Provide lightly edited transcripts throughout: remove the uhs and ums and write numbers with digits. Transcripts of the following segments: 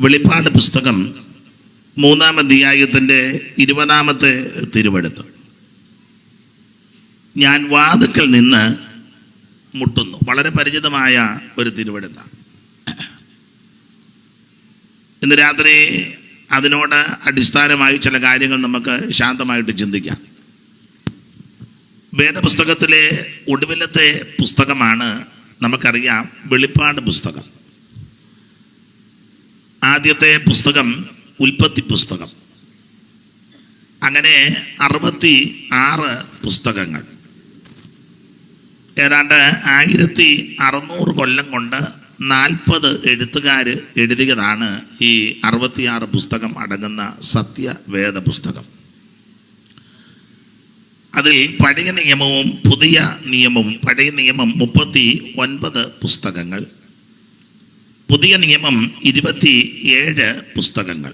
വെളിപ്പാട് പുസ്തകം 3-ാം അധ്യായത്തിൻ്റെ 20-ാമത്തെ തിരുവെഴുത്ത്. ഞാൻ വാതിക്കൽ നിന്ന് മുട്ടുന്നു. വളരെ പരിചിതമായ ഒരു തിരുവെഴുത്താണ്. ഇന്ന് രാത്രി അതിനോട് അടിസ്ഥാനമായി ചില കാര്യങ്ങൾ നമുക്ക് ശാന്തമായിട്ട് ചിന്തിക്കാം. വേദപുസ്തകത്തിലെ ഒടുവിലത്തെ പുസ്തകമാണ് നമുക്കറിയാം വെളിപ്പാട് പുസ്തകം. ആദ്യത്തെ പുസ്തകം ഉൽപ്പത്തി പുസ്തകം. അങ്ങനെ 66 പുസ്തകങ്ങൾ, ഏതാണ്ട് 1600 കൊല്ലം കൊണ്ട് 40 എഴുത്തുകാർ എഴുതിയതാണ് ഈ 66 പുസ്തകം അടങ്ങുന്ന സത്യവേദ പുസ്തകം. അതിൽ പഴയ നിയമവും പുതിയ നിയമവും, പഴയ നിയമം 39 പുസ്തകങ്ങൾ, പുതിയ നിയമം 27 പുസ്തകങ്ങൾ.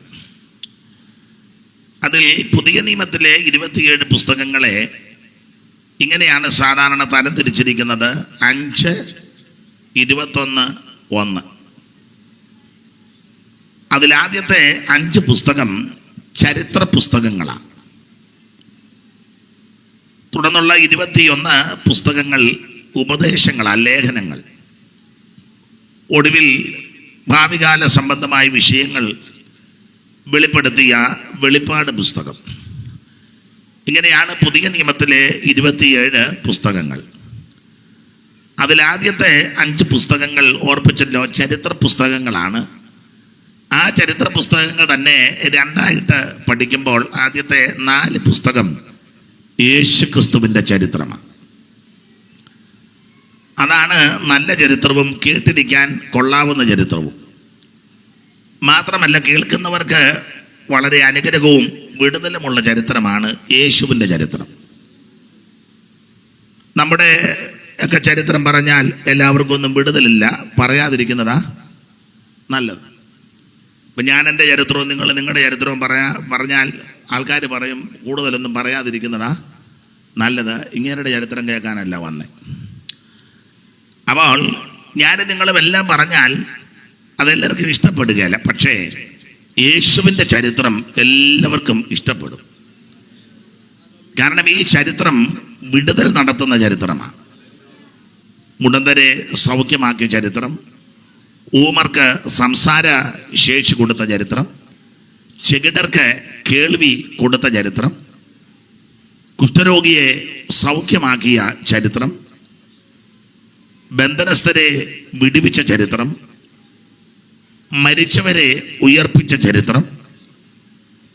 അതിൽ പുതിയ നിയമത്തിലെ 27 പുസ്തകങ്ങളെ ഇങ്ങനെയാണ് സാധാരണ തരംതിരിച്ചിരിക്കുന്നത്: 5, 21, 1. അതിലാദ്യത്തെ 5 പുസ്തകം ചരിത്ര പുസ്തകങ്ങളാണ്. തുടർന്നുള്ള 21 പുസ്തകങ്ങൾ ഉപദേശങ്ങളാണ്, ലേഖനങ്ങൾ. ഒടുവിൽ ഭാവികാല സംബന്ധമായ വിഷയങ്ങൾ വെളിപ്പെടുത്തിയ വെളിപ്പാട് പുസ്തകം. ഇങ്ങനെയാണ് പുതിയ നിയമത്തിലെ 27 പുസ്തകങ്ങൾ. അതിലാദ്യത്തെ 5 പുസ്തകങ്ങൾ ഓർപ്പിച്ചല്ലോ, ചരിത്ര പുസ്തകങ്ങളാണ്. ആ ചരിത്ര പുസ്തകങ്ങൾ തന്നെ രണ്ടായിട്ട് പഠിക്കുമ്പോൾ ആദ്യത്തെ 4 പുസ്തകം യേശുക്രിസ്തുവിൻ്റെ ചരിത്രമാണ്. അതാണ് നല്ല ചരിത്രവും കേട്ടിരിക്കാൻ കൊള്ളാവുന്ന ചരിത്രവും. മാത്രമല്ല, കേൾക്കുന്നവർക്ക് വളരെ അനുഗ്രഹവും വിടുതലുമുള്ള ചരിത്രമാണ് യേശുവിൻ്റെ ചരിത്രം. നമ്മുടെ ഒക്കെ ചരിത്രം പറഞ്ഞാൽ എല്ലാവർക്കും ഒന്നും വിടുതലില്ല, പറയാതിരിക്കുന്നതാ നല്ലത്. ഇപ്പം ഞാൻ എൻ്റെ ചരിത്രവും നിങ്ങൾ നിങ്ങളുടെ ചരിത്രവും പറഞ്ഞാൽ ആൾക്കാർ പറയും കൂടുതലൊന്നും പറയാതിരിക്കുന്നതാ നല്ലത്, ഇങ്ങേരുടെ ചരിത്രം കേൾക്കാനല്ല വന്നേ. അപ്പോൾ ഞാൻ നിങ്ങളും എല്ലാം പറഞ്ഞാൽ അതെല്ലാവർക്കും ഇഷ്ടപ്പെടുകയല്ല. പക്ഷേ യേശുവിൻ്റെ ചരിത്രം എല്ലാവർക്കും ഇഷ്ടപ്പെടും. കാരണം ഈ ചരിത്രം വിടുതൽ നടത്തുന്ന ചരിത്രമാണ്. മുടന്തരെ സൗഖ്യമാക്കിയ ചരിത്രം, ഊമർക്ക് സംസാര ശേഷി കൊടുത്ത ചരിത്രം, ചെകിടർക്ക് കേൾവി കൊടുത്ത ചരിത്രം, കുഷ്ഠരോഗിയെ സൗഖ്യമാക്കിയ ചരിത്രം, ബന്ധനസ്ഥരെ വിടുവിച്ച ചരിത്രം, മരിച്ചവരെ ഉയർപ്പിച്ച ചരിത്രം.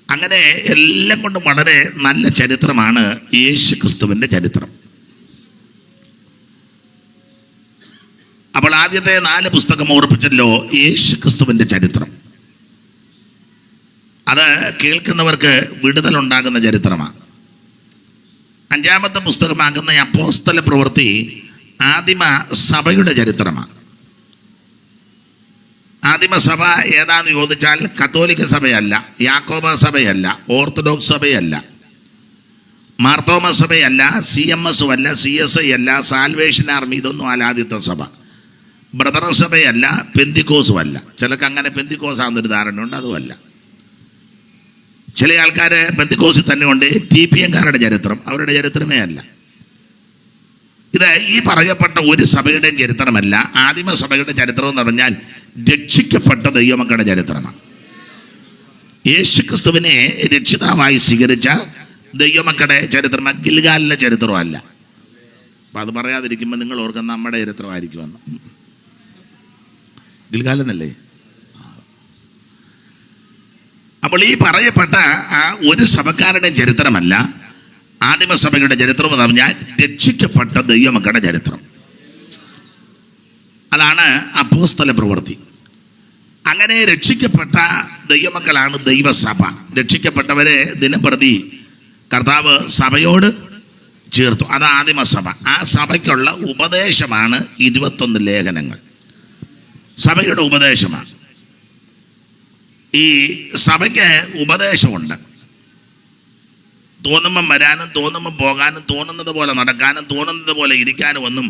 അങ്ങനെ എല്ലാം കൊണ്ടും വളരെ നല്ല ചരിത്രമാണ് യേശുക്രിസ്തുവിൻ്റെ ചരിത്രം. അപ്പോൾ ആദ്യത്തെ 4 പുസ്തകം ഓർപ്പിച്ചല്ലോ, യേശുക്രിസ്തുവിൻ്റെ ചരിത്രം. അത് കേൾക്കുന്നവർക്ക് വിടുതലുണ്ടാകുന്ന ചരിത്രമാണ്. 5-ാമത്തെ പുസ്തകമാകുന്ന അപ്പോസ്തല പ്രവൃത്തി ആദിമ സഭയുടെ ചരിത്രമാണ്. ആദിമസഭ ഏതാന്ന് ചോദിച്ചാൽ കത്തോലിക്ക സഭയല്ല, യാക്കോബ സഭയല്ല, ഓർത്തഡോക്സ് സഭയല്ല, മാർത്തോമ സഭയല്ല, CMS അല്ല, CSI അല്ല, സാൽവേഷൻ ആർമി, ഇതൊന്നും അല്ല ആദ്യത്തെ സഭ. ബ്രദർ സഭയല്ല, പെന്തിക്കോസും അല്ല. ചിലക്ക് അങ്ങനെ പെന്തിക്കോസാണെന്നൊരു ധാരണയുണ്ട്, അതുമല്ല. ചില ആൾക്കാർ പെന്തിക്കോസിൽ തന്നെ ഉണ്ട്. TPMകാരുടെ ചരിത്രം അവരുടെ ചരിത്രമേ അല്ല. ഇത് ഈ പറയപ്പെട്ട ഒരു സഭയുടെയും ചരിത്രമല്ല. ആദിമസഭയുടെ ചരിത്രം എന്ന് പറഞ്ഞാൽ രക്ഷിക്കപ്പെട്ട ദൈവമക്കളുടെ ചരിത്രമാണ്. യേശുക്രിസ്തുവിനെ രക്ഷിതാവായി സ്വീകരിച്ച ദൈവമക്കളുടെ ചരിത്രമാണ്, ഗിൽഗാലിലെ ചരിത്രമല്ല. അപ്പം അത് പറയാതിരിക്കുമ്പോൾ നിങ്ങൾ ഓർക്കുന്ന നമ്മുടെ ചരിത്രമായിരിക്കുമെന്ന്. ഗിൽഗാലെന്നല്ലേ? അപ്പോൾ ഈ പറയപ്പെട്ട ആ ഒരു സഭക്കാരുടെയും ചരിത്രമല്ല ആദിമസഭയുടെ ചരിത്രം എന്ന് പറഞ്ഞാൽ രക്ഷിക്കപ്പെട്ട ദൈവമക്കളുടെ ചരിത്രം. അതാണ് അപ്പോസ്തല പ്രവൃത്തി. അങ്ങനെ രക്ഷിക്കപ്പെട്ട ദൈവമക്കളാണ് ദൈവസഭ. രക്ഷിക്കപ്പെട്ടവരെ ദിനപ്രതി കർത്താവ് സഭയോട് ചേർത്തു. അത് ആദിമസഭ. ആ സഭയ്ക്കുള്ള ഉപദേശമാണ് 21 ലേഖനങ്ങൾ. സഭയുടെ ഉപദേശമാണ്. ഈ സഭയ്ക്ക് ഉപദേശമുണ്ട്. തോന്നുമ്പം വരാനും തോന്നുമ്പം പോകാനും തോന്നുന്നത് പോലെ നടക്കാനും തോന്നുന്നത് പോലെ ഇരിക്കാനും ഒന്നും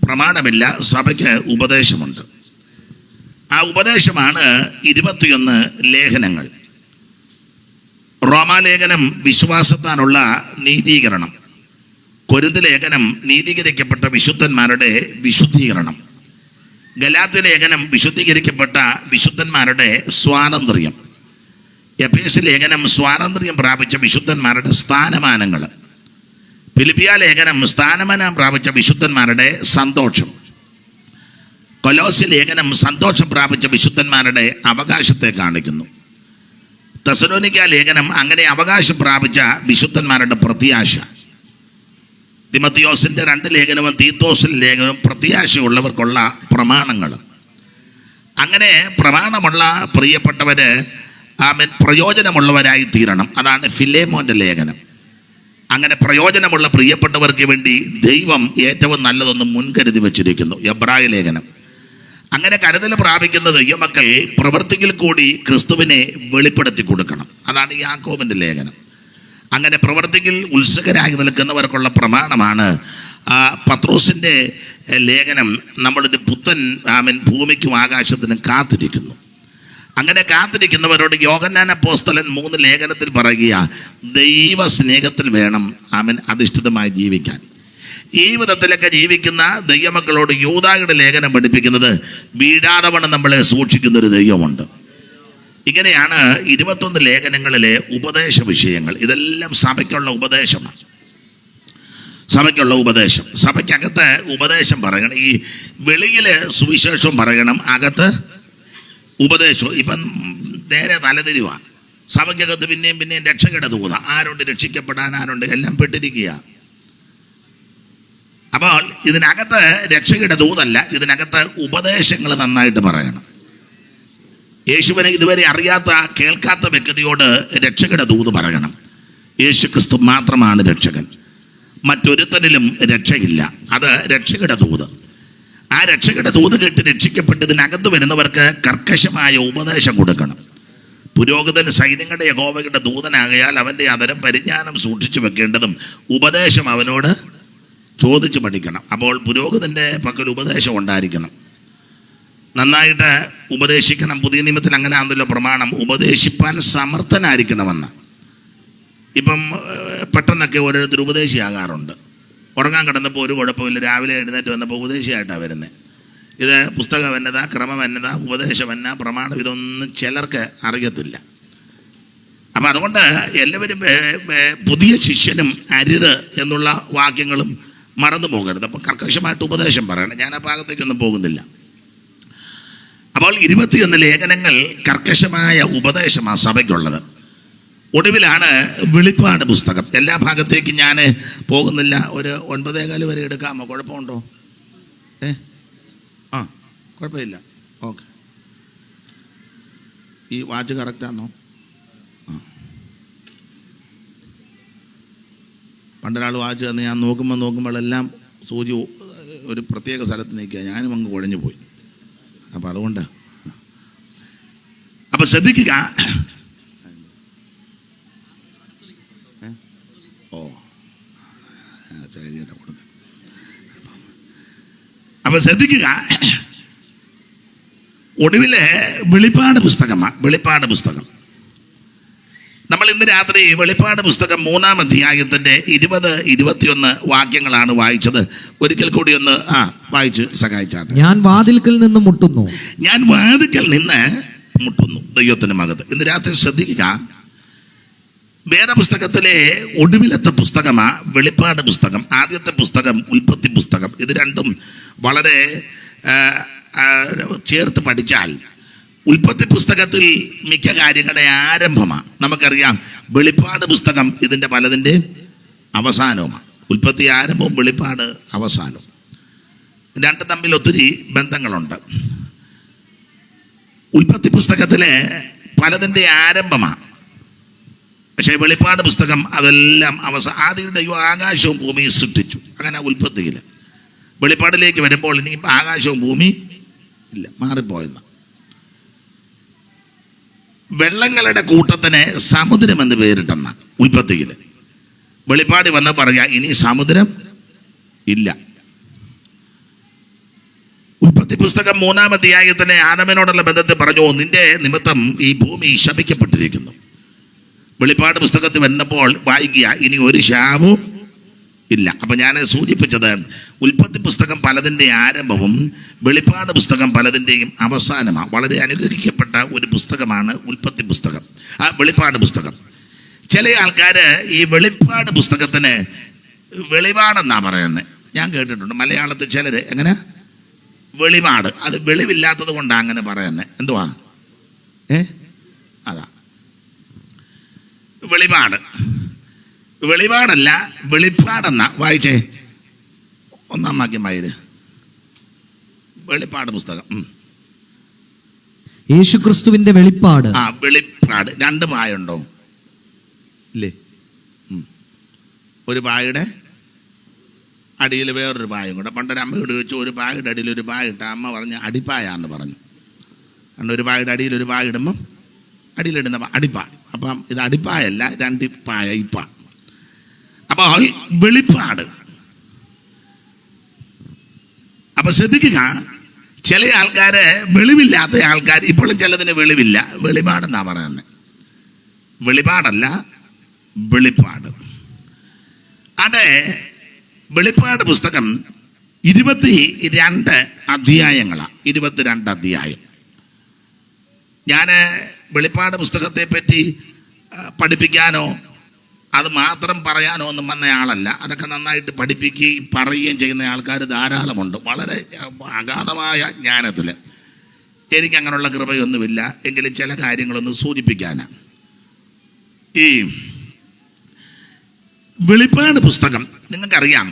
പ്രമാണമില്ല. സഭയ്ക്ക് ഉപദേശമുണ്ട്. ആ ഉപദേശമാണ് 21 ലേഖനങ്ങൾ. റോമാലേഖനം വിശ്വാസത്താലുള്ള നീതീകരണം, കൊരിന്ത് ലേഖനം നീതീകരിക്കപ്പെട്ട വിശുദ്ധന്മാരുടെ വിശുദ്ധീകരണം, ഗലാത്യ ലേഖനം വിശുദ്ധീകരിക്കപ്പെട്ട വിശുദ്ധന്മാരുടെ സ്വാതന്ത്ര്യം, എഫേസ്യ ലേഖനം സ്വാതന്ത്ര്യം പ്രാപിച്ച വിശുദ്ധന്മാരുടെ സ്ഥാനമാനങ്ങൾ, ഫിലിപ്പിയ ലേഖനം സ്ഥാനമാനം പ്രാപിച്ച വിശുദ്ധന്മാരുടെ സന്തോഷം, കൊലോസ്യ ലേഖനം സന്തോഷം പ്രാപിച്ച വിശുദ്ധന്മാരുടെ അവകാശത്തെ കാണിക്കുന്നു, തെസലോനിക്ക ലേഖനം അങ്ങനെ അവകാശം പ്രാപിച്ച വിശുദ്ധന്മാരുടെ പ്രത്യാശ, തിമത്തിയോസിന്റെ 2 ലേഖനവും തീത്തോസിന്റെ ലേഖനവും പ്രത്യാശയുള്ളവർക്കുള്ള പ്രമാണങ്ങൾ. അങ്ങനെ പ്രമാണമുള്ള പ്രിയപ്പെട്ടവര് പ്രയോജനമുള്ളവരായി തീരണം. അതാണ് ഫിലേമോന്റെ ലേഖനം. അങ്ങനെ പ്രയോജനമുള്ള പ്രിയപ്പെട്ടവർക്ക് വേണ്ടി ദൈവം ഏറ്റവും നല്ലതൊന്നും മുൻകരുതി വച്ചിരിക്കുന്നു. എബ്രായ ലേഖനം. അങ്ങനെ കരുതൽ പ്രാപിക്കുന്ന ദൈവമക്കൾ പ്രവൃത്തിയിൽ കൂടി ക്രിസ്തുവിനെ വെളിപ്പെടുത്തി കൊടുക്കണം. അതാണ് യാക്കോബിന്റെ ലേഖനം. അങ്ങനെ പ്രവർത്തിയിൽ ഉത്സുകരായി നിൽക്കുന്നവർക്കുള്ള പ്രമാണമാണ് പത്രോസിന്റെ ലേഖനം. നമ്മളൊരു പുത്തൻ ഭൂമിക്കും ആകാശത്തിനും കാത്തിരിക്കുന്നു. അങ്ങനെ കാത്തിരിക്കുന്നവരോട് യോഹന്നാൻ അപ്പോസ്തലൻ 3 ലേഖനത്തിൽ പറയുക, ദൈവ സ്നേഹത്തിൽ വേണം അധിഷ്ഠിതമായി ജീവിക്കാൻ. ഈ വിധത്തിലൊക്കെ ജീവിക്കുന്ന ദൈവമക്കളോട് യൂദായുടെ ലേഖനം പഠിപ്പിക്കുന്നത്, വീഴാതെ വണ്ണം നമ്മളെ സൂക്ഷിക്കുന്നൊരു ദൈവമുണ്ട്. ഇങ്ങനെയാണ് 21 ലേഖനങ്ങളിലെ ഉപദേശ വിഷയങ്ങൾ. ഇതെല്ലാം സഭയ്ക്കുള്ള ഉപദേശമാണ്. സഭയ്ക്കുള്ള ഉപദേശം. സഭയ്ക്കകത്ത് ഉപദേശം പറയണം. ഈ വെളിയില് സുവിശേഷവും പറയണം, അകത്ത് ഉപദേശവും. ഇപ്പം നേരെ തലതിരിവാണ്. സഭയ്ക്കകത്ത് പിന്നെയും രക്ഷകയുടെ ദൂത. ആരുണ്ട് രക്ഷിക്കപ്പെടാൻ? ആരുണ്ട്? എല്ലാം പെട്ടിരിക്കുക. അപ്പോൾ ഇതിനകത്ത് രക്ഷകയുടെ ദൂതല്ല, ഇതിനകത്ത് ഉപദേശങ്ങൾ നന്നായിട്ട് പറയണം. യേശുവിനെ ഇതുവരെ അറിയാത്ത കേൾക്കാത്ത വ്യക്തിയോട് രക്ഷകയുടെ ദൂത് പറയണം. യേശു ക്രിസ്തു മാത്രമാണ് രക്ഷകൻ, മറ്റൊരുത്തനിലും രക്ഷയില്ല. അത് രക്ഷകയുടെ ദൂത്. ആ രക്ഷകയുടെ ദൂത് കേട്ട് രക്ഷിക്കപ്പെട്ട് ഇതിനകത്ത് വരുന്നവർക്ക് കർക്കശമായ ഉപദേശം കൊടുക്കണം. പുരോഹിതൻ സൈന്യങ്ങളുടെ യഹോവയുടെ ദൂതനാകയാൽ അവൻ്റെ അതരം പരിജ്ഞാനം സൂക്ഷിച്ചു വെക്കേണ്ടതും ഉപദേശം അവനോട് ചോദിച്ചു പഠിക്കണം. അപ്പോൾ പുരോഹിതൻ്റെ പക്കൽ ഉപദേശം ഉണ്ടായിരിക്കണം. നന്നായിട്ട് ഉപദേശിക്കണം. പുതിയ നിയമത്തിൽ അങ്ങനെ ആണല്ലോ പ്രമാണം, ഉപദേശിപ്പാൻ സമർത്ഥനായിരിക്കണമെന്ന്. ഇപ്പം പെട്ടെന്നൊക്കെ ഓരോരുത്തർ ഉപദേശിയാകാറുണ്ട്. ഉറങ്ങാൻ കിടന്നപ്പോൾ ഒരു കുഴപ്പമില്ല, രാവിലെ എഴുന്നേറ്റ് വന്നപ്പോൾ ഉപദേശിയായിട്ടാണ് വരുന്നത്. ഇത് പുസ്തകം എന്നതാ, ക്രമം എന്നതാ, ഉപദേശം എന്നാ, പ്രമാണം, ഇതൊന്നും ചിലർക്ക് അറിയത്തില്ല. അപ്പം അതുകൊണ്ട് എല്ലാവരും പുതിയ ശിഷ്യനും അരുത് എന്നുള്ള വാക്യങ്ങളും മറന്നു പോകരുത്. അപ്പം കർക്കശമായിട്ട് ഉപദേശം പറയണം. ഞാൻ ആ ഭാഗത്തേക്കൊന്നും പോകുന്നില്ല. അപ്പോൾ 21 ലേഖനങ്ങൾ കർക്കശമായ ഉപദേശമാണ് സഭയ്ക്കുള്ളത്. ഒടുവിലാണ് വെളിപ്പാട് പുസ്തകം. എല്ലാ ഭാഗത്തേക്കും ഞാൻ പോകുന്നില്ല. ഒരു 9:15 വരെ എടുക്കാമോ? കുഴപ്പമുണ്ടോ? കുഴപ്പമില്ല. ഓക്കെ. ഈ വാച്ച് കറക്റ്റാണോ? പണ്ടൊരാൾ വാച്ച് തന്ന് ഞാൻ നോക്കുമ്പോഴെല്ലാം സൂചി ഒരു പ്രത്യേക സ്ഥലത്ത് നിൽക്കുക. ഞാനും അങ്ങ് കുഴഞ്ഞു പോയി. അപ്പം അതുകൊണ്ട് അപ്പം ശ്രദ്ധിക്കുക. അപ്പം ശ്രദ്ധിക്കുക. ഒടുവിലെ വെളിപ്പാട് പുസ്തകമാണ്. വെളിപ്പാട് പുസ്തകം നമ്മൾ ഇന്ന് രാത്രി വെളിപ്പാട് പുസ്തകം 3-ാം അധ്യായത്തിന്റെ 20-21 വാക്യങ്ങളാണ് വായിച്ചത്. ഒരിക്കൽ കൂടി ഒന്ന് വായിച്ച് സഹായിച്ചാണ്. ഞാൻ വാതിൽക്കൽ നിന്ന് മുട്ടുന്നു. ഞാൻ വാതിൽക്കൽ നിന്ന് മുട്ടുന്നു. ദൈവത്തിന്റെ മകത്ത് ഇന്ന് രാത്രി ശ്രദ്ധിക്കുക. വേദപുസ്തകത്തിലെ ഒടുവിലത്തെ പുസ്തകമാ വെളിപ്പാട് പുസ്തകം. ആദ്യത്തെ പുസ്തകം ഉൽപ്പത്തി പുസ്തകം. ഇത് രണ്ടും വളരെ ചേർത്ത് പഠിച്ചാൽ ഉൽപ്പത്തി പുസ്തകത്തിൽ മിക്ക കാര്യങ്ങളുടെ ആരംഭമാണ്. നമുക്കറിയാം വെളിപ്പാട് പുസ്തകം ഇതിൻ്റെ പലതിൻ്റെ അവസാനവുമാണ്. ഉൽപ്പത്തി ആരംഭവും വെളിപ്പാട് അവസാനവും രണ്ടും തമ്മിൽ ഒത്തിരി ബന്ധങ്ങളുണ്ട്. ഉൽപ്പത്തി പുസ്തകത്തിലെ പലതിൻ്റെ ആരംഭമാണ്. പക്ഷേ വെളിപ്പാട് പുസ്തകം അതെല്ലാം ആദ്യം ദൈവം ആകാശവും ഭൂമിയും സൃഷ്ടിച്ചു. അങ്ങനെ ഉൽപ്പത്തിയിൽ. വെളിപ്പാടിലേക്ക് വരുമ്പോൾ ഇനി ആകാശവും ഭൂമി ഇല്ല, മാറിപ്പോയെന്ന. വെള്ളങ്ങളുടെ കൂട്ടത്തിന് സമുദ്രം എന്ന് പേരിട്ടെന്ന ഉൽപ്പത്തിയിൽ. വെളിപ്പാട് വന്ന് പറയാ ഇനി സമുദ്രം ഇല്ല. ഉൽപ്പത്തി പുസ്തകം 3-ാം അധ്യായത്തിലെ ആദമിനോടുള്ള ബന്ധത്തിൽ പറഞ്ഞു, നിന്റെ നിമിത്തം ഈ ഭൂമി ശപിക്കപ്പെട്ടിരിക്കുന്നു. വെളിപ്പാട് പുസ്തകത്തിൽ വന്നപ്പോൾ വായിക്കുക, ഇനി ഒരു ശാപവും ഇല്ല. അപ്പൊ ഞാൻ സൂചിപ്പിച്ചത് ഉൽപ്പത്തി പുസ്തകം പലതിൻ്റെ ആരംഭവും വെളിപ്പാട് പുസ്തകം പലതിൻ്റെയും അവസാനമാണ്. വളരെ അനുഗ്രഹിക്കപ്പെട്ട ഒരു പുസ്തകമാണ് ഉൽപ്പത്തി പുസ്തകം, വെളിപ്പാട് പുസ്തകം. ചില ആൾക്കാർ ഈ വെളിപ്പാട് പുസ്തകത്തിന് വെളിപാടെന്നാ പറയുന്നത്. ഞാൻ കേട്ടിട്ടുണ്ട് മലയാളത്തിൽ ചിലർ എങ്ങനെ വെളിപാട്, അത് വെളിവില്ലാത്തത് കൊണ്ടാണ് അങ്ങനെ പറയുന്നത്. എന്തുവാ അതാ വെളിപാട്, വെളിപാടല്ല വെളിപ്പാടെന്നാ. വായിച്ചേ 1-ാം വാക്യം വായിര്. വെളിപ്പാട് പുസ്തകം യേശുക്രിസ്തുവിന്റെ വെളിപ്പാട്. വെളിപ്പാട് 2 പായുണ്ടോ ഇല്ലേ? ഒരു പായുടെ അടിയിൽ വേറൊരു പായും കൂടെ. പണ്ടൊരു അമ്മയോട് ചോദിച്ചു, ഒരു പായുടെ അടിയിൽ ഒരു പായിട്ട. അമ്മ പറഞ്ഞ് അടിപ്പായാന്ന് പറഞ്ഞു. കാരണം ഒരു പായുടെ അടിയിൽ ഒരു പായിടുമ്പം അടിയിലിടുന്ന അടിപ്പ. അപ്പം ഇത് അടിപ്പായല്ല, 2 പായ ഇപ്പ. അപ്പോൾ വെളിപ്പാട്. അപ്പൊ ശ്രദ്ധിക്കുക, ചില ആൾക്കാര് വെളിവില്ലാത്ത ആൾക്കാർ ഇപ്പോഴും ചിലതിന് വെളിവില്ല, വെളിപാടെന്നാ പറയുന്നത്. വെളിപാടല്ല വെളിപ്പാട്. അതെ, വെളിപ്പാട് പുസ്തകം 22 അധ്യായങ്ങളാണ്. 22 അധ്യായം. ഞാൻ വെളിപ്പാട് പുസ്തകത്തെ പറ്റി പഠിപ്പിക്കാനോ അത് മാത്രം പറയാനോ ഒന്നും വന്ന ആളല്ല. അതൊക്കെ നന്നായിട്ട് പഠിപ്പിക്കുകയും പറയുകയും ചെയ്യുന്ന ആൾക്കാർ ധാരാളമുണ്ട്, വളരെ അഗാധമായ ജ്ഞാനത്തിൽ. എനിക്കങ്ങനെയുള്ള കൃപയൊന്നുമില്ല, എങ്കിലും ചില കാര്യങ്ങളൊന്ന് സൂചിപ്പിക്കാനാണ്. ഈ വെളിപ്പാട് പുസ്തകം നിങ്ങൾക്കറിയാം,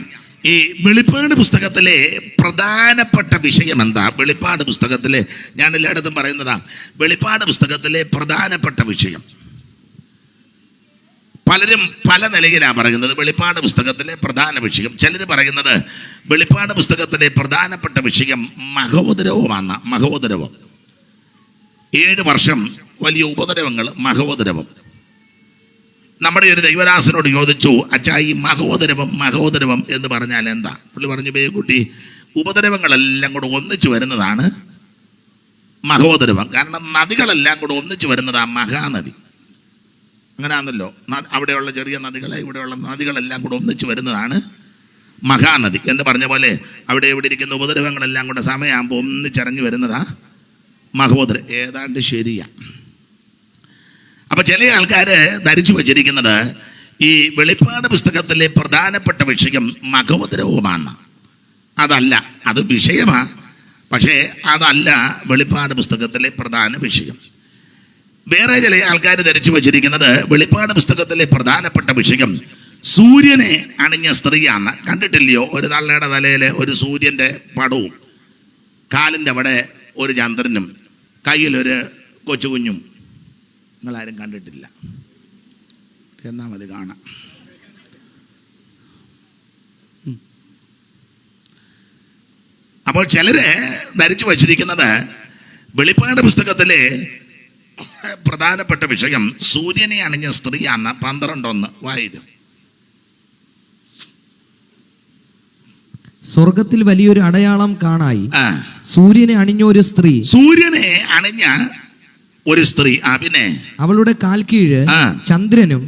ഈ വെളിപ്പാട് പുസ്തകത്തിലെ പ്രധാനപ്പെട്ട വിഷയം എന്താ? വെളിപ്പാട് പുസ്തകത്തിലെ, ഞാൻ എല്ലായിടത്തും പറയുന്നതാ, വെളിപ്പാട് പുസ്തകത്തിലെ പ്രധാനപ്പെട്ട വിഷയം പലരും പല നിലയിലാണ് പറയുന്നത്. വെളിപ്പാട് പുസ്തകത്തിലെ പ്രധാന വിഷയം, ചിലർ പറയുന്നത് വെളിപ്പാട് പുസ്തകത്തിലെ പ്രധാനപ്പെട്ട വിഷയം മഹോദരവുമാണ്. മഹോദരവം 7 വർഷം വലിയ ഉപദ്രവങ്ങൾ, മഹോദരവം. നമ്മുടെ ഒരു ദൈവദാസനോട് ചോദിച്ചു, അച്ഛാ ഈ മഹോദരവം എന്ന് പറഞ്ഞാൽ എന്താ? പുള്ളി പറഞ്ഞു, ബേക്കുട്ടി, ഉപദ്രവങ്ങളെല്ലാം കൂടെ ഒന്നിച്ചു വരുന്നതാണ് മഹോദരവം. കാരണം നദികളെല്ലാം കൂടെ ഒന്നിച്ചു വരുന്നതാ മഹാനദി. അങ്ങനെയാണല്ലോ, അവിടെയുള്ള ചെറിയ നദികളെ ഇവിടെയുള്ള നദികളെല്ലാം കൂടെ ഒന്നിച്ചു വരുന്നതാണ് മഹാനദി എന്ന് പറഞ്ഞ പോലെ അവിടെ ഇവിടെ ഇരിക്കുന്ന ഉപദ്രവങ്ങളെല്ലാം കൂടെ സമയമാകുമ്പോൾ ഒന്നിച്ചിറങ്ങി വരുന്നതാ മഹോദരം. ഏതാണ്ട് ശരിയാ. അപ്പൊ ചില ആൾക്കാര് ധരിച്ചു വച്ചിരിക്കുന്നത് ഈ വെളിപ്പാട് പുസ്തകത്തിലെ പ്രധാനപ്പെട്ട വിഷയം മഹോദരവുമാണ്. അതല്ല, അത് വിഷയമാണ്, പക്ഷേ അതല്ല വെളിപ്പാട് പുസ്തകത്തിലെ പ്രധാന വിഷയം. വേറെ ചില ആൾക്കാർ ധരിച്ചു വച്ചിരിക്കുന്നത് വെളിപ്പാട് പുസ്തകത്തിലെ പ്രധാനപ്പെട്ട വിഷയം സൂര്യനെ അണിഞ്ഞ സ്ത്രീയാണ്. കണ്ടിട്ടില്ലയോ? ഒരു തള്ളയുടെ തലയിൽ ഒരു സൂര്യന്റെ പടവും, കാലിൻ്റെ അവിടെ ഒരു ചന്ദ്രനും, കയ്യിലൊരു കൊച്ചു കുഞ്ഞും. നിങ്ങളാരും കണ്ടിട്ടില്ല, എന്നാ മതി കാണാം. അപ്പോൾ ചിലര് ധരിച്ചു വച്ചിരിക്കുന്നത് വെളിപ്പാട് പുസ്തകത്തിലെ പ്രധാനപ്പെട്ട വിഷയം സൂര്യനെ അണിഞ്ഞ സ്ത്രീയാണ്. 12:1 വായിക്കും. സ്വർഗത്തിൽ വലിയൊരു അടയാളം കാണായി, സൂര്യനെ അണിഞ്ഞ ഒരു സ്ത്രീ. സൂര്യനെ അണിഞ്ഞ ഒരു സ്ത്രീ. പിന്നെ അവളുടെ കാൽക്കീഴ് ചന്ദ്രനും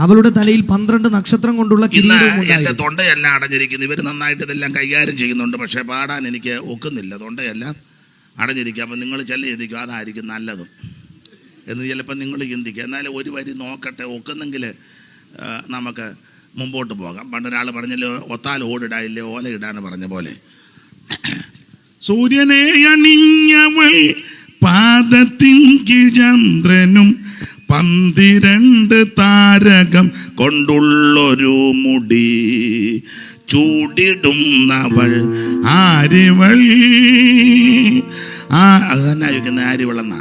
അവളുടെ തലയിൽ 12 നക്ഷത്രം കൊണ്ടുള്ള കിരീടവും. എന്റെ തൊണ്ടയെല്ലാം അടഞ്ഞിരിക്കുന്നു. ഇവർ നന്നായിട്ട് ഇതെല്ലാം കൈകാര്യം ചെയ്യുന്നുണ്ട്, പക്ഷെ പാടാൻ എനിക്ക് ഒക്കുന്നില്ല, തൊണ്ടയെല്ലാം അടഞ്ഞിരിക്കുക. അപ്പം നിങ്ങൾ ചിന്തിക്കും അതായിരിക്കും നല്ലതും എന്ന് ചിലപ്പോൾ നിങ്ങൾ ചിന്തിക്കുക. എന്നാലും ഒരു വരി നോക്കട്ടെ, ഒക്കുന്നെങ്കിൽ നമുക്ക് മുമ്പോട്ട് പോകാം. പണ്ടൊരാൾ പറഞ്ഞല്ലോ, ഒത്താൽ ഓടിടായില്ലേ ഓല ഇടാന്ന് പറഞ്ഞ പോലെ. സൂര്യനെ അണിഞ്ഞവൾ പാദത്തിൻ ചന്ദ്രനും 12 താരകം കൊണ്ടുള്ളൊരു മുടി ചൂടിടുന്നവൾ ആരിവൾ. അത് തന്നെ ആയിരിക്കുന്ന ആരിവളെന്നാ.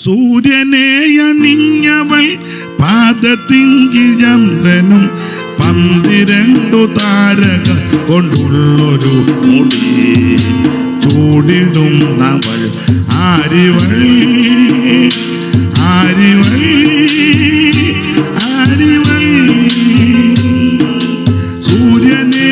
സൂര്യനെ അണിഞ്ഞവൾ പാദത്തിൻ ചന്ദ്രനും 12 താരകം കൊണ്ടുള്ളൊരു മുടി ചൂടിടുന്നവൾ ആരിവൾ ആരിവൾ ആരിവൾ. സൂര്യനെ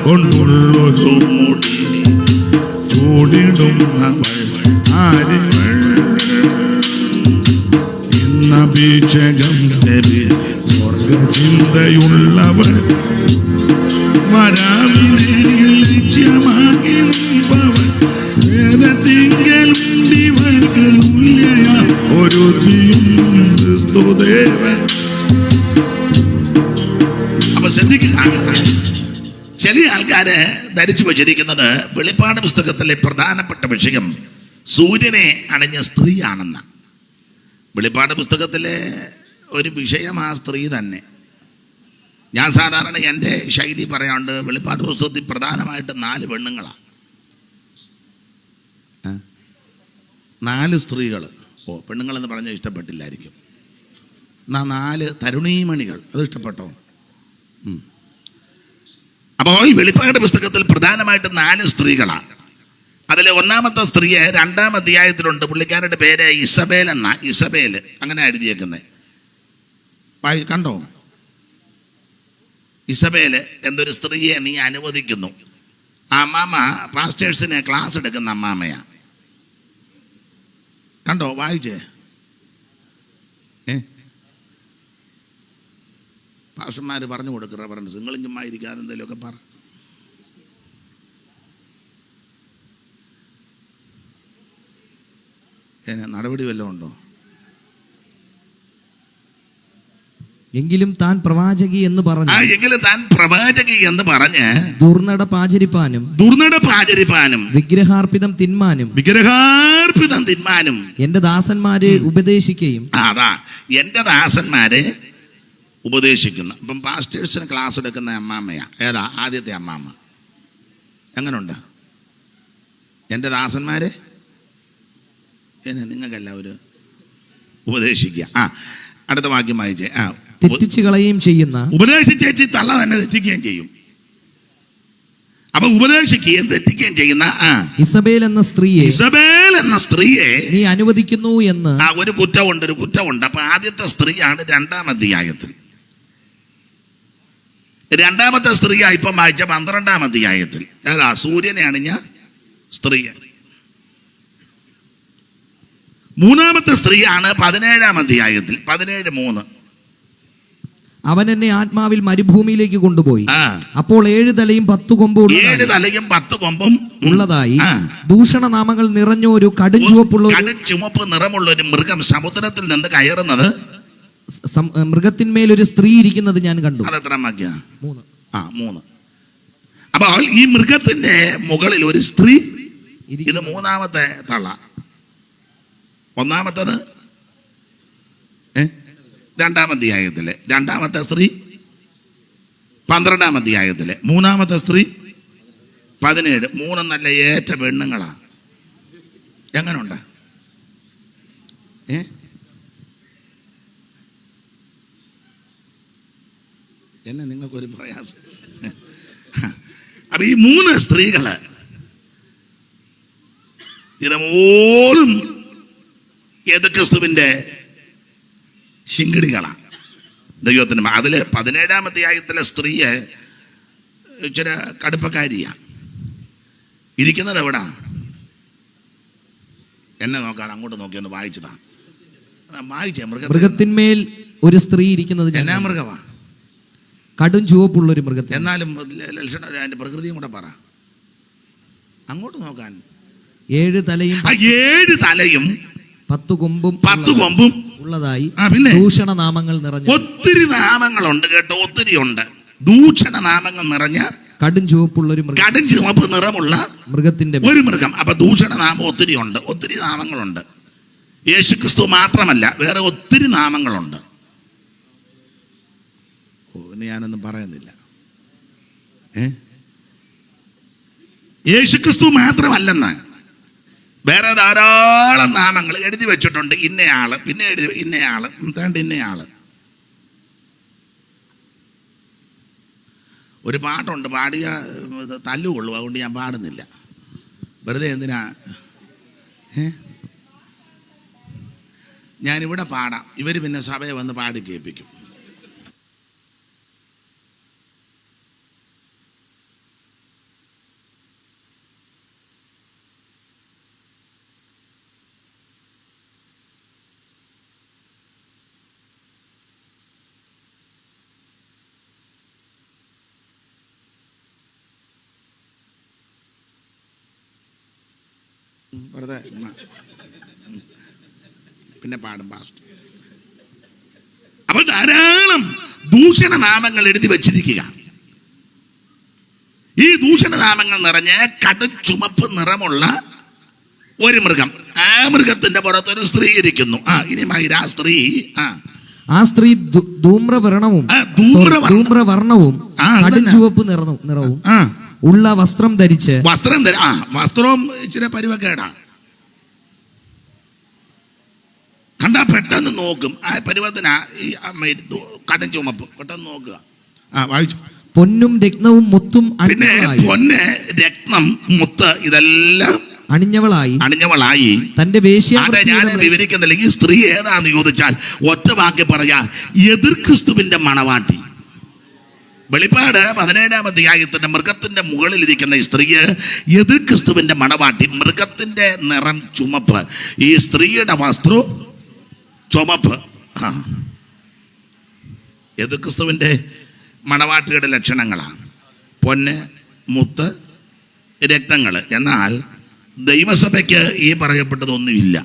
കൊണ്ടുള്ളൊരു മുടി ചൂടിടുന്നവൾ ആരിവൾ ഇന്നഭിഷേകം സ്വർഗചിന്തയുള്ളവൾ വരാവിനെ ലക്ഷ്യമാക്കി നിൽപ്പവൾ വേദത്തിങ്കലുണ്ടിവൾക്ക് തുല്യയ ഒരു ക്രിസ്തുദേവൻ. അപ്പൊ ശ്രദ്ധിക്കുക, ചില ആൾക്കാര് ധരിച്ചു വച്ചിരിക്കുന്നത് വെളിപ്പാട് പുസ്തകത്തിലെ പ്രധാനപ്പെട്ട വിഷയം സൂര്യനെ അണിഞ്ഞ സ്ത്രീയാണെന്ന. വെളിപ്പാട് പുസ്തകത്തിലെ ഒരു വിഷയം ആ സ്ത്രീ തന്നെ. ഞാൻ സാധാരണ എൻ്റെ ശൈലി പറയാണ്ട് വെളിപ്പാട് പുസ്തകത്തിൽ പ്രധാനമായിട്ട് 4 പെണ്ണുങ്ങളാണ്, 4 സ്ത്രീകൾ. പെണ്ണുങ്ങളെന്ന് പറഞ്ഞാൽ ഇഷ്ടപ്പെട്ടില്ലായിരിക്കും. 4 തരുണീമണികൾ, അത് ഇഷ്ടപ്പെട്ടോ? അപ്പോൾ വെളിപ്പാട് പുസ്തകത്തിൽ പ്രധാനമായിട്ട് 4 സ്ത്രീകളാണ്. അതിലെ ഒന്നാമത്തെ സ്ത്രീയെ 2-ാം അധ്യായത്തിലുണ്ട്. പുള്ളിക്കാരുടെ പേര് ഇസബേൽ എന്ന. ഇസബേൽ അങ്ങനെ എഴുതിയേക്കുന്നത് കണ്ടോ? ഇസബേൽ എന്തൊരു സ്ത്രീയെ നീ അനുവദിക്കുന്നു. ആ അമ്മാമ്മ പാസ്റ്റേഴ്സിന് ക്ലാസ് എടുക്കുന്ന അമ്മാമ്മയാ. കണ്ടോ? വായിച്ചേ. പാസ്റ്റർമാർ പറഞ്ഞു കൊടുക്കുക, റവറൻസ് നിങ്ങളും ചുമ്മാ ഇരിക്കാതെ എന്തെങ്കിലുമൊക്കെ പറ. നടപടി വല്ലതും ഉണ്ടോ? എങ്കിലും താൻ പ്രവാചകി എന്ന് പറഞ്ഞു ദുർനടപ്പാചരിപ്പാനും വിഗ്രഹാർപ്പിതം തിന്മാനും എന്റെ ദാസന്മാരെ ഉപദേശിക്കുകയും. അതാ എന്റെ ദാസന്മാരെ ഉപദേശിക്കുന്ന. ഇപ്പം പാസ്റ്റേഴ്സിന് ക്ലാസ് എടുക്കുന്ന അമ്മാമ്മയാ. ഏതാ ആദ്യത്തെ അമ്മാമ്മ? എങ്ങനുണ്ട്? എൻ്റെ ദാസന്മാരെ നിങ്ങൾക്കെല്ലാവരും ഉപദേശിക്കുക. അടുത്ത വാക്യം വായിച്ചേ. തെറ്റിച്ച് കളയുകയും ചെയ്യുന്ന. ഉപദേശിച്ചേച്ചി തള്ള തന്നെ തെറ്റിക്കുകയും ചെയ്യും. അപ്പൊ ഉപദേശിക്കുകയും തെറ്റിക്കുകയും ചെയ്യുന്ന ഇസബേൽ എന്ന സ്ത്രീയെ നീ അനുവദിക്കുന്നു എന്ന് ഒരു കുറ്റമുണ്ട്. അപ്പൊ ആദ്യത്തെ സ്ത്രീയാണ് 2-ാം അധ്യായത്തിൽ. 2-ാമത്തെ സ്ത്രീയാ ഇപ്പം വായിച്ച 12-ാം അധ്യായത്തിൽ. അതാ സൂര്യനെ അണിഞ്ഞ സ്ത്രീ. 3-ാമത്തെ സ്ത്രീയാണ് 17-ാം അധ്യായത്തിൽ. 17:3. അവൻ എന്നെ ആത്മാവിൽ മരുഭൂമിയിലേക്ക് കൊണ്ടുപോയി. അപ്പോൾ 7 തലയും 10 കൊമ്പും ഉള്ളതായി ദൂഷണനാമങ്ങൾ നിറഞ്ഞ ഒരു ചുമപ്പ് നിറമുള്ള ഒരു മൃഗം സമുദ്രത്തിൽ നിന്ന് കയറുന്നത്. മൃഗത്തിന്മേൽ ഒരു സ്ത്രീ ഇരിക്കുന്നത് ഞാൻ കണ്ടു. അതെത്ര വാക്യ? 3. അപ്പോൾ ഈ മൃഗത്തിന്റെ മുകളിൽ ഒരു സ്ത്രീ. ഇത് 3-ാമത്തെ തള്ള. 1-ാമത്തത് 2-ാം അധ്യായത്തിലെ 2-ാമത്തെ സ്ത്രീ 12-ാം അധ്യായത്തിലെ. 3-ാമത്തെ സ്ത്രീ 17. 3 നല്ല ഏറ്റ പെണ്ണുങ്ങളാ. എങ്ങനുണ്ട്? എന്നെ നിങ്ങൾക്കൊരു പ്രയാസം. അപ്പൊ ഈ 3 സ്ത്രീകള് ഇതുപോലും ക്രിസ്തുവിന്റെ ശിങ്കിടികളാണ് ദൈവത്തിന്. അതില് 17-ാം അധ്യായത്തിലെ സ്ത്രീയെ ഇച്ചിരി കടുപ്പക്കാരിയാണ്. ഇരിക്കുന്നത് എവിടാ? എന്നെ നോക്കാൻ അങ്ങോട്ട് നോക്കി ഒന്ന് വായിച്ചതാണ്. വായിച്ചേ. മൃഗത്തിന്മേൽ ഒരു സ്ത്രീ ഇരിക്കുന്നത്. എന്നാ മൃഗമാ? കടും ചുവപ്പുള്ള ഒരു മൃഗത്തെ. എന്നാലും ലക്ഷണം അതിന്റെ പ്രകൃതിയും കൂടെ പറ. അങ്ങോട്ട് നോക്കാൻ. 7 തലയും 10 കൊമ്പും ഉള്ളതായി ദൂഷണനാമങ്ങൾ നിറഞ്ഞ. ഒത്തിരി നാമങ്ങളുണ്ട് കേട്ടോ, ഒത്തിരി ഉണ്ട്. ദൂഷണനാമങ്ങൾ നിറഞ്ഞ കടും ചുവപ്പുള്ള ഒരു മൃഗം, കടും ചുവപ്പ് നിറമുള്ള മൃഗത്തിന്റെ ഒരു മൃഗം. അപ്പൊ ദൂഷണനാമം ഒത്തിരി ഉണ്ട്, ഒത്തിരി നാമങ്ങളുണ്ട്. യേശുക്രിസ്തു മാത്രമല്ല, വേറെ ഒത്തിരി നാമങ്ങളുണ്ട്. ഇനി ഞാനൊന്നും പറയുന്നില്ല. യേശുക്രിസ്തു മാത്രമല്ലെന്ന് വേറെ ധാരാളം നാമങ്ങൾ എഴുതി വെച്ചിട്ടുണ്ട്. ഇന്നയാള്, പിന്നെ എഴുതി ഇന്നയാള്, ഇന്നയാള്. ഒരു പാട്ടുണ്ട്, പാടിയ തല്ലുകൊള്ളു, അതുകൊണ്ട് ഞാൻ പാടുന്നില്ല. വെറുതെ എന്തിനാ? ഞാനിവിടെ പാടാം, ഇവർ പിന്നെ സഭയെ വന്ന് പാടി കേൾപ്പിക്കും. വെറുതെ പിന്നെ പാടും പാസ്റ്റർ. അപ്പോൾ ധാരാളം ദൂഷണനാമങ്ങൾ എഴുതി വച്ചിരിക്കുക. ഈ ദൂഷണനാമങ്ങൾ നിറഞ്ഞ് കടും ചുമപ്പ് നിറമുള്ള ഒരു മൃഗം, ആ മൃഗത്തിന്റെ പുറത്തൊരു സ്ത്രീ ഇരിക്കുന്നു. ഇനി മഹിര സ്ത്രീ, ആ സ്ത്രീ ധൂമ്രവർണവും കടും ചുവപ്പ് നിറവും ഉള്ള വസ്ത്രം ധരിച്ച് വസ്ത്രവും ഇച്ചിരി പരുവക്കേടാ. കണ്ടാ പെട്ടെന്ന് നോക്കും ആ പരുവത്തിനാ ഈ കടും ചുമപ്പ്. പെട്ടെന്ന് നോക്കുക. വായിച്ചു. പൊന്നും രത്നവും മുത്തും പിന്നെ പൊന്ന്, രത്നം, മുത്ത് ഇതെല്ലാം അണിഞ്ഞവളായി തന്റെ ഞാൻ വിവരിക്കുന്നില്ല. ഈ സ്ത്രീ ഏതാന്ന് ചോദിച്ചാൽ ഒറ്റ വാക്കി പറയാ, എതിർ ക്രിസ്തുവിന്റെ മണവാട്ടി. വെളിപ്പാട് 17-ാം അധ്യായത്തിന്റെ മൃഗത്തിന്റെ മുകളിലിരിക്കുന്ന ഈ സ്ത്രീ എതിർ ക്രിസ്തുവിന്റെ മണവാട്ടി. മൃഗത്തിന്റെ നിറം ചുമപ്പ്, ഈ സ്ത്രീയുടെ വസ്ത്രം ചുമപ്പ്. എതിർ ക്രിസ്തുവിന്റെ മണവാട്ടിയുടെ ലക്ഷണങ്ങളാണ് പൊന്ന്, മുത്ത്, രക്തങ്ങൾ. എന്നാൽ ദൈവസഭയ്ക്ക് ഈ പറയപ്പെട്ടതൊന്നുമില്ല.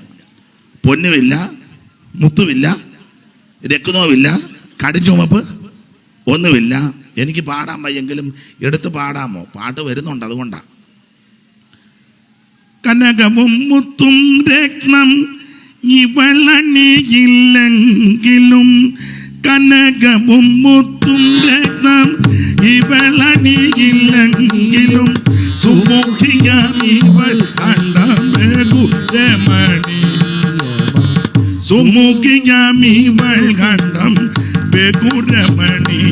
പൊന്നുമില്ല, മുത്തുമില്ല, രക്തവുമില്ല, കടുംചുമപ്പ് ഒന്നുമില്ല. എനിക്ക് പാടാൻ വയ്യെങ്കിലും എടുത്ത് പാടാമോ? പാട്ട് വരുന്നുണ്ട്, അതുകൊണ്ടാണ്. കനകവും മുത്തും രത്നം ഇവളണിയില്ലെങ്കിലും, കനകവും മുത്തും രത്നം ഇവളണിയില്ലെങ്കിലും, സുമുഖിയാം ഇവൾ കണ്ടം ബഹുരമണി, സുമുഖിയാം ഇവൾ കണ്ടം ബഹുരമണി.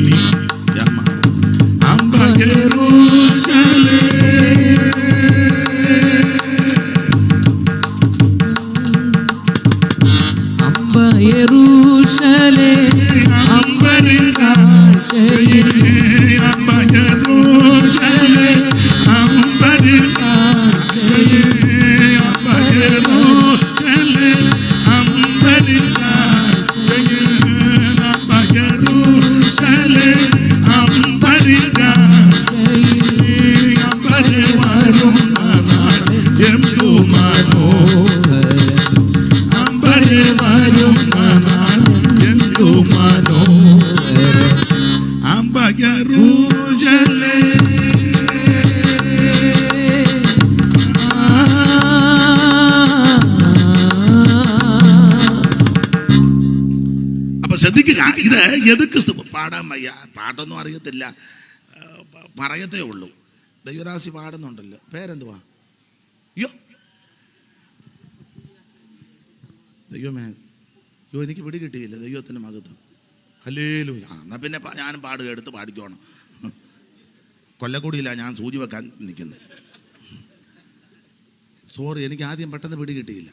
ശ്രദ്ധിക്കുക, ഇത് എതിർ ക്രിസ്തു. പാടാൻ വയ്യ, പാട്ടൊന്നും അറിയത്തില്ല, പറയത്തേ ഉള്ളൂ. ദൈവദാസി പാടുന്നുണ്ടല്ലോ, പേരെന്തുവാ? അയ്യോ ദൈവമേ, അയ്യോ എനിക്ക് പിടി കിട്ടിയില്ല. ദൈവത്തിൻ്റെ മകത്വം. ഹല്ലേലൂയ. എന്നാൽ പിന്നെ ഞാനും പാടുക, എടുത്ത് പാടിക്കോണം. കൊല്ലക്കൂടിയില്ല ഞാൻ സൂചി വെക്കാൻ നിൽക്കുന്നത്. സോറി, എനിക്ക് ആദ്യം പെട്ടെന്ന് പിടി കിട്ടിയില്ല.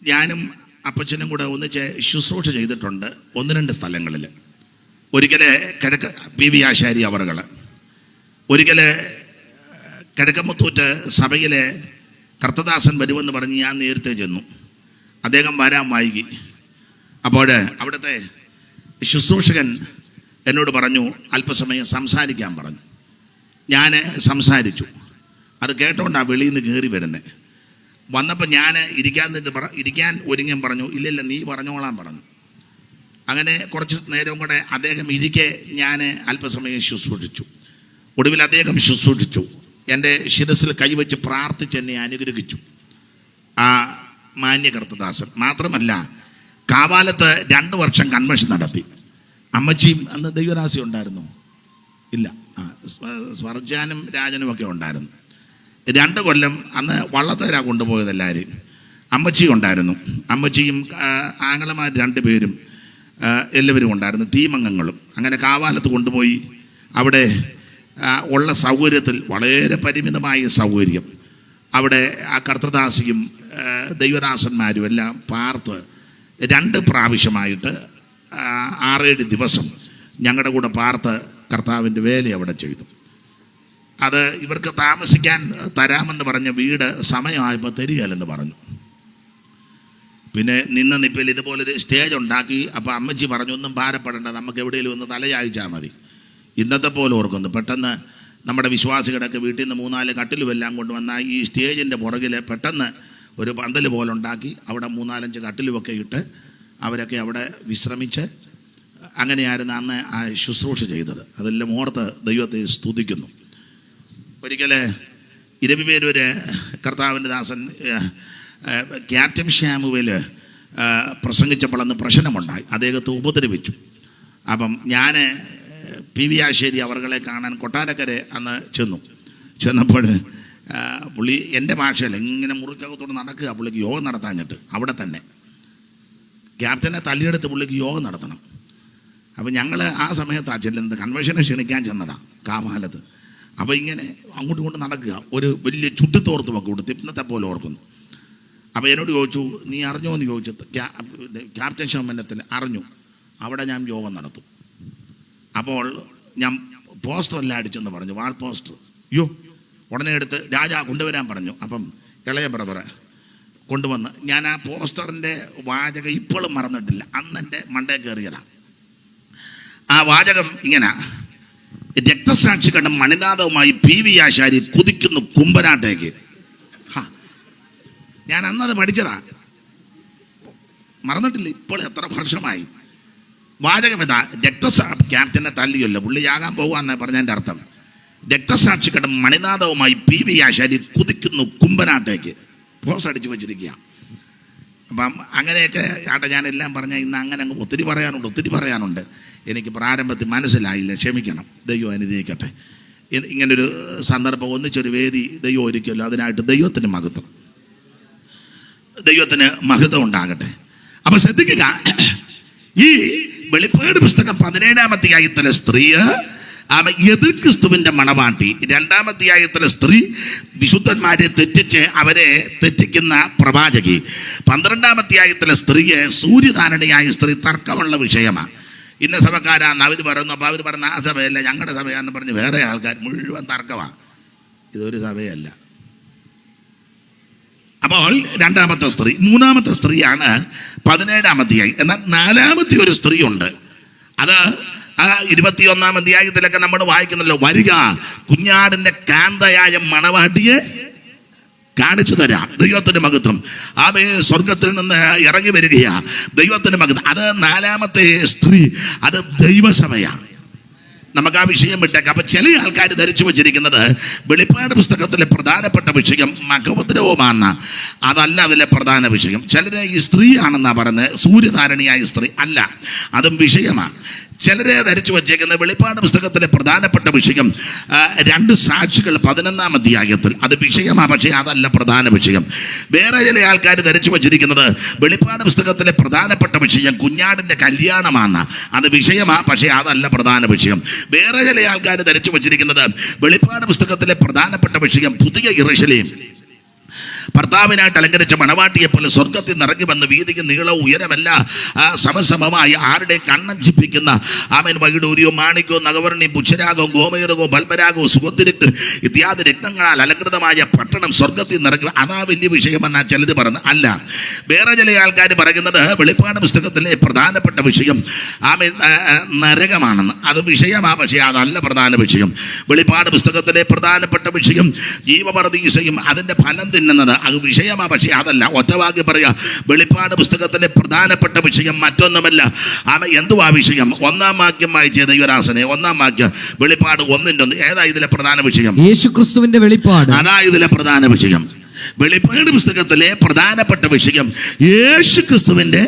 ഞാനും അപ്പച്ചനും കൂടെ ഒന്നിച്ച് ശുശ്രൂഷ ചെയ്തിട്ടുണ്ട് 1-2 സ്ഥലങ്ങളിൽ. ഒരിക്കല് PV ആശാരി അവറുകൾ, ഒരിക്കല് കിഴക്കമുത്തൂറ്റ് സഭയിലെ കർത്തദാസൻ വരുമെന്ന് പറഞ്ഞ് ഞാൻ നേരത്തെ ചെന്നു. അദ്ദേഹം വരാൻ വൈകി. അപ്പോൾ അവിടുത്തെ ശുശ്രൂഷകൻ എന്നോട് പറഞ്ഞു അല്പസമയം സംസാരിക്കാൻ പറഞ്ഞു. ഞാൻ സംസാരിച്ചു. അത് കേട്ടോണ്ടാണ് വെളിയിൽ നിന്ന് കയറി വരുന്നത്. വന്നപ്പോൾ ഞാൻ ഇരിക്കാൻ ഒരുങ്ങാൻ പറഞ്ഞു. ഇല്ലില്ല, നീ പറഞ്ഞോളാൻ പറഞ്ഞു. അങ്ങനെ കുറച്ച് നേരം കൂടെ അദ്ദേഹം ഇരിക്കെ ഞാൻ അല്പസമയം ശുശ്രൂഷിച്ചു. ഒടുവിൽ അദ്ദേഹം ശുശ്രൂഷിച്ചു. എൻ്റെ ശിരസിൽ കൈവച്ച് പ്രാർത്ഥിച്ച് എന്നെ അനുഗ്രഹിച്ചു ആ മാന്യ കർത്തദാസൻ. മാത്രമല്ല, കാവാലത്ത് 2 വർഷം കൺവെൻഷൻ നടത്തി. അമ്മച്ചിയും അന്ന് ദൈവദാസി ഉണ്ടായിരുന്നു? ഇല്ല, സ്വർജാനും രാജനും ഒക്കെ ഉണ്ടായിരുന്നു. 2 കൊല്ലം അന്ന് വള്ളത്തേരാ കൊണ്ടുപോയത് എല്ലാവരും. അമ്മച്ചി ഉണ്ടായിരുന്നു. അമ്മച്ചിയും ആങ്ങളമാർ 2 പേരും എല്ലാവരും ഉണ്ടായിരുന്നു, ടീം അംഗങ്ങളും. അങ്ങനെ കാവാലത്ത് കൊണ്ടുപോയി അവിടെ ഉള്ള സൗകര്യത്തിൽ, വളരെ പരിമിതമായ സൗകര്യം, അവിടെ ആ കർത്തദാസിയും ദൈവദാസന്മാരും എല്ലാം പാർത്ത് 2 പ്രാവശ്യമായിട്ട് 6-7 ദിവസം ഞങ്ങളുടെ കൂടെ പാർത്ത് കർത്താവിൻ്റെ വേല അവിടെ ചെയ്തു. അത് ഇവർക്ക് താമസിക്കാൻ തരാമെന്ന് പറഞ്ഞ വീട് സമയമായപ്പോൾ തരികയില്ലെന്ന് പറഞ്ഞു. പിന്നെ നിപ്പിൽ ഇതുപോലൊരു സ്റ്റേജ് ഉണ്ടാക്കി. അപ്പോൾ അമ്മച്ചി പറഞ്ഞു, ഒന്നും ഭാരപ്പെടേണ്ട, നമുക്ക് എവിടെയെങ്കിലും ഒന്ന് തലയാഴ്ചാൽ മതി. ഇന്നത്തെ പോലെ ഓർക്കുന്നു. പെട്ടെന്ന് നമ്മുടെ വിശ്വാസികളൊക്കെ വീട്ടിൽ നിന്ന് 3-4 കട്ടിലും എല്ലാം കൊണ്ടുവന്ന ഈ സ്റ്റേജിൻ്റെ പുറകിൽ പെട്ടെന്ന് ഒരു പന്തൽ പോലെ ഉണ്ടാക്കി അവിടെ 3-4-5 കട്ടിലുമൊക്കെ ഇട്ട് അവരൊക്കെ അവിടെ വിശ്രമിച്ച് അങ്ങനെയായിരുന്നു അന്ന് ആ ശുശ്രൂഷ ചെയ്തത്. അതെല്ലാം ഓർത്ത് ദൈവത്തെ സ്തുതിക്കുന്നു. ഒരിക്കൽ ഇരവിപേരൂർ കർത്താവിൻ്റെ ദാസൻ ക്യാപ്റ്റൻ ഷ്യാമുവേൽ പ്രസംഗിച്ചപ്പോൾ അന്ന് പ്രശ്നമുണ്ടായി, അദ്ദേഹത്തെ ഉപദ്രവിച്ചു. അപ്പം ഞാൻ PV ആശ്ശേരി അവർകളെ കാണാൻ കൊട്ടാരക്കര അന്ന് ചെന്നപ്പോൾ പുള്ളി എൻ്റെ ഭാഷയിൽ ഇങ്ങനെ മുറിക്കകത്തോട് നടക്കുക, പുള്ളിക്ക് യോഗം നടത്താഞ്ഞിട്ട് അവിടെ തന്നെ ക്യാപ്റ്റനെ തല്ലിയെടുത്ത് പുള്ളിക്ക് യോഗം നടത്തണം. അപ്പം ഞങ്ങൾ ആ സമയത്ത് ചെല്ലുന്നത് കൺവെൻഷനെ ക്ഷണിക്കാൻ ചെന്നതാണ് കാമാലത്ത്. അപ്പോൾ ഇങ്ങനെ അങ്ങോട്ടും ഇങ്ങോട്ടും നടക്കുക, ഒരു വലിയ ചുട്ടിത്തോർത്ത് ഒക്കെ കൊടുത്ത് ഇന്നത്തെ പോലെ ഓർക്കുന്നു. അപ്പോൾ എന്നോട് ചോദിച്ചു, നീ അറിഞ്ഞോ എന്ന് ചോദിച്ചു. ക്യാപ്റ്റൻ ശമനത്തിൽ അറിഞ്ഞു, അവിടെ ഞാൻ യോഗം നടത്തും. അപ്പോൾ ഞാൻ പോസ്റ്ററെല്ലാം അടിച്ചെന്ന് പറഞ്ഞു, വാൾ പോസ്റ്റർ. അയ്യോ, ഉടനെ എടുത്ത് രാജാ കൊണ്ടുവരാൻ പറഞ്ഞു. അപ്പം ഇളയ ബ്രദറെ കൊണ്ടുവന്ന് ഞാൻ ആ പോസ്റ്ററിൻ്റെ വാചകം ഇപ്പോഴും മറന്നിട്ടില്ല, അന്ന് എൻ്റെ മണ്ടേ കയറിയതാണ്. ആ വാചകം ഇങ്ങനെ: രക്തസാക്ഷി കണ്ട മണിനാഥവുമായി PV ആശാരി കുതിക്കുന്നു കുമ്പനാട്ടേക്ക്. ഞാൻ അന്നത് പഠിച്ചതാ, മറന്നിട്ടില്ല, ഇപ്പോൾ എത്ര വർഷമായി. വാചകം ഇതാ: ക്യാപ്റ്റനെ തല്ലിയല്ലോ, പുള്ളിയാകാൻ പോകുകയെന്ന് പറഞ്ഞതിൻ്റെ അർത്ഥം. രക്തസാക്ഷി കണ്ട മണിനാഥവുമായി PV ആശാരി കുതിക്കുന്നു കുമ്പനാട്ടേക്ക്. പോസ്റ്റ് അടിച്ചു വെച്ചിരിക്കുക. അപ്പം അങ്ങനെയൊക്കെ ആട്ടെ, ഞാനെല്ലാം പറഞ്ഞാൽ ഇന്ന് അങ്ങനെ അങ്ങ് ഒത്തിരി പറയാനുണ്ട്. എനിക്ക് പ്രാരംഭത്തിൽ മനസ്സിലായില്ല, ക്ഷമിക്കണം, ദൈവം അനുഗ്രഹിക്കട്ടെ. ഇങ്ങനൊരു സന്ദർഭം ഒന്നിച്ചൊരു വേദി ദൈവം ഒരുക്കുമല്ലോ, അതിനായിട്ട് ദൈവത്തിന് മഹത്വം ഉണ്ടാകട്ടെ. അപ്പം ശ്രദ്ധിക്കുക, ഈ വെളിപ്പാട് പുസ്തകം 17-ാം അധ്യായത്തിലെ സ്ത്രീ എതിർ ക്രിസ്തുവിന്റെ മണവാട്ടി, 2-ാം അധ്യായത്തിലെ സ്ത്രീ വിശുദ്ധന്മാരെ തെറ്റിച്ച് അവരെ തെറ്റിക്കുന്ന പ്രവാചകി, 12-ാം അധ്യായത്തിലെ സ്ത്രീയെ സൂര്യധാരണയായ സ്ത്രീ തർക്കമുള്ള വിഷയമാണ്. ഇന്ന സഭക്കാരാന്ന് അവർ പറയുന്നു. അപ്പോൾ അവർ പറഞ്ഞ ആ സഭയല്ല, ഞങ്ങളുടെ സഭയാന്ന് പറഞ്ഞ് വേറെ ആൾക്കാർ മുഴുവൻ തർക്കമാണ്. ഇതൊരു സഭയല്ല. അപ്പോൾ 2-ാമത്തെ സ്ത്രീ. 3-ാമത്തെ സ്ത്രീയാണ് 17-ാം അധ്യായം. എന്നാൽ 4-ാമത്തെ ഒരു സ്ത്രീ ഉണ്ട്. അത് 21-ാം അധ്യായത്തിലൊക്കെ നമ്മൾ വായിക്കുന്നല്ലോ, വരിക കുഞ്ഞാടിന്റെ കാന്തയായ മണവാട്ടിയെ കാണിച്ചു തരാം. ദൈവത്തിന്റെ മഹത്വം. ആമേ, സ്വർഗത്തിൽ നിന്ന് ഇറങ്ങി വരികയാ ദൈവത്തിന്റെ മഹത്വം. അത് 4-ാമത്തെ സ്ത്രീ, അത് ദൈവസഭയാണ്. നമുക്ക് ആ വിഷയം വിട്ടേക്കാം. അപ്പൊ ചില ആൾക്കാർ ധരിച്ചു വെച്ചിരിക്കുന്നത് വെളിപ്പാട് പുസ്തകത്തിലെ പ്രധാനപ്പെട്ട വിഷയം മഖോപദ്രവമാണ്. അതല്ല അതിലെ പ്രധാന വിഷയം. ചിലരെ ഈ സ്ത്രീ ആണെന്നാ പറയുന്നത്, സൂര്യധാരണിയായ സ്ത്രീ അല്ല, അതും വിഷയമാണ്. ചിലരെ ധരിച്ചു വച്ചേക്കുന്ന വെളിപ്പാട് പുസ്തകത്തിലെ പ്രധാനപ്പെട്ട വിഷയം 2 സാക്ഷികൾ 11-ാം അധ്യായത്തിൽ, അത് വിഷയമാണ്, പക്ഷേ അതല്ല പ്രധാന വിഷയം. വേറെ ചില ആൾക്കാർ ധരിച്ചു വച്ചിരിക്കുന്നത് വെളിപ്പാട് പുസ്തകത്തിലെ പ്രധാനപ്പെട്ട വിഷയം കുഞ്ഞാടിന്റെ കല്യാണമാണ്, അത് വിഷയമാണ്, പക്ഷേ അതല്ല പ്രധാന വിഷയം. വേറെ ചില ആൾക്കാർ ധരിച്ചു വച്ചിരിക്കുന്നത് വെളിപ്പാട് പുസ്തകത്തിലെ പ്രധാനപ്പെട്ട വിഷയം പുതിയ യെരൂശലേം, ഭർത്താവിനായിട്ട് അലങ്കരിച്ച മണവാട്ടിയെ പോലെ സ്വർഗത്തിൽ നിറങ്ങി വന്ന് വീതിക്ക് നീളവും ഉയരമല്ല സമസമമായി ആരുടെ കണ്ണഞ്ചിപ്പിക്കുന്ന ആമേൻ വൈഡൂര്യവും മാണിക്യവും നഗവർണിയും പുച്ഛരാഗവും ഗോമേറകവും ബൽബരാഗവും സുഗന്ധിരക്ത് ഇത്യാദി രത്നങ്ങളാൽ അലങ്കൃതമായ പട്ടണം സ്വർഗത്തിൽ നിറങ്ങി. അതാ വലിയ വിഷയമെന്നാ ചിലർ പറഞ്ഞു. അല്ല, വേറെ ചില ആൾക്കാർ പറയുന്നത് വെളിപ്പാട് പുസ്തകത്തിലെ പ്രധാനപ്പെട്ട വിഷയം ആമേൻ നരകമാണെന്ന്. അത് വിഷയമാണ്, പക്ഷേ അതല്ല പ്രധാന വിഷയം. വെളിപ്പാട് പുസ്തകത്തിലെ പ്രധാനപ്പെട്ട വിഷയം ജീവപരദീസയും അതിൻ്റെ ഫലം തിന്നുന്നത്, അത് വിഷയമാണ്, പക്ഷേ അതല്ല. ഒറ്റവാക്കി പറയാ, വെളിപ്പാട് പുസ്തകത്തിലെ പ്രധാനപ്പെട്ട വിഷയം മറ്റൊന്നുമല്ല. എന്തുവാ വിഷയം? 1-ാം വാക്യം വായിച്ച ദൈവരാസനെ, 1-ാം വാക്യം, വെളിപ്പാട് 1:1. ഏതാ ഇതിലെ പ്രധാന വിഷയം? യേശുക്രിസ്തുവിന്റെ വെളിപ്പാട്. അതാ ഇതിലെ പ്രധാന വിഷയം. വെളിപ്പാട് പുസ്തകത്തിലെ പ്രധാനപ്പെട്ട വിഷയം യേശുക്രിസ്തുവിന്റെ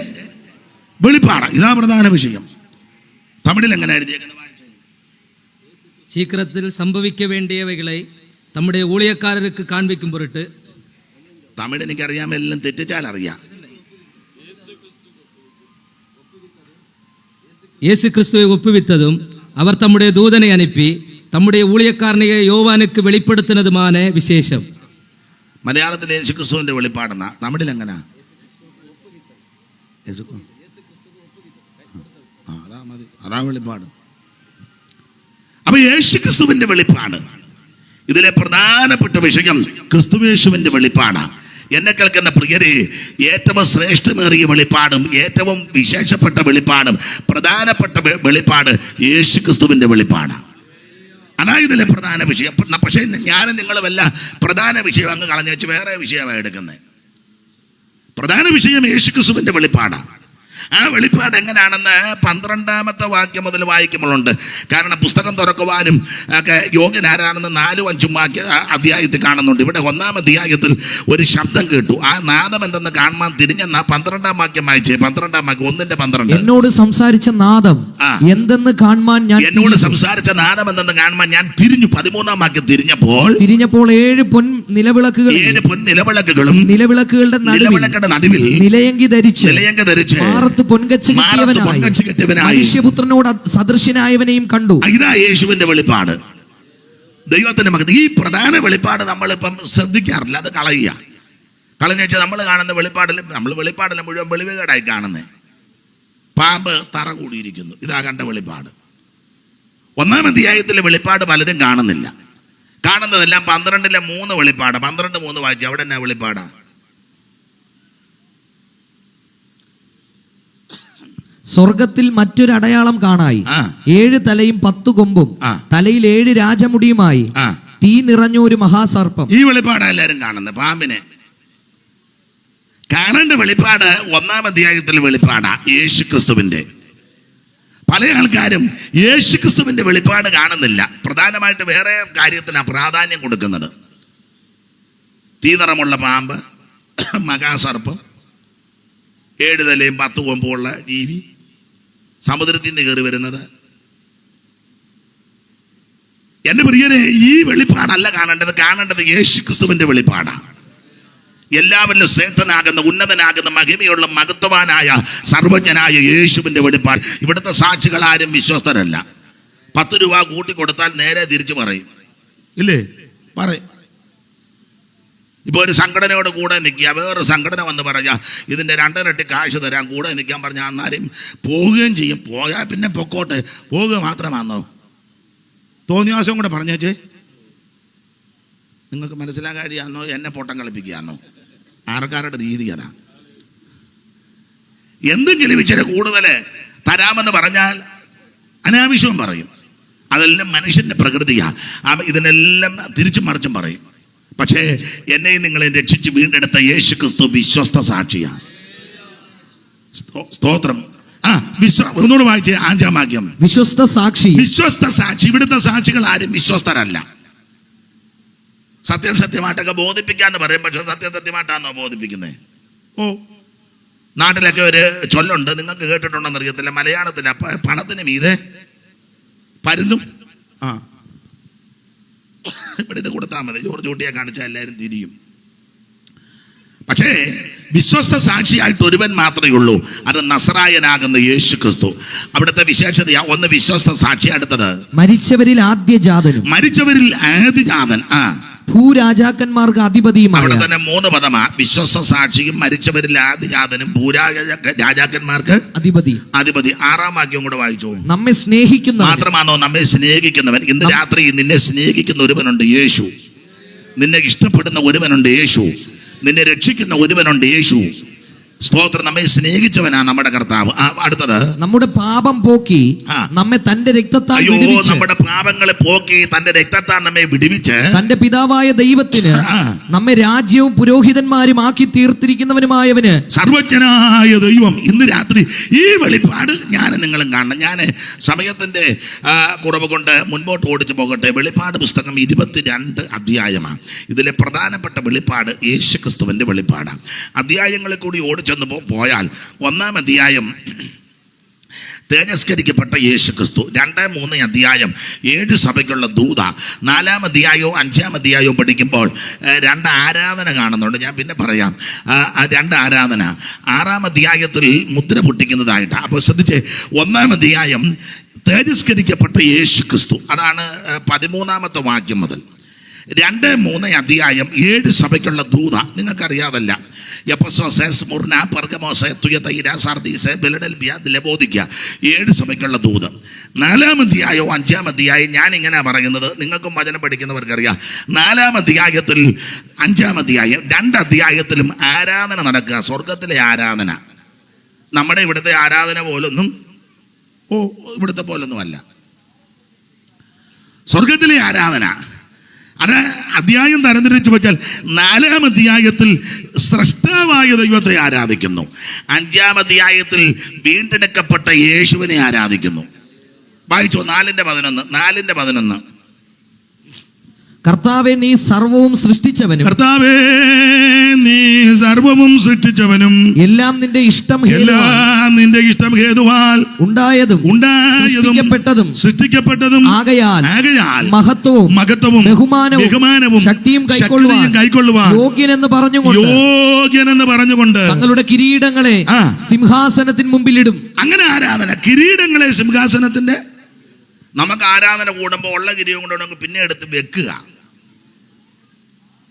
വെളിപ്പാട്. ഇതാ പ്രധാന വിഷയം. തമിഴിൽ എങ്ങനെ എഴുതിയേക്കുന്നത്? சீக்கிரத்தில் சம்பவிக்க வேண்டியவைகளை தம்முடைய ஊழியக்காரருக்கு காண்பிக்கும் பொருட்டு. തമിഴ് എനിക്കറിയാം, എല്ലാം തെറ്റിച്ചാൽ അറിയാം. இயேசு கிறிஸ்துவை ஒப்புவித்ததும் அவர் தம்முடைய தூதனை அனுப்பி தம்முடைய ஊழியக்காரனை யோவானுக்கு வெளிப்படுத்தினதுமான விசேஷம். മലയാളത്തിൽ യേശു ക്രിസ്തുവിന്റെ വെളിപ്പാടെന്നാ, തമിഴിൽ എങ്ങനാ? അതാ വെളിപ്പാട്. അപ്പൊ യേശു ക്രിസ്തുവിന്റെ വെളിപ്പാട്, ഇതിലെ പ്രധാനപ്പെട്ട വിഷയം ക്രിസ്തുയേശുവിന്റെ വെളിപ്പാടാണ്. എന്നെ കേൾക്കുന്ന പ്രിയരെ, ഏറ്റവും ശ്രേഷ്ഠമേറിയ വെളിപ്പാടും ഏറ്റവും വിശേഷപ്പെട്ട വെളിപ്പാടും പ്രധാനപ്പെട്ട വെളിപ്പാട് യേശു ക്രിസ്തുവിന്റെ വെളിപ്പാടാണ്. അതാണ് ഇതിലെ പ്രധാന വിഷയം. പക്ഷേ ഞാനും നിങ്ങളും എല്ലാം പ്രധാന വിഷയം അങ്ങ് കളഞ്ഞു വെച്ച് വേറെ വിഷയമാണ് എടുക്കുന്നത്. പ്രധാന വിഷയം യേശുക്രിസ്തുവിന്റെ വെളിപ്പാടാണ്. ആ വെളിപ്പാട് എങ്ങനെയാണെന്ന് 12-ാമത്തെ വാക്യം മുതൽ വായിക്കുമ്പോഴുണ്ട്. കാരണം പുസ്തകം തുറക്കുവാനും ഒക്കെ യോഗ്യനാരാണെന്ന് 4-5 അധ്യായത്തിൽ കാണുന്നുണ്ട്. ഇവിടെ 1-ാം അധ്യായത്തിൽ ഒരു ശബ്ദം കേട്ടു. ആ നാദം എന്തെന്ന് കാണാൻ തിരിഞ്ഞെന്ന 12-ാം വാക്യം വായിച്ചേ. 12-ാം വാക്യം 1:12. എന്നോട് സംസാരിച്ച നാദം എന്തെന്ന് കാണുവാൻ ഞാൻ എന്നോട് സംസാരിച്ച നാദം എന്തെന്ന് കാണുവാൻ ഞാൻ തിരിഞ്ഞു. 13-ാം വാക്യം തിരിഞ്ഞപ്പോൾ 7 പൊൻ നിലവിളക്കുകളും നിലവിളക്കുകളുടെ നടുവിൽ നിലയങ്കി ധരിച്ച് പൊൻകച്ച് മനുഷ്യപുത്രനോട് സദൃശനായവനെയും കണ്ടു. ഇതാ യേശുവിന്റെ വെളിപ്പാട്, ദൈവത്തിന്റെ മകൻ. ഈ പ്രധാന വെളിപ്പാട് നമ്മളിപ്പം ശ്രദ്ധിക്കാറില്ല, അത് കളഞ്ഞു വെച്ചാൽ നമ്മൾ കാണുന്ന വെളിപ്പാടിൽ മുഴുവൻ വെളിവുകേടായി കാണുന്നേ. പാമ്പ് തറ കൂടിയിരിക്കുന്നു, ഇതാ കണ്ട വെളിപ്പാട്. 1-ാം അധ്യായത്തിലെ വെളിപ്പാട് പലരും കാണുന്നില്ല. കാണുന്നതെല്ലാം 12-ലെ 3 വെളിപ്പാട്. 12:3 വായിച്ചു. അവിടെ എന്നാ വെളിപ്പാടാ? സ്വർഗത്തിൽ മറ്റൊരു അടയാളം കാണായി. 7 തലയും 10 കൊമ്പും തലയിൽ 7 രാജമുടിയുമായി തീ നിറഞ്ഞ ഒരു മഹാസർപ്പം. ഈ വെളിപ്പാടാ എല്ലാരും കാണുന്നത്. പാമ്പിനെ കാണേണ്ട വെളിപ്പാട് 1-ാം അധ്യായത്തിലെ വെളിപ്പാടാ, യേശുക്രിസ്തുവിന്റെ. പല ആൾക്കാരും യേശുക്രിസ്തുവിന്റെ വെളിപ്പാട് കാണുന്നില്ല. പ്രധാനമായിട്ട് വേറെ കാര്യത്തിനാ പ്രാധാന്യം കൊടുക്കുന്നത്. തീ നിറമുള്ള പാമ്പ്, മഹാസർപ്പം, 7 തലയും 10 കൊമ്പുള്ള ജീവി, സമുദ്രത്തിൽ നിന്ന് കയറി വരുന്നത്. എന്റെ പ്രിയരെ, ഈ വെളിപ്പാടല്ല കാണേണ്ടത് യേശുക്രിസ്തുവിന്റെ വെളിപ്പാടാണ്. എല്ലാവരിലും ശ്രേഷ്ഠനാകുന്ന, ഉന്നതനാകുന്ന, മഹിമയുള്ള, മഹത്വവാനായ, സർവജ്ഞനായ യേശുവിന്റെ വെളിപ്പാട്. ഇവിടുത്തെ സാക്ഷികൾ ആരും വിശ്വസ്തരല്ല. 10 രൂപ കൂട്ടി കൊടുത്താൽ നേരെ തിരിച്ചു പറയും, ഇല്ലേ? പറയും. ഇപ്പോൾ ഒരു സംഘടനയോട് കൂടെ നിൽക്കുക, വേറൊരു സംഘടന വന്ന് പറഞ്ഞാൽ ഇതിൻ്റെ 2 ഇരട്ടി കാശ് തരാൻ കൂടെ നിൽക്കാൻ പറഞ്ഞാൽ അന്നാലും പോവുകയും ചെയ്യും. പോയാൽ പിന്നെ പൊക്കോട്ടെ, പോവുക മാത്രമാണോ? തോന്നിയാസം കൂടെ പറഞ്ഞേച്ചേ. നിങ്ങൾക്ക് മനസ്സിലാക്കാൻ കഴിയാന്നോ? എന്നെ പൊട്ടം കളിപ്പിക്കുകയാണോ? ആർക്കാരുടെ രീതിയാണ്? എന്തെങ്കിലും ഇച്ചിരി കൂടുതൽ തരാമെന്ന് പറഞ്ഞാൽ അനാവശ്യവും പറയും. അതെല്ലാം മനുഷ്യന്റെ പ്രകൃതിയാണ്. ഇതിനെല്ലാം തിരിച്ചും മറിച്ചും പറയും. പക്ഷേ എന്നെയും നിങ്ങളെയും രക്ഷിച്ച് വീണ്ടെടുത്ത യേശുക്രിസ്തു വിശ്വസ്ത സാക്ഷിയാണ്. സ്തോത്രം. ഒന്നുകൂടെ വായിച്ചേ 5-ാം വാക്യം. വിശ്വസ്ത സാക്ഷി. ഇവിടുത്തെ സാക്ഷികൾ ആരും വിശ്വസ്തരല്ല. സത്യമായിട്ടൊക്കെ ബോധിപ്പിക്കാന്ന് പറയും, പക്ഷെ സത്യമായിട്ടാണോ ബോധിപ്പിക്കുന്നത്? നാട്ടിലൊക്കെ ഒരു ചൊല്ലുണ്ട്, നിങ്ങൾക്ക് കേട്ടിട്ടുണ്ടോന്ന് അറിയത്തില്ല. മലയാളത്തില് പണത്തിന് മീതെ പരുന്തും. ഇവിടെ ഇത് കൊടുത്താൽ മതി, ജോർജ് കുട്ടിയെ കാണിച്ചാൽ എല്ലാവരും തിരിയും. പക്ഷേ വിശ്വസ്ത സാക്ഷിയായിട്ട് ഒരുവൻ മാത്രമേ ഉള്ളൂ, അത് നസറായനാകുന്ന യേശുക്രിസ്തു. അവിടുത്തെ വിശേഷതയാ. ഒന്ന് വിശ്വസ്ത സാക്ഷി, അടുത്തത് മരിച്ചവരിൽ ആദ്യജാതനും. ഭൂരാജാക്കന്മാർക്ക് അധിപതിയുമാണ്. അവിടെ തന്നെ 3 പദമാ. വിശ്വസ്ത സാക്ഷിയും മരിച്ചവരിൽ ആദ്യജാതനും രാജാക്കന്മാർക്ക് അധിപതി. 6-ാം വാക്യം കൂടെ വായിച്ചു. നമ്മെ സ്നേഹിക്കുന്ന മാത്രമാണോ? നമ്മെ സ്നേഹിക്കുന്നവൻ. ഇന്ന് രാത്രി നിന്നെ സ്നേഹിക്കുന്ന ഒരുവനുണ്ട്, യേശു. നിന്നെ ഇഷ്ടപ്പെടുന്ന ഒരുവനുണ്ട്, യേശു. നിന്നെ രക്ഷിക്കുന്ന ഒരുവനുണ്ട്, യേശു. സ്തോത്രം. നമ്മെ സ്നേഹിച്ചവനാണ് നമ്മുടെ കർത്താവ്. അടുത്തത് നമ്മുടെ പാപം പോക്കി നമ്മെ തന്റെ രക്തത്താൽ വിടുവിച്ച്. നമ്മുടെ പാപങ്ങളെ പോക്കി തന്റെ രക്തത്താൽ നമ്മെ വിടുവിച്ച് തന്റെ പിതാവായ ദൈവത്തിന് നമ്മെ രാജ്യവും പുരോഹിതന്മാരും ആക്കി തീർത്തിരിക്കുന്നവനുമായവന്. സർവജ്ഞനായ ദൈവം. ഇന്ന് രാത്രി ഈ വെളിപ്പാട് ഞാൻ നിങ്ങളും കാണണം. ഞാൻ സമയത്തിന്റെ കുറവ് കൊണ്ട് മുൻപോട്ട് ഓടിച്ചു പോകട്ടെ. വെളിപ്പാട് പുസ്തകം 22 അധ്യായമാണ്. ഇതിലെ പ്രധാനപ്പെട്ട വെളിപ്പാട് യേശുക്രിസ്തുവിന്റെ വെളിപ്പാടാണ്. അധ്യായങ്ങളിൽ കൂടി ഓടിച്ചെന്ന് പോയാൽ 1-ാം അധ്യായം തേജസ്കരിക്കപ്പെട്ട യേശുക്രിസ്തു. 2-3 അധ്യായം 7 സഭയ്ക്കുള്ള ദൂത. 4-ാം അധ്യായവും 5-ാം അധ്യായവും പഠിക്കുമ്പോൾ 2 ആരാധന കാണുന്നുണ്ട്. ഞാൻ പിന്നെ പറയാം. 2 ആരാധന 6-ാം അധ്യായത്തിൽ മുദ്ര പൊട്ടിക്കുന്നതായിട്ടാണ്. അപ്പോൾ ശ്രദ്ധിച്ചേ, 1-ാം അധ്യായം തേജസ്കരിക്കപ്പെട്ട യേശുക്രിസ്തു, അതാണ് 13-ാമത്തെ വാക്യം മുതൽ. 2-3 അധ്യായം 7 സഭയ്ക്കുള്ള ദൂത. നിങ്ങൾക്കറിയാതല്ല, Ephesus, Smyrna, Pergamos, തുയതൈര, Sardis, Philadelphia, ലവോദിക്ക, 7 സഭയ്ക്കുള്ള ദൂത്. 4-ാം അധ്യായവും 5-ാം അധ്യായം ഞാൻ ഇങ്ങനെ പറയുന്നത്, നിങ്ങൾക്കും വചനം പഠിക്കുന്നവർക്കറിയാം. 4-ാം അധ്യായത്തിൽ 5-ാം അധ്യായം 2 അധ്യായത്തിലും ആരാധന നടക്കുക. സ്വർഗത്തിലെ ആരാധന. നമ്മുടെ ഇവിടുത്തെ ആരാധന പോലൊന്നും ഇവിടുത്തെ പോലൊന്നും അല്ല. സ്വർഗത്തിലെ ആരാധന. അത് അധ്യായം തരംതിരിച്ചു വെച്ചാൽ 4-ാം അധ്യായത്തിൽ സ്രഷ്ടാവായ ദൈവത്തെ ആരാധിക്കുന്നു. 5-ാം അധ്യായത്തിൽ വീണ്ടെടുക്കപ്പെട്ട യേശുവിനെ ആരാധിക്കുന്നു. വായിച്ചോ 4:11. കർത്താവേ നീ സർവവും സൃഷ്ടിച്ചവനും, കർത്താവേ നീ സർവവും സൃഷ്ടിച്ചവനും, എല്ലാം നിന്റെ ഇഷ്ടം എല്ലാം നിന്റെ ഇഷ്ടം ഹേതുവാൽ ഉണ്ടായതും സൃഷ്ടിക്കപ്പെട്ടതും ആകയാൽ മഹത്വവും ബഹുമാനവും ശക്തിയും കൈക്കൊള്ളുവാൻ യോഗ്യനെന്ന് പറഞ്ഞുകൊണ്ട് തങ്ങളുടെ കിരീടങ്ങളെ സിംഹാസനത്തിന് മുമ്പിലിടും. അങ്ങനെ ആരാധന, കിരീടങ്ങളെ സിംഹാസനത്തിന്റെ. നമുക്ക് ആരാധന കൂടുമ്പോൾ ഉള്ള കിരീടം കൊണ്ടുണ്ടെങ്കിൽ പിന്നെ എടുത്ത് വെക്കുക.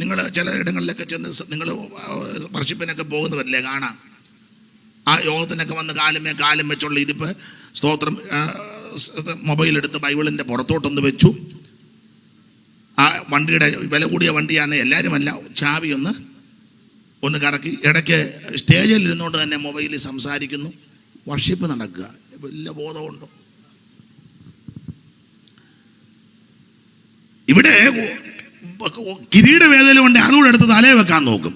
നിങ്ങൾ ചില ഇടങ്ങളിലൊക്കെ ചെന്ന് നിങ്ങൾ വർഷിപ്പിനൊക്കെ പോകുന്നവരില്ലേ, കാണാം. ആ യോഗത്തിനൊക്കെ വന്ന് കാലും വെച്ചുള്ള ഇരിപ്പ്. സ്തോത്രം. മൊബൈലെടുത്ത് ബൈബിളിൻ്റെ പുറത്തോട്ടൊന്ന് വെച്ചു. ആ വണ്ടിയുടെ വില കൂടിയ വണ്ടിയാണ്, എല്ലാവരുമല്ല, ചാവി ഒന്ന് കറക്കി. ഇടയ്ക്ക് സ്റ്റേജിൽ ഇരുന്നുകൊണ്ട് തന്നെ മൊബൈലിൽ സംസാരിക്കുന്നു. വർഷിപ്പ് നടക്കുക. വലിയ ബോധമുണ്ടോ? ഇവിടെ കിരീടവേദന കൊണ്ട് അതുകൂടെ എടുത്ത് തലയെ വെക്കാൻ നോക്കും.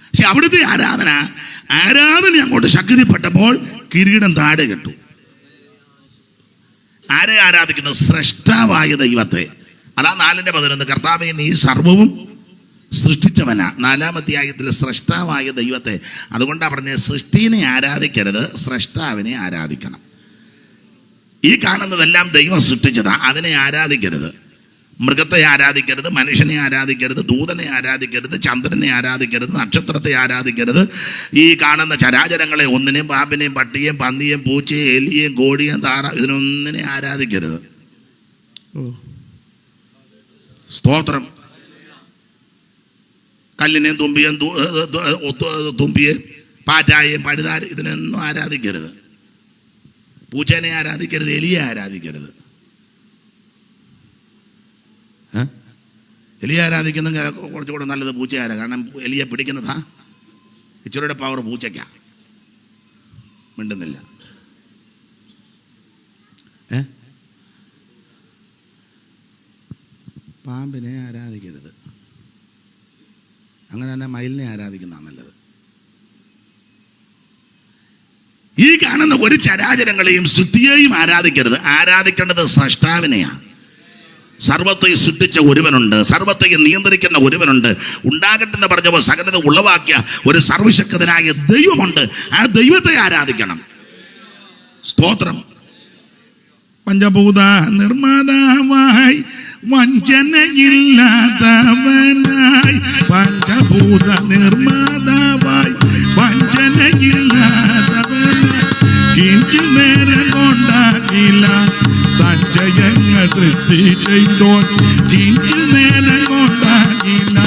പക്ഷെ അവിടുത്തെ ആരാധന അങ്ങോട്ട് ശക്തിപ്പെട്ടപ്പോൾ കിരീടം താഴെ കിട്ടു. ആരെ ആരാധിക്കുന്നു? സ്രഷ്ടാവായ ദൈവത്തെ. അതാ 4:11. കർത്താവേ നീ സർവവും സൃഷ്ടിച്ചവനാ. 4-ാം അധ്യായത്തിൽ സ്രഷ്ടാവായ ദൈവത്തെ. അതുകൊണ്ടാണ് പറഞ്ഞത് സൃഷ്ടിനെ ആരാധിക്കരുത്, സ്രഷ്ടാവിനെ ആരാധിക്കണം. ഈ കാണുന്നതെല്ലാം ദൈവം സൃഷ്ടിച്ചതാ, അതിനെ ആരാധിക്കരുത്. മൃഗത്തെ ആരാധിക്കരുത്, മനുഷ്യനെ ആരാധിക്കരുത്, ദൂതനെ ആരാധിക്കരുത്, ചന്ദ്രനെ ആരാധിക്കരുത്, നക്ഷത്രത്തെ ആരാധിക്കരുത്. ഈ കാണുന്ന ചരാചരങ്ങളെ ഒന്നിനെയും, പാമ്പിനെയും, പട്ടിയെയും, പന്നിയെയും, പൂച്ചയും, എലിയെയും, കോഴിയെയും, ഇതിനൊന്നിനെ ആരാധിക്കരുത്. സ്തോത്രം. കല്ലിനെയും തുമ്പിയെയും പാറ്റായെയും പഴുതാര ഇതിനൊന്നും ആരാധിക്കരുത്. പൂച്ചേനെ ആരാധിക്കരുത്, എലിയെ ആരാധിക്കരുത്. എലിയെ ആരാധിക്കുന്ന കുറച്ചുകൂടെ നല്ലത് പൂച്ചയാരാ. കാരണം എലിയെ പിടിക്കുന്നതാ ഇച്ചിരിയുടെ പവർ പൂച്ചയ്ക്കാ. മിണ്ടുന്നില്ല. പാമ്പിനെ ആരാധിക്കരുത്. അങ്ങനെ തന്നെ മയിലിനെ ആരാധിക്കുന്നതാണ് നല്ലത്. ഈ കാണുന്ന ഒരു ചരാചരങ്ങളെയും സൃഷ്ടിയെയും ആരാധിക്കരുത്. ആരാധിക്കേണ്ടത് സ്രഷ്ടാവിനെയാണ്. സർവത്തെ സൃഷ്ടിച്ച ഒരുവനുണ്ട്, സർവത്തെ നിയന്ത്രിക്കുന്ന ഒരുവനുണ്ട്. ഉണ്ടാകട്ടെന്ന് പറഞ്ഞപ്പോൾ സകലത ഉളവാക്കിയ ഒരു സർവശക്തനായ ദൈവമുണ്ട്. ആ ദൈവത്തെ ആരാധിക്കണം. സ്തോത്രം. പഞ്ചഭൂത നിർമ്മാതാവായി വഞ്ചനയില്ലാത്തവനായി, പഞ്ചഭൂത നിർമ്മാതാവായി വഞ്ചനയില്ലാത്തവനായി, കിഞ്ചിൽ നേരം കൊണ്ടാകില്ല സഞ്ചയങ്ങൾ സൃഷ്ടി ചെയ്തോൻ, കിഞ്ചിൽ നേരം കൊണ്ടാകില്ല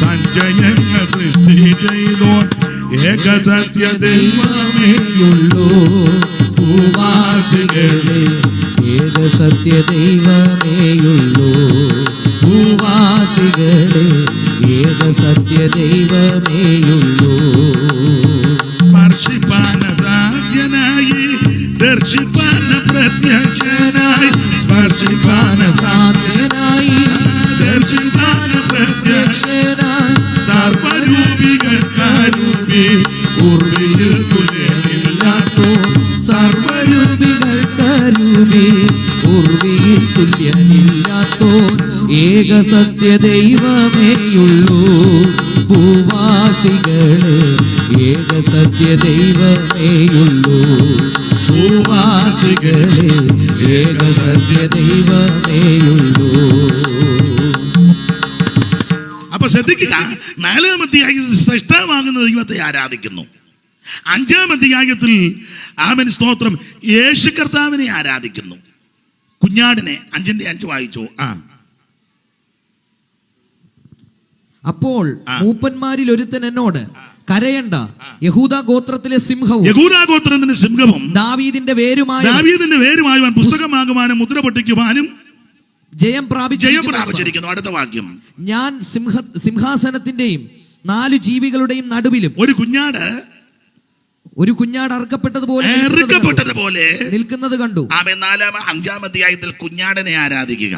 സഞ്ചയങ്ങൾ സൃഷ്ടി ചെയ്തോൻ, ഏക സത്യ ദൈവമേയുള്ളൂ ഭൂവാസികളെ, ഏക സത്യ ദൈവമേയുള്ളൂ ഭൂവാസികളെ, ഏക സത്യ ദൈവമേയുള്ളൂ. സ്പർശിപ്പാന സാധ്യനായി, ദർശിപ്പാന പ്രത്യക്ഷനായി, സ്പർശിപ്പാന സാധ്യനായി, ദർശിപ്പാന പ്രത്യക്ഷനായി, സർവരൂപികൾക്കാരൂപി ഉർവിയിൽ തുല്യമില്ലാത്തോ, സർവരൂപികൾക്കാരൂപി ഉർവിയിൽ തുല്യമില്ലാത്തോ, ഏക സത്യ ദൈവമേയുള്ളൂ ഭൂവാസികളെ, ഏക സത്യ ദൈവമേയുള്ളൂ ഭൂവാസികളെ, ഏക സത്യ ദൈവമേയുള്ളൂ. അപ്പൊ ശ്രദ്ധിക്കുക, 4-ാം അധ്യായത്തിൽ ശ്രേഷ്ഠമാകുന്ന ദൈവത്തെ ആരാധിക്കുന്നു. 5-ാം അധ്യായത്തിൽ ആമേൻ സ്തോത്രം യേശു കർത്താവിനെ ആരാധിക്കുന്നു. കുഞ്ഞാടിനെ 5:5 വായിച്ചു. അപ്പോൾ മൂപ്പന്മാരിൽ ഒരുത്തൻ എന്നോട്, കരയണ്ട, യഹൂദാ ഗോത്രത്തിലെ സിംഹവും ദാവീദിന്റെ വേരുമായുവാൻ പുസ്തകമാകുവാനും മുദ്ര പൊട്ടിക്കുവാനും ജയം പ്രാപിച്ചിരിക്കുന്നു. അടുത്ത വാക്യം, ഞാൻ സിംഹാസനത്തിന്റെയും 4 ജീവികളുടെയും നടുവിലും ഒരു കുഞ്ഞാട് അറുക്കപ്പെട്ടതുപോലെ നിൽക്കുന്നത് കണ്ടു. 5-ാം അധ്യായത്തിൽ കുഞ്ഞാടിനെ ആരാധിക്കുക.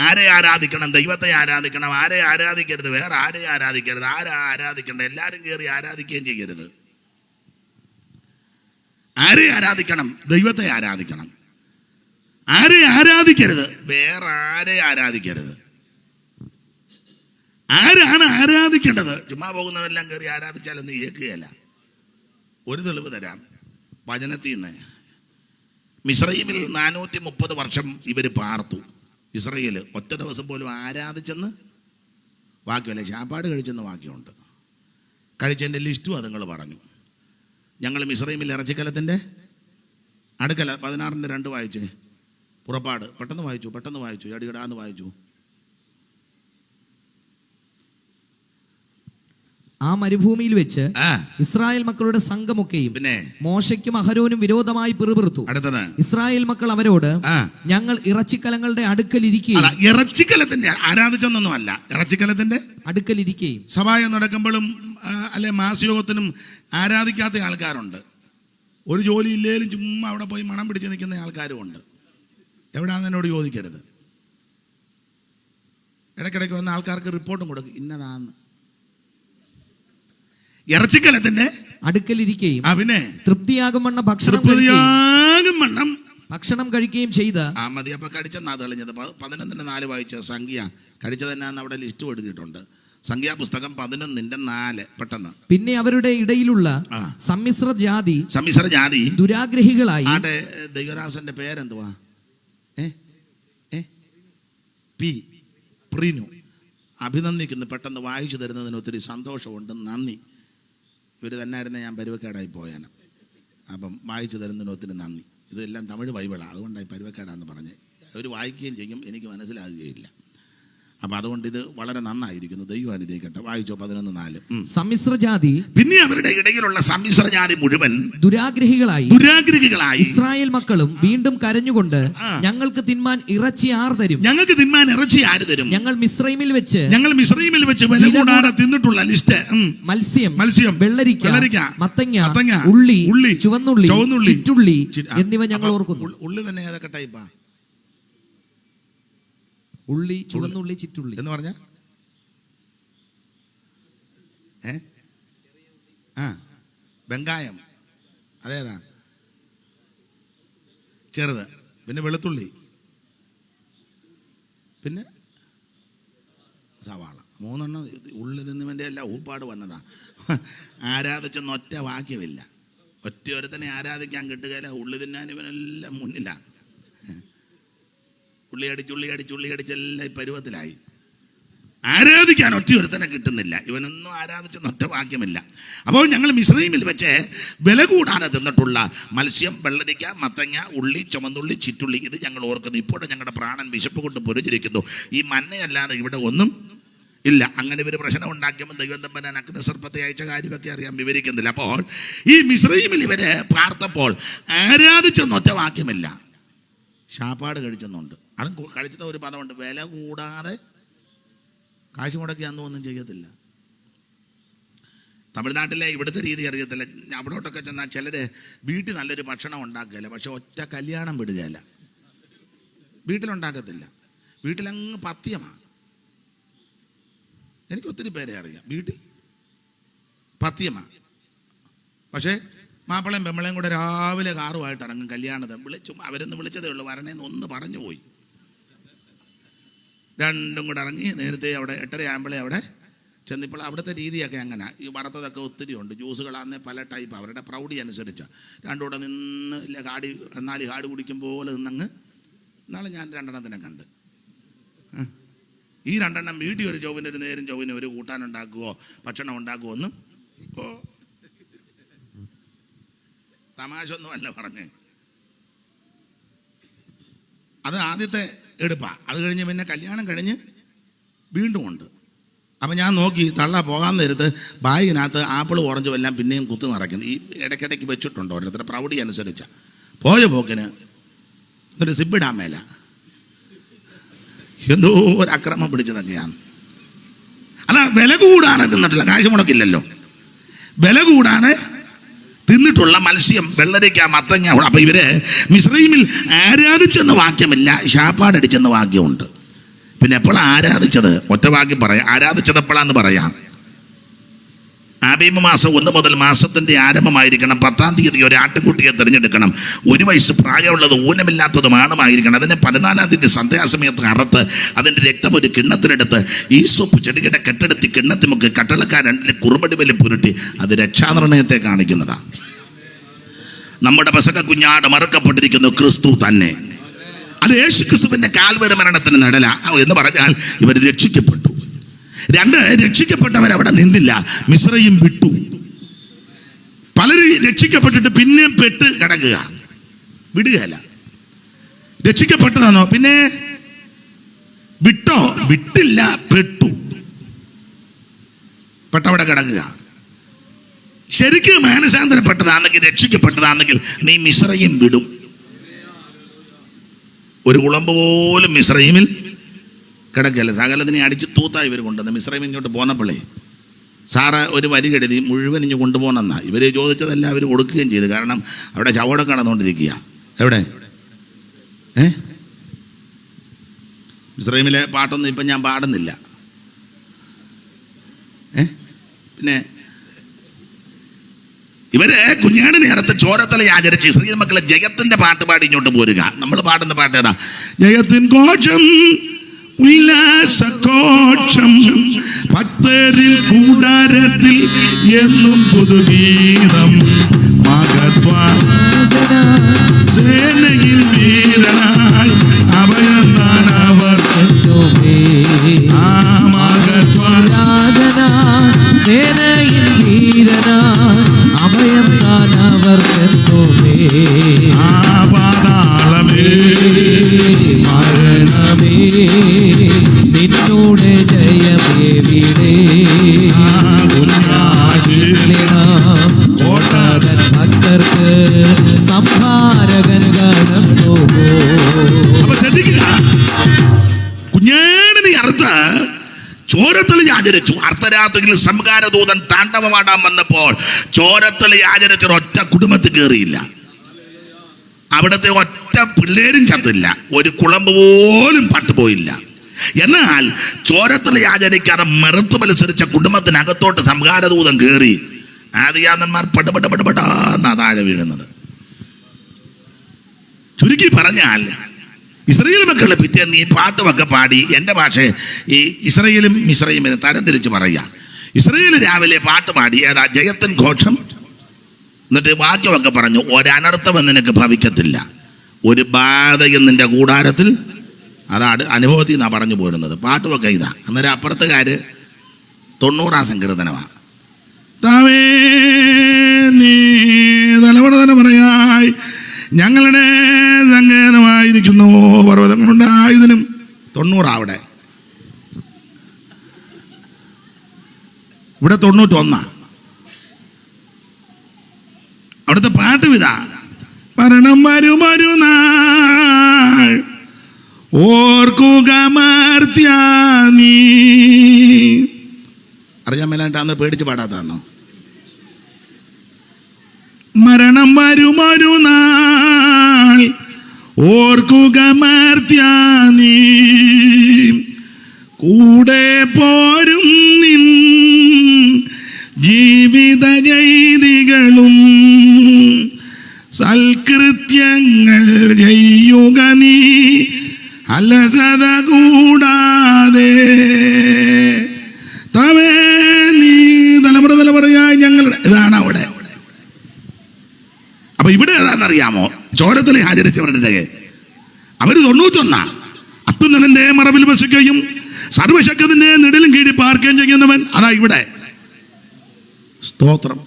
ആരെ ആരാധിക്കണം? ദൈവത്തെ ആരാധിക്കണം. ആരെ ആരാധിക്കരുത്? വേറെ ആരെ ആരാധിക്കരുത്? ആരാ ആരാധിക്കേണ്ട? എല്ലാവരും കയറി ആരാധിക്കുകയും ചെയ്യരുത്. ആരെ ആരാധിക്കണം? ദൈവത്തെ ആരാധിക്കണം. ആരെ ആരാധിക്കരുത്? വേറെ ആരെ ആരാധിക്കരുത്. ആരാണ് ആരാധിക്കേണ്ടത്? ചുമ്മാ പോകുന്നവരെല്ലാം കയറി ആരാധിച്ചാലൊന്നും ഏക്കുകയല്ല. ഒരു തെളിവ് തരാം വചനത്തിൽ നിന്ന്. മിസ്രയീമിൽ 430 വർഷം ഇവർ പാർത്തു. ഇസ്രയേൽ ഒറ്റ ദിവസം പോലും ആരാധിച്ചെന്ന് വാക്യമല്ല, ശാപ്പാട് കഴിച്ചെന്ന് വാക്യമുണ്ട്. കഴിച്ചതിൻ്റെ ലിസ്റ്റും അതുങ്ങൾ പറഞ്ഞു. ഞങ്ങൾ മിസ്രയീമിൽ ഇറച്ചിക്കലത്തിൻ്റെ അടുക്കല 16:2 വായിച്ചേ. പുറപ്പാട് പെട്ടെന്ന് വായിച്ചു അടികടാന്ന് വായിച്ചു. ആ മരുഭൂമിയിൽ വെച്ച് ഇസ്രായേൽ മക്കളുടെ സംഘമൊക്കെയും പിന്നെ മോശയ്ക്കും അഹരോനും വിരോധമായി പിറുപിറുത്തു. അടുത്തത് ഇസ്രായേൽ മക്കൾ അവരോട്, ഞങ്ങൾ ഇറച്ചിക്കലങ്ങളുടെ അടുക്കലിരിക്കുകയും. ഇറച്ചിക്കലത്തിന്റെ ആരാധിച്ചൊന്നൊന്നുമല്ല, ഇറച്ചിക്കലത്തിന്റെ അടുക്കലിരിക്കുകയും. സഭായം നടക്കുമ്പോഴും അല്ലെ മാസയോഗത്തിനും ആരാധിക്കാത്ത ആൾക്കാരുണ്ട്. ഒരു ജോലി ഇല്ലേലും ചുമ്മാ അവിടെ പോയി മണം പിടിച്ച് നിൽക്കുന്ന ആൾക്കാരും ഉണ്ട്. എവിടെയാണെന്ന് എന്നോട് ചോദിക്കരുത്. ഇടയ്ക്കിടയ്ക്ക് വന്ന ആൾക്കാർക്ക് റിപ്പോർട്ടും കൊടുക്കും, ഇന്നതാന്ന്. ഇറച്ചിക്കലത്തിന്റെ അടുക്കലിരിക്കുകയും പിന്നെ തൃപ്തിയാകും വണ്ണം ഭക്ഷണം കഴിക്കുകയും ചെയ്ത് മതി. അപ്പൊ കടിച്ചെന്നാ തെളിഞ്ഞത്. 11:4 വായിച്ച സംഖ്യ കടിച്ചതെന്നാന്ന് അവിടെ ലിസ്റ്റ് എഴുതിയിട്ടുണ്ട്. സംഖ്യാപുസ്തകം 11:4 പെട്ടെന്ന്. പിന്നെ അവരുടെ ഇടയിലുള്ള സമ്മിശ്ര ജാതി ദുരാഗ്രഹികളായി. ദൈവദാസന്റെ പേരെന്തുവാ? പ്രീനു. അഭിനന്ദിക്കുന്നു. പെട്ടെന്ന് വായിച്ചു തരുന്നതിന് ഒത്തിരി സന്തോഷമുണ്ട്, നന്ദി. ഇവർ തന്നെയായിരുന്നേ ഞാൻ പരുവക്കേടായി പോയാന്. അപ്പം വായിച്ചു തരുന്നതിന് ഒത്തിരി നന്ദി. ഇതെല്ലാം തമിഴ് ബൈബിളാണ്, അതുകൊണ്ടായി പരുവക്കേടാന്ന് പറഞ്ഞ്. അവർ വായിക്കുകയും ചെയ്യും, എനിക്ക് മനസ്സിലാകുകയില്ല. അപ്പൊ അതുകൊണ്ട് ഇത് വളരെ നന്നായിരിക്കുന്നു. ദൈവം അനുഗ്രഹിക്കട്ടെ. വായിച്ചോ 11:4. സമ്മിശ്ര ജാതി പിന്നെ അവരുടെ ഇടയിലുള്ള സമ്മിശ്ര ജാതി മുഴുവൻ ദുരാഗ്രഹികളായി ഇസ്രായേൽ മക്കളും വീണ്ടും കരഞ്ഞുകൊണ്ട്, ഞങ്ങൾക്ക് തിന്മാൻ ഇറച്ചി ആര് തരും? ഞങ്ങൾ മിസ്രയീമിൽ വെച്ച് വില കൂടാതെ തിന്നിട്ടുള്ള ലിസ്റ്റ്. മത്സ്യം, വെള്ളരിക്ക, മത്തങ്ങ, ഉള്ളി, ചുവന്നുള്ളി, ചുറ്റുള്ളി എന്നിവ ഞങ്ങൾ ഓർക്കുന്നു. ഉള്ളി തന്നെ ഏതൊക്കെ ടൈപ്പാ? ഉള്ളി, ചുവന്നുള്ളി, ചിറ്റുള്ളി എന്ന് പറഞ്ഞ വെങ്കായം അതേതാ? ചെറുത്. പിന്നെ വെളുത്തുള്ളി, പിന്നെ സവാള. 3 ഉള്ളി തിന്നുവൻ്റെ എല്ലാം ഊപ്പാട് വന്നതാ. ആരാധിച്ചൊന്നും ഒറ്റ വാക്യമില്ല. ഒറ്റ ഒരുത്തനെ ആരാധിക്കാൻ കിട്ടുകയില്ല. ഉള്ളി തിന്നാൻ ഇവനെല്ലാം മുന്നിലാണ്. ഉള്ളി അടിച്ചെല്ലാം ഈ പരുവത്തിലായി. ആരാധിക്കാൻ ഒറ്റ ഒരുത്തനെ കിട്ടുന്നില്ല. ഇവനൊന്നും ആരാധിച്ചെന്ന് ഒറ്റ വാക്യമില്ല. അപ്പോൾ ഞങ്ങൾ മിസ്രയീമിൽ വെച്ച് വില കൂടാതെ തിന്നിട്ടുള്ള മത്സ്യം, വെള്ളരിക്ക, മത്തങ്ങ, ഉള്ളി, ചുമന്നുള്ളി, ചിറ്റുള്ളി ഇത് ഞങ്ങൾ ഓർക്കുന്നു. ഇപ്പോഴും ഞങ്ങളുടെ പ്രാണൻ വിശപ്പ് കൊണ്ട് പൊരിഞ്ഞിരിക്കുന്നു. ഈ മന്നയല്ലാതെ ഇവിടെ ഒന്നും ഇല്ല. അങ്ങനെ ഇവർ പ്രശ്നം ഉണ്ടാക്കിയപ്പോൾ ദൈവം തമ്പൻ അഗ്നി സർപ്പത്തെ അയച്ച കാര്യമൊക്കെ അറിയാൻ വിവരിക്കുന്നില്ല. അപ്പോൾ ഈ മിസ്രയീമിൽ ഇവര് പാർത്തപ്പോൾ ആരാധിച്ചെന്ന് ഒറ്റ വാക്യമില്ല, ശാപ്പാട് കഴിച്ചെന്നുണ്ട്. അതും കഴിച്ചത് ഒരു പദമുണ്ട്, വില കൂടാതെ. കാശ് മുടക്കി അന്നും ഒന്നും ചെയ്യത്തില്ല. തമിഴ്നാട്ടിലെ ഇവിടുത്തെ രീതി അറിയത്തില്ല. അവിടോട്ടൊക്കെ ചെന്നാൽ ചിലര് വീട്ടിൽ നല്ലൊരു ഭക്ഷണം ഉണ്ടാക്കുകയില്ല, പക്ഷെ ഒറ്റ കല്യാണം വിടുകയില്ല. വീട്ടിലുണ്ടാക്കത്തില്ല. വീട്ടിലങ്ങ് പഥ്യമാണ്. എനിക്ക് ഒത്തിരി പേരെ അറിയാം, വീട്ടിൽ പഥ്യമാണ്. പക്ഷേ മാപ്പിളയും പെമ്മളയും കൂടെ രാവിലെ കാറുമായിട്ട് ഇറങ്ങും കല്യാണത്തിന്. അവരൊന്ന് വിളിച്ചതേ ഉള്ളൂ, വരണേന്ന് ഒന്ന് പറഞ്ഞു പോയി. രണ്ടും കൂടെ ഇറങ്ങി നേരത്തെ അവിടെ 8:30 ആകുമ്പോഴേ അവിടെ ചെന്നിപ്പോൾ അവിടുത്തെ രീതിയൊക്കെ അങ്ങനെ. ഈ വറുത്തതൊക്കെ ഒത്തിരി ഉണ്ട്. ജ്യൂസുകളാന്നേ പല ടൈപ്പ്, അവരുടെ പ്രൗഢി അനുസരിച്ച്. രണ്ടും കൂടെ നിന്ന് ഇല്ല കാടി 4 കാട് കുടിക്കും പോലെ നിന്നങ്ങ്. നാളെ ഞാൻ 2 കണ്ട്. ഈ 2 വീട്ടിൽ ഒരു ചൊവ്വിന് ഒരു നേരം ചൊവ്വിന് ഒരു കൂട്ടാനുണ്ടാക്കുവോ ഭക്ഷണം ഉണ്ടാക്കുവോ ഒന്നും തമാശ ഒന്നും അല്ല പറഞ്ഞേ. അത് ആദ്യത്തെ എടുപ്പാ. അത് കഴിഞ്ഞ് പിന്നെ കല്യാണം കഴിഞ്ഞ് വീണ്ടും ഉണ്ട്. അപ്പം ഞാൻ നോക്കി തള്ള പോകാൻ നേരത്ത് ബാഗിനകത്ത് ആപ്പിൾ ഓറഞ്ചും എല്ലാം പിന്നെയും കുത്തി നിറയ്ക്കുന്നു. ഈ ഇടയ്ക്കിടയ്ക്ക് വെച്ചിട്ടുണ്ട് ഓരോരുത്തരുടെ പ്രൗഢി അനുസരിച്ച. പോയ പോക്കിന് എന്നിട്ട് സിബിടാൻ മേല എന്തോ ഒരു അക്രമം പിടിച്ചതൊക്കെയാണ്. അല്ല, വില കൂടാതെ തിന്നിട്ടില്ല, കാശ് മുടക്കില്ലല്ലോ. വില കൂടാതെ തിന്നിട്ടുള്ള മത്സ്യം, വെള്ളരിക്ക, മത്തങ്ങ. അപ്പൊ ഇവര് മിസ്രയീമിൽ ആരാധിച്ചെന്ന വാക്യമില്ല, ശാപ്പാടടിച്ചെന്ന വാക്യമുണ്ട്. പിന്നെ എപ്പോഴാണ് ആരാധിച്ചത്? ഒറ്റവാക്കി പറയാം, ആരാധിച്ചത് എപ്പോഴാന്ന് പറയാം. ആബീമ മാസം 1 മുതൽ മാസത്തിന്റെ ആരംഭമായിരിക്കണം. 10-ാം തീയതി ഒരു ആട്ടുകുട്ടിയെ തിരഞ്ഞെടുക്കണം. 1 വയസ്സ് പ്രായമുള്ളത് ഊനമില്ലാത്തതും ആണുമായിരിക്കണം. അതിനെ 14-ാം തീയതി സന്ധ്യാസമയത്ത് അറുത്ത് അതിന്റെ രക്തം ഒരു കിണ്ണത്തിനെടുത്ത് ഈസോപ്പ് ചെടിയുടെ കെട്ടെടുത്തി കിണ്ണത്തിമുക്ക് കട്ടളക്കാരണ്ടിലെ കുറുമടിമേൽ പുരട്ടി അത് രക്ഷാനിർണയത്തെ കാണിക്കുന്നതാണ്. നമ്മുടെ പെസഹ കുഞ്ഞാട് മറക്കപ്പെട്ടിരിക്കുന്നു ക്രിസ്തു തന്നെ. അത് യേശു ക്രിസ്തുവിന്റെ കാൽവരി മരണത്തിന് നടല എന്ന് പറഞ്ഞാൽ ഇവർ രക്ഷിക്കപ്പെട്ടു. 2, രക്ഷിക്കപ്പെട്ടവരവിടെ നിന്നില്ല, മിസ്രയീം വിട്ടു. പലരും രക്ഷിക്കപ്പെട്ടിട്ട് പിന്നെയും പെട്ട് കിടക്കുക, വിടുകയല്ല. രക്ഷിക്കപ്പെട്ടതാണോ? പിന്നെ വിട്ടോ? വിട്ടില്ല, പെട്ടു. പെട്ടവിടെ കിടക്കുക. ശരിക്കും മാനസാന്തരപ്പെട്ടതാണെങ്കിൽ, രക്ഷിക്കപ്പെട്ടതാണെങ്കിൽ നീ മിസ്രയീം വിടും. ഒരു കുളമ്പ് പോലും മിസ്രയീമിൽ കിടക്കല്ല. സകലത്തിനെ അടിച്ച് തൂത്തായി ഇവർ കൊണ്ടുവന്ന് മിസ്രയീം ഇങ്ങോട്ട് പോന്നപ്പോഴേ സാറ് ഒരു വരി കെടുതി മുഴുവൻ ഇഞ്ഞ് കൊണ്ടുപോകണമെന്നാണ് ഇവർ ചോദിച്ചതെല്ലാം അവർ കൊടുക്കുകയും ചെയ്തു. കാരണം അവിടെ ചവടൊക്കെ നടന്നുകൊണ്ടിരിക്കുക. എവിടെ മിസ്രയീമിലെ പാട്ടൊന്നും ഇപ്പം ഞാൻ പാടുന്നില്ല. പിന്നെ ഇവര് കുഞ്ഞാട് നേരത്തെ ചോരത്തല ആചരിച്ച് ഇസ്രായേൽ മക്കളെ ജയത്തിന്റെ പാട്ട് പാടി ഇങ്ങോട്ട് പോരുക. നമ്മൾ പാടുന്ന പാട്ട് ഏതാ? ജയത്തിൻ കോശം ഉല്ലാസകോശം ഭക്തരിൽ കൂടാരത്തിൽ എന്നും പുതുഗീതം സേനയിൽ വീരനായി അഭയം താനവർ സേനയിൽ വീരനായി അഭയം താനവർക്കെത്തുമേ. പാതാളമേ മരണമേ നിന്നോട് ജയമേവിടെ കോട്ടകൻ ഭക്തർക്ക് സംഹാരകൻ കടന്നു. അപ്പൊ ശ്രദ്ധിക്കുക, കുഞ്ഞാടിനെ അറുത്ത് ചോരത്തളി ആചരിച്ചു. അർദ്ധരാത്രിയിൽ സംഹാരദൂതൻ താണ്ഡവമാടാൻ വന്നപ്പോൾ ചോരത്തളി ആചരിച്ച ഒറ്റ കുടുംബത്തിൽ കയറിയില്ല. അവിടുത്തെ ഒറ്റ പിള്ളേരും ചത്തില്ല, ഒരു കുളമ്പ് പോലും പട്ടുപോയില്ല. എന്നാൽ ചോരത്തളി ആചരിക്കാതെ മറുത്തു മത്സരിച്ച കുടുംബത്തിനകത്തോട്ട് സംഹാരദൂതൻ കയറി. ആദിയാനന്മാർ പടപടപടപടാന്നാ താഴെ വീഴുന്നത്. ചുരുക്കി പറഞ്ഞാൽ ഇസ്രായേൽ മക്കളുടെ പിറ്റേന്ന് ഈ പാട്ടുമൊക്കെ പാടി, എൻ്റെ ഭാഷ ഈ ഇസ്രായേലും മിസ്രയീമിനെ തരംതിരിച്ച് പറയുക. ഇസ്രായേൽ രാവിലെ പാട്ട് പാടി, ഏതാ ജയത്തിൻ ഘോഷം. എന്നിട്ട് വാക്യമൊക്കെ പറഞ്ഞു, ഒരനർത്ഥം നിനക്ക് ഭവിക്കത്തില്ല, ഒരു ബാധയും നിന്റെ കൂടാരത്തിൽ. അതാണ് അനുഭവത്തിൽ നിന്നാണ് പറഞ്ഞു പോരുന്നത്. പാട്ടുമൊക്കെ ഇതാ. അന്നേരം അപ്പുറത്തുകാര് 90-ാം സങ്കീർത്തനമാണ്. താവേ നീ തലമുറ തലമുറയായി ഞങ്ങളുടെ സങ്കേതമായിരിക്കുന്നു, പർവ്വതങ്ങളുണ്ടായതിനും. 90 അവിടെ, ഇവിടെ 91. അവിടുത്തെ പാട്ട് ഇതാ. മരണം വരുമൊരു നാൾ ഓർക്കുക മർത്യാ നീ. അറിയാൻ മേലാണ്ടാന്ന് പേടിച്ച് പാടാത്താന്നോ? മരണം വരുമൊരു നാൾ ഓർക്കുക മർത്യാ നീ, കൂടെ പോരും നിൻ ജീവിത ചെയ്തികളും സൽകൃത്യങ്ങൾ ചെയ്യുക നീ അലസത കൂടാതെ. തവേ നീ തലമുറ തലമുറയായി ഞങ്ങളുടെ. ഇതാണ് അവിടെ. അപ്പൊ ഇവിടെ ഏതാണെന്നറിയാമോ? ചോരത്തളി ആചരിച്ചവരുടെ അവർ 91. അത്യുന്നതന്റെ മറവിൽ വസിക്കുകയും സർവശക്തന്റെ നിഴലും കീഴി പാർക്കുകയും ചെയ്യുന്നവൻ. അതാ ഇവിടെ. സ്തോത്രം.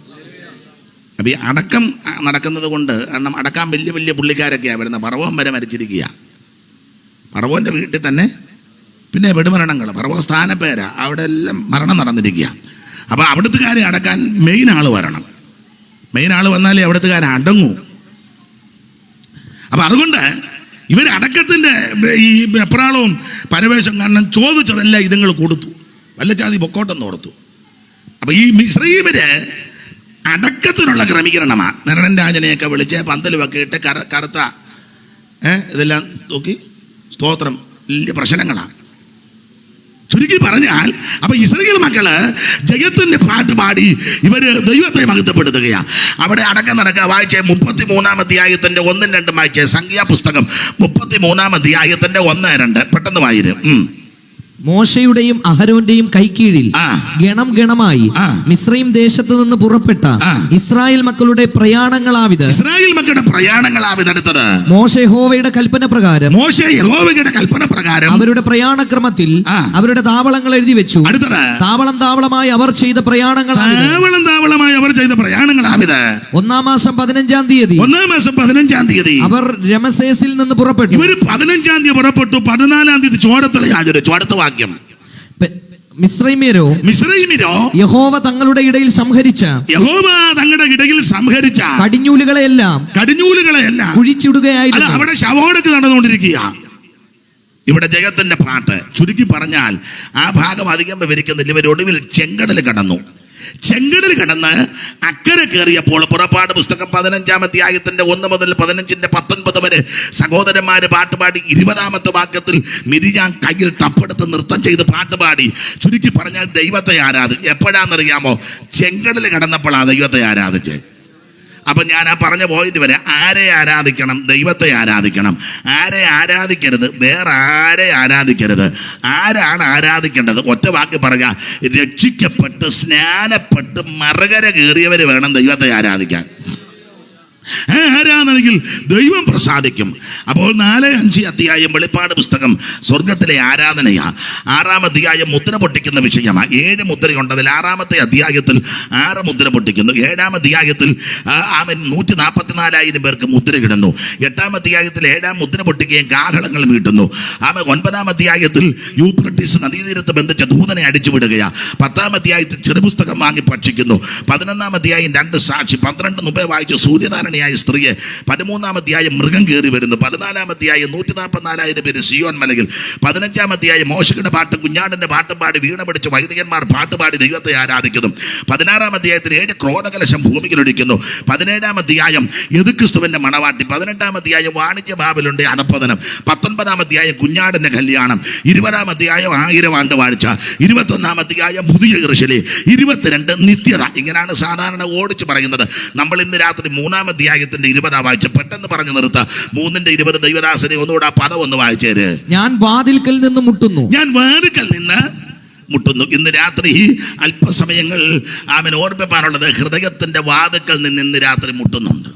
അപ്പൊ ഈ അടക്കം നടക്കുന്നത് കൊണ്ട്, കാരണം അടക്കാൻ വലിയ വലിയ പുള്ളിക്കാരൊക്കെയാണ് വരുന്നത്. പറവോൻ വരെ മരിച്ചിരിക്കുക. പറവോന്റെ വീട്ടിൽ തന്നെ പിന്നെ വെടിമരണങ്ങൾ, പറവോ സ്ഥാനപ്പേരാ, അവിടെ എല്ലാം മരണം നടന്നിരിക്കുക. അപ്പൊ അവിടുത്തുകാരെ അടക്കാൻ മെയിൻ ആള് വരണം. മെയിൻ ആള് വന്നാലേ അവിടുത്തുകാരെ അടങ്ങൂ. അപ്പൊ അതുകൊണ്ട് ഇവർ അടക്കത്തിന്റെ ഈ വെപ്രാളവും പരവേശം കാരണം ചോദിച്ചതെല്ലാം ഇതുങ്ങൾ കൊടുത്തു. വല്ല ജാതി പൊക്കോട്ടെന്ന് ഓർത്തു. അപ്പൊ ഈ മിസ്രയീമിന് അടക്കത്തിനുള്ള ക്രമീകരണമാണ്. നരണൻ രാജനെയൊക്കെ വിളിച്ച് പന്തലുമൊക്കെ ഇട്ട് കറുത്ത ഇതെല്ലാം തൂക്കി. സ്തോത്രം. വലിയ പ്രശ്നങ്ങളാണ്. ചുരുക്കി പറഞ്ഞാൽ അപ്പൊ ഇസ്രായേൽ മക്കള് ജയത്തിന്റെ പാട്ട് പാടി ഇവര് ദൈവത്തെ മഹത്വപ്പെടുത്തുകയാണ്. അവിടെ അടക്കം നടക്കുക. വായിച്ചേ 33-ാം അധ്യായത്തിന്റെ 1-2 വായിച്ചേ. സംഖ്യാപുസ്തകം 33-ാം അധ്യായത്തിന്റെ 1-2 പെട്ടെന്ന് വായിരും. മോശയുടെയും അഹരോന്റെയും കൈക്കീഴിൽ ഗണം ഗണമായി മിസ്രയീം ദേശത്ത് നിന്ന് പുറപ്പെട്ട ഇസ്രായേൽ മക്കളുടെ പ്രയാണങ്ങളാവിത്. ഇസ്രായേൽ മക്കളുടെ പ്രയാണങ്ങളാവിത്. അടുത്തത് മോശ യഹോവയുടെ കൽപ്പന പ്രകാരം അവരുടെ പ്രയാണക്രമത്തിൽ അവരുടെ താവളങ്ങൾ എഴുതി വെച്ചു. അടുത്തത് താവളം താവളമായി അവർ ചെയ്ത പ്രയാണങ്ങളാവിത്. 1-ാം മാസം 15-ാം തീയതി അവർ രമസേസിൽ നിന്ന് പുറപ്പെട്ടു. ഇവർ 15-ാം തീയതി പുറപ്പെട്ടു. 14-ാം തീയതി ചോരത്തല ആചരിച്ചു. അടുത്ത വാക്യം. മിസ്രൈമ്യരോ യഹോവ തങ്ങളുടെ ഇടയിൽ സംഹരിച്ച കടിഞ്ഞൂലുകളെയെല്ലാം കുഴിച്ചിടുകയായിരുന്നു. അവിടെ ശവോടൊക്കെ നടന്നുകൊണ്ടിരിക്കുക. ഇവിടെ ജയത്തിന്റെ പാട്ട്. ചുരുക്കി പറഞ്ഞാൽ ആ ഭാഗം അധികം വിവരിക്കുന്നില്ല. ഇവർ ഒടുവിൽ ചെങ്കടൽ കടന്നു. ചെങ്കടൽ കടന്ന് അക്കരെ കയറിയപ്പോൾ പുറപ്പാട് പുസ്തകം 15-ാം അധ്യായത്തിന്റെ 1 മുതൽ 15-ന്റെ 19 വരെ സഹോദരന്മാര് പാട്ടുപാടി. 20-ാമത്തെ വാക്യത്തിൽ മിരിയാം കയ്യിൽ തപ്പെടുത്ത് നൃത്തം ചെയ്ത് പാട്ടുപാടി. ചുരുക്കി പറഞ്ഞാൽ ദൈവത്തെ ആരാധിച്ചു. എപ്പോഴാണെന്നറിയാമോ? ചെങ്കടൽ കടന്നപ്പോഴാണ് ദൈവത്തെ ആരാധിച്ചത്. അപ്പൊ ഞാൻ ആ പറഞ്ഞ പോയിന്റ് വരെ, ആരെ ആരാധിക്കണം? ദൈവത്തെ ആരാധിക്കണം. ആരെ ആരാധിക്കരുത്? വേറെ ആരെ ആരാധിക്കരുത്. ആരാണ് ആരാധിക്കേണ്ടത്? ഒറ്റ വാക്ക് പറയാ, രക്ഷിക്കപ്പെട്ട് സ്നാനപ്പെട്ട് മറുകര കയറിയവര് വേണം ദൈവത്തെ ആരാധിക്കാൻ. ആരാധനയിൽ ദൈവം പ്രസാദിക്കും. അപ്പോൾ 4-5 അധ്യായം വെളിപ്പാട് പുസ്തകം സ്വർഗത്തിലെ ആരാധനയാ. 6-ാം അധ്യായം മുദ്ര പൊട്ടിക്കുന്ന വിഷയമാണ്. 7 മുദ്രയുണ്ട്. അതിൽ 6-ാമത്തെ അധ്യായത്തിൽ 6 മുദ്ര പൊട്ടിക്കുന്നു. 7-ാം അധ്യായത്തിൽ 144,000 പേർക്ക് മുദ്ര കിടുന്നു. 8-ാം അധ്യായത്തിൽ 7-ാം മുദ്ര പൊട്ടിക്കുകയും കാഹളങ്ങൾ മീട്ടുന്നു. 9-ാം അധ്യായത്തിൽ യൂഫ്രട്ടീസ് നദീതീരത്ത് ബന്ധിച്ച ദൂതനെ അടിച്ചുവിടുകയാണ്. 10-ാം അധ്യായത്തിൽ ചെറുപുസ്തകം വാങ്ങി ഭക്ഷിക്കുന്നു. 11-ാം അധ്യായം 2 സാക്ഷി. 12 മുമ്പേ വായിച്ചു സൂര്യധാരണ സ്ത്രീയെ. 13-ാം അധ്യായം മൃഗം കയറി വരുന്നു. 14-ാം അധ്യായം 144,000 പേര് സിയോൻ മലയിൽ. 15-ാം അധ്യായം മോശയുടെ പാട്ട്, കുഞ്ഞാടിന്റെ പാട്ടും പാടി വീണ പിടിച്ച് വൈദികന്മാർ പാട്ടുപാടി ദൈവത്തെ ആരാധിക്കുന്നു. 16-ാം അധ്യായത്തിൽ 7 ക്രോധകലശം ഭൂമിയിലൊഴിക്കുന്നു. 17-ാം അധ്യായം യെഹൂക്രിസ്തുവിന്റെ മണവാട്ടി. 18-ാം അധ്യായം വാണിജ്യ ബാബിലുണ്ട് അധപ്പതനം. 19-ാം അധ്യായം കുഞ്ഞാടിന്റെ കല്യാണം. 20-ാം അധ്യായം 1000 ആണ്ട് വാഴ്ച. 21-ാം അധ്യായം പുതിയ യെരൂശലേം. 22 നിത്യത. ഇങ്ങനെയാണ് സാധാരണ ഓടിച്ച് പറയുന്നത്. നമ്മൾ ഇന്ന് രാത്രി 3-ാം അധ്യായത്തിന്റെ 20 വായിച്ച. പെട്ടെന്ന് പറഞ്ഞു നിർത്ത. 3-ന്റെ 20 ദൈവദാസനെ ഒന്നുകൂടെ ആ പദം ഒന്ന് വായിച്ചേര്. ഞാൻ വാതിൽക്കൽ നിന്ന് മുട്ടുന്നു. ഇന്ന് രാത്രി അല്പസമയങ്ങൾ ഓർമ്മിപ്പാനുള്ളത്, ഹൃദയത്തിന്റെ വാതിൽക്കൽ നിന്ന് ഇന്ന് രാത്രി മുട്ടുന്നുണ്ട്.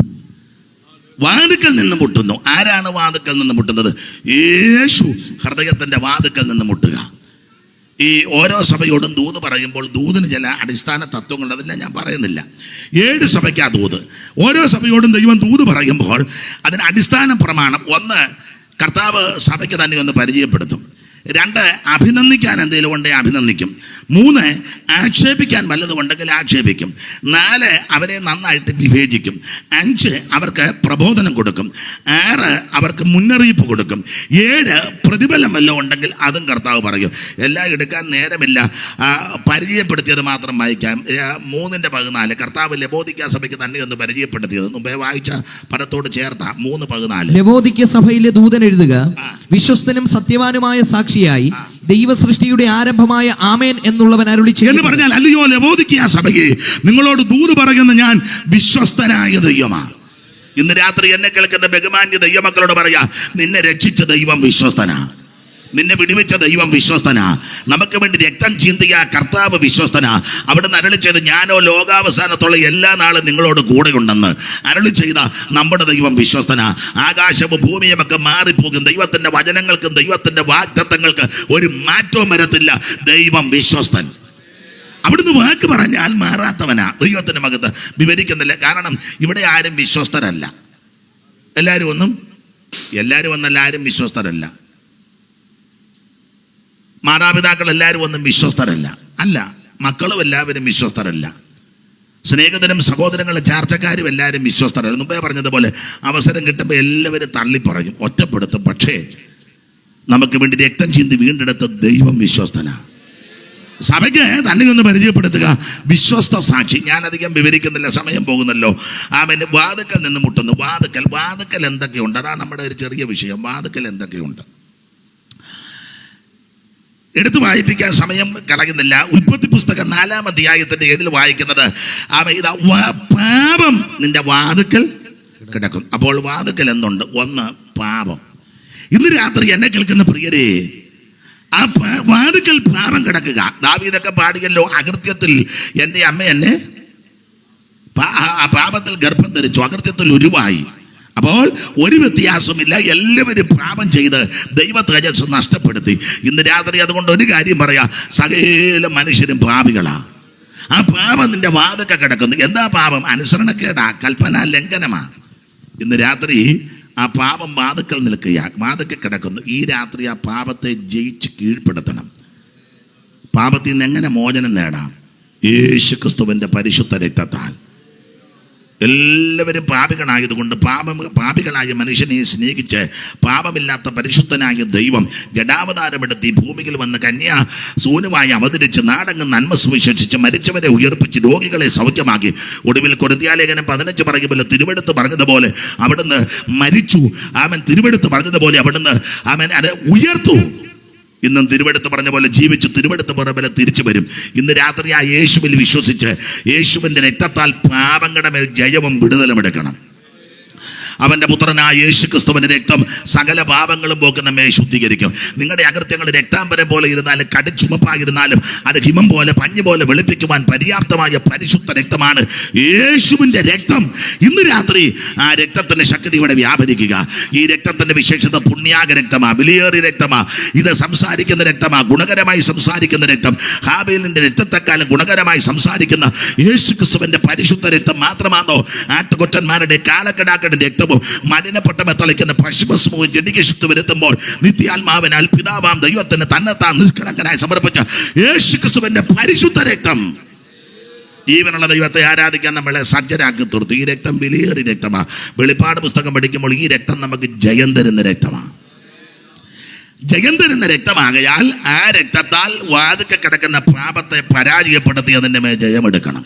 വാതിൽക്കൽ നിന്ന് മുട്ടുന്നു. ആരാണ് വാതിൽക്കൽ നിന്ന് മുട്ടുന്നത്? യേശു ഹൃദയത്തിന്റെ വാതിൽക്കൽ നിന്ന് മുട്ടുക. ഈ ഓരോ സഭയോടും ദൂത് പറയുമ്പോൾ ദൂതിന് ചില അടിസ്ഥാന തത്വങ്ങൾ, അതെല്ലാം ഞാൻ പറയുന്നില്ല. 7 സഭയ്ക്കാ ദൂത്. ഓരോ സഭയോടും ദൈവം ദൂത് പറയുമ്പോൾ അതിന് അടിസ്ഥാന പ്രമാണം: 1, കർത്താവ് സഭയ്ക്ക് തന്നെ ഒന്ന് പരിചയപ്പെടുത്തും. 2, അഭിനന്ദിക്കാൻ എന്തെങ്കിലും ഉണ്ടെങ്കിൽ അഭിനന്ദിക്കും. 3, ആക്ഷേപിക്കാൻ വല്ലതുമുണ്ടെങ്കിൽ ആക്ഷേപിക്കും. 4, അവരെ നന്നായിട്ട് വിവേചിക്കും. 5, അവർക്ക് പ്രബോധനം കൊടുക്കും. 6, അവർക്ക് മുന്നറിയിപ്പ് കൊടുക്കും. 7, പ്രതിഫലം വല്ലതും ഉണ്ടെങ്കിൽ അതും കർത്താവ് പറയും. എല്ലാം എടുക്കാൻ നേരമില്ല, പരിചയപ്പെടുത്തിയത് മാത്രം വായിക്കാം. 3-ന്റെ 14 കർത്താവ് ലവോദിക്ക സഭയ്ക്ക് തന്നെ ഒന്ന് പരിചയപ്പെടുത്തിയത് മുമ്പേ വായിച്ച പദത്തോട് ചേർത്ത 3:14. ലവോദിക്ക സഭയിലെ ദൂതൻ എഴുതുക: വിശ്വസ്തനും സത്യവാനുമായ സാക്ഷി ദൈവസൃഷ്ടിയുടെ ആരംഭമായ ആമേൻ എന്നുള്ളവൻ അരുളി എന്ന് പറഞ്ഞാൽ, അല്ലയോ ലവോദിക്ക സഭയെ, നിങ്ങളോട് ദൂത് പറയുന്ന ഞാൻ വിശ്വസ്തനായ ദൈവമാണ്. ഇന്ന് രാത്രി എന്നെ കേൾക്കുന്ന ബഹുമാന്യ ദൈവമക്കളോട് പറയാ, നിന്നെ രക്ഷിച്ച ദൈവം വിശ്വസ്തനാ. നിന്നെ വിടുവിച്ച ദൈവം വിശ്വസ്തനാ. നമുക്ക് വേണ്ടി രക്തം ചീന്തിയ കർത്താവ് വിശ്വസ്തനാ. അവിടുന്ന് അരുളി ചെയ്ത്, ഞാനോ ലോകാവസാനത്തുള്ള എല്ലാ നാളും നിങ്ങളോട് കൂടെ ഉണ്ടെന്ന് അരുളി ചെയ്ത നമ്മുടെ ദൈവം വിശ്വസ്തനാ. ആകാശവും ഭൂമിയും ഒക്കെ മാറിപ്പോകും, ദൈവത്തിന്റെ വചനങ്ങൾക്കും ദൈവത്തിന്റെ വാഗ്ദത്തങ്ങൾക്ക് ഒരു മാറ്റവും വരത്തില്ല. ദൈവം വിശ്വസ്തൻ. അവിടുന്ന് വാക്ക് പറഞ്ഞാൽ മാറാത്തവനാ. ദൈവത്തിന്റെ മകത്ത് വിവരിക്കുന്നില്ല. കാരണം ഇവിടെ ആരും വിശ്വസ്തരല്ല. എല്ലാവരും ഒന്നല്ല, ആരും വിശ്വസ്തരല്ല. മാതാപിതാക്കൾ എല്ലാവരും ഒന്നും വിശ്വസ്തരല്ല. മക്കളും എല്ലാവരും വിശ്വസ്തരല്ല. സ്നേഹിതരും സഹോദരങ്ങളും ചാർച്ചക്കാരും എല്ലാവരും വിശ്വസ്തരല്ല. മുമ്പേ പറഞ്ഞതുപോലെ അവസരം കിട്ടുമ്പോൾ എല്ലാവരും തള്ളിപ്പറയും, ഒറ്റപ്പെടുത്തും. പക്ഷേ നമുക്ക് വേണ്ടി രക്തം ചീന്തി വീണ്ടെടുത്ത ദൈവം വിശ്വസ്തനാ. സഭയ്ക്ക് തന്നെ ഒന്ന് പരിചയപ്പെടുത്തുക. വിശ്വസ്ത സാക്ഷി. ഞാൻ അധികം വിവരിക്കുന്നില്ല, സമയം പോകുന്നല്ലോ. വാതിക്കൽ നിന്ന് മുട്ടുന്നു. വാതിക്കൽ എന്തൊക്കെയുണ്ട്? അതാ നമ്മുടെ ഒരു ചെറിയ വിഷയം. വാതിക്കൽ എന്തൊക്കെയുണ്ട്? എടുത്തു വായിപ്പിക്കാൻ സമയം കളയുന്നില്ല. ഉൽപ്പത്തി പുസ്തകം 4-ാം അധ്യായത്തിന്റെ 7 വായിക്കുന്നത്, ഇതാ പാപം നിന്റെ വാതുക്കൽ കിടക്കും. അപ്പോൾ വാതുക്കൽ എന്തുണ്ട്? ഒന്ന്, പാപം. ഇന്ന് രാത്രി എന്നെ കേൾക്കുന്ന പ്രിയരെ, ആ വാതുക്കൽ പാപം കിടക്കുക. ദാവീദൊക്കെ പാടിയല്ലോ, അകൃത്യത്തിൽ എൻ്റെ അമ്മ എന്നെ പാപത്തിൽ ഗർഭം ധരിച്ചു, അകൃത്യത്തിൽ ഉരുവായി. അപ്പോൾ ഒരു വ്യത്യാസമില്ല, എല്ലാവരും പാപം ചെയ്ത് ദൈവ തേജസ് നഷ്ടപ്പെടുത്തി. ഇന്ന് രാത്രി അതുകൊണ്ട് ഒരു കാര്യം പറയാം, സകല മനുഷ്യരും പാപികളാ. ആ പാപം നിന്റെ വാതൊക്കെ കിടക്കുന്നു. എന്താ പാപം? അനുസരണക്കേടാ, കൽപ്പന ലംഘനമാ. ഇന്ന് രാത്രി ആ പാപം വാതുക്കൽ നിൽക്കുക, വാതുക്കൽ കിടക്കുന്നു. ഈ രാത്രി ആ പാപത്തെ ജയിച്ച് കീഴ്പ്പെടുത്തണം. പാപത്തിൽ നിന്ന് എങ്ങനെ മോചനം നേടാം? യേശു ക്രിസ്തുവിന്റെ പരിശുദ്ധ രക്തത്താൽ. എല്ലാവരും പാപികളായതുകൊണ്ട് പാപികളായ മനുഷ്യനെ സ്നേഹിച്ച് പാപമില്ലാത്ത പരിശുദ്ധനായ ദൈവം ജഡാവതാരമെടുത്ത് ഈ ഭൂമിയിൽ വന്ന് കന്യാ സൂനുമായി അവതരിച്ച് നാടെങ്ങും നന്മ സുവിശേഷിച്ച് മരിച്ചവരെ ഉയർപ്പിച്ച് രോഗികളെ സൗഖ്യമാക്കി. ഒടുവിൽ കൊരിന്ത്യലേഖനം 15 പറയുമ്പോൾ തിരുവെടുത്ത് പറഞ്ഞതുപോലെ അവിടുന്ന് മരിച്ചു. അവൻ തിരുവെടുത്ത് പറഞ്ഞതുപോലെ അവിടുന്ന് അവൻ അത് ഉയർത്തു. ഇന്നും തിരുവെടുത്ത് പറഞ്ഞ പോലെ ജീവിച്ചു, തിരുവെടുത്ത് പറഞ്ഞ പോലെ തിരിച്ചു വരും. ഇന്ന് രാത്രി ആ യേശുവിൽ വിശ്വസിച്ച് യേശുവിൻ്റെ രക്തത്താൽ പാപങ്ങളുടെ മേൽ ജയവും വിടുതലും എടുക്കണം. അവന്റെ പുത്രനായ യേശു ക്രിസ്തുവിന്റെ രക്തം സകല പാപങ്ങളും പോക്ക് നമ്മെ ശുദ്ധീകരിക്കും. നിങ്ങളുടെ അകൃത്യങ്ങൾ രക്താംബരം പോലെ ഇരുന്നാലും കടുച്ചുമപ്പായിരുന്നാലും അത് ഹിമം പോലെ പഞ്ഞു പോലെ വെളുപ്പിക്കുവാൻ പര്യാപ്തമായ പരിശുദ്ധ രക്തമാണ് യേശുവിന്റെ രക്തം. ഇന്ന് രാത്രി ആ രക്തത്തിന്റെ ശക്തി ഇവിടെ വ്യാപരിക്കുക. ഈ രക്തത്തിന്റെ വിശേഷത പുണ്യാക രക്തമാ, വിലയേറിയ രക്തമാ. ഇത് സംസാരിക്കുന്ന രക്തമാ, ഗുണകരമായി സംസാരിക്കുന്ന രക്തം. ഹാബേലിന്റെ രക്തത്തെക്കാളും ഗുണകരമായി സംസാരിക്കുന്ന യേശു ക്രിസ്തുവിന്റെ പരിശുദ്ധ രക്തം മാത്രമാണോ ആട്ടുകൊറ്റന്മാരുടെ കാലക്കടാക്കളുടെ രക്തം മലിനപ്പെട്ട തളിക്കുന്ന പശുഭസ്മവും ജഡിക ശുദ്ധി വരുത്തുമ്പോൾ നിത്യാത്മാവിനാൽ പിതാവാം ദൈവത്തിന് തന്നെത്താൻ നിഷ്കളങ്കനായി സമർപ്പിച്ച യേശു ക്രിസ്തുവിന്റെ പരിശുദ്ധ രക്തം ജീവനുള്ള ദൈവത്തെ ആരാധിക്കാൻ നമ്മളെ സജ്ജരാക്കി തീർത്തു. ഈ രക്തം വിലയേറിയ രക്തമാണ്. വെളിപ്പാട് പുസ്തകം പഠിക്കുമ്പോൾ ഈ രക്തം നമുക്ക് ജയം തരുന്ന രക്തമാണ്. ജയം തരുന്ന രക്തമാകയാൽ ആ രക്തത്താൽ വാതുക്കെ കിടക്കുന്ന പാപത്തെ പരാജയപ്പെടുത്തി അതിൻ്റെ മേൽ ജയമെടുക്കണം.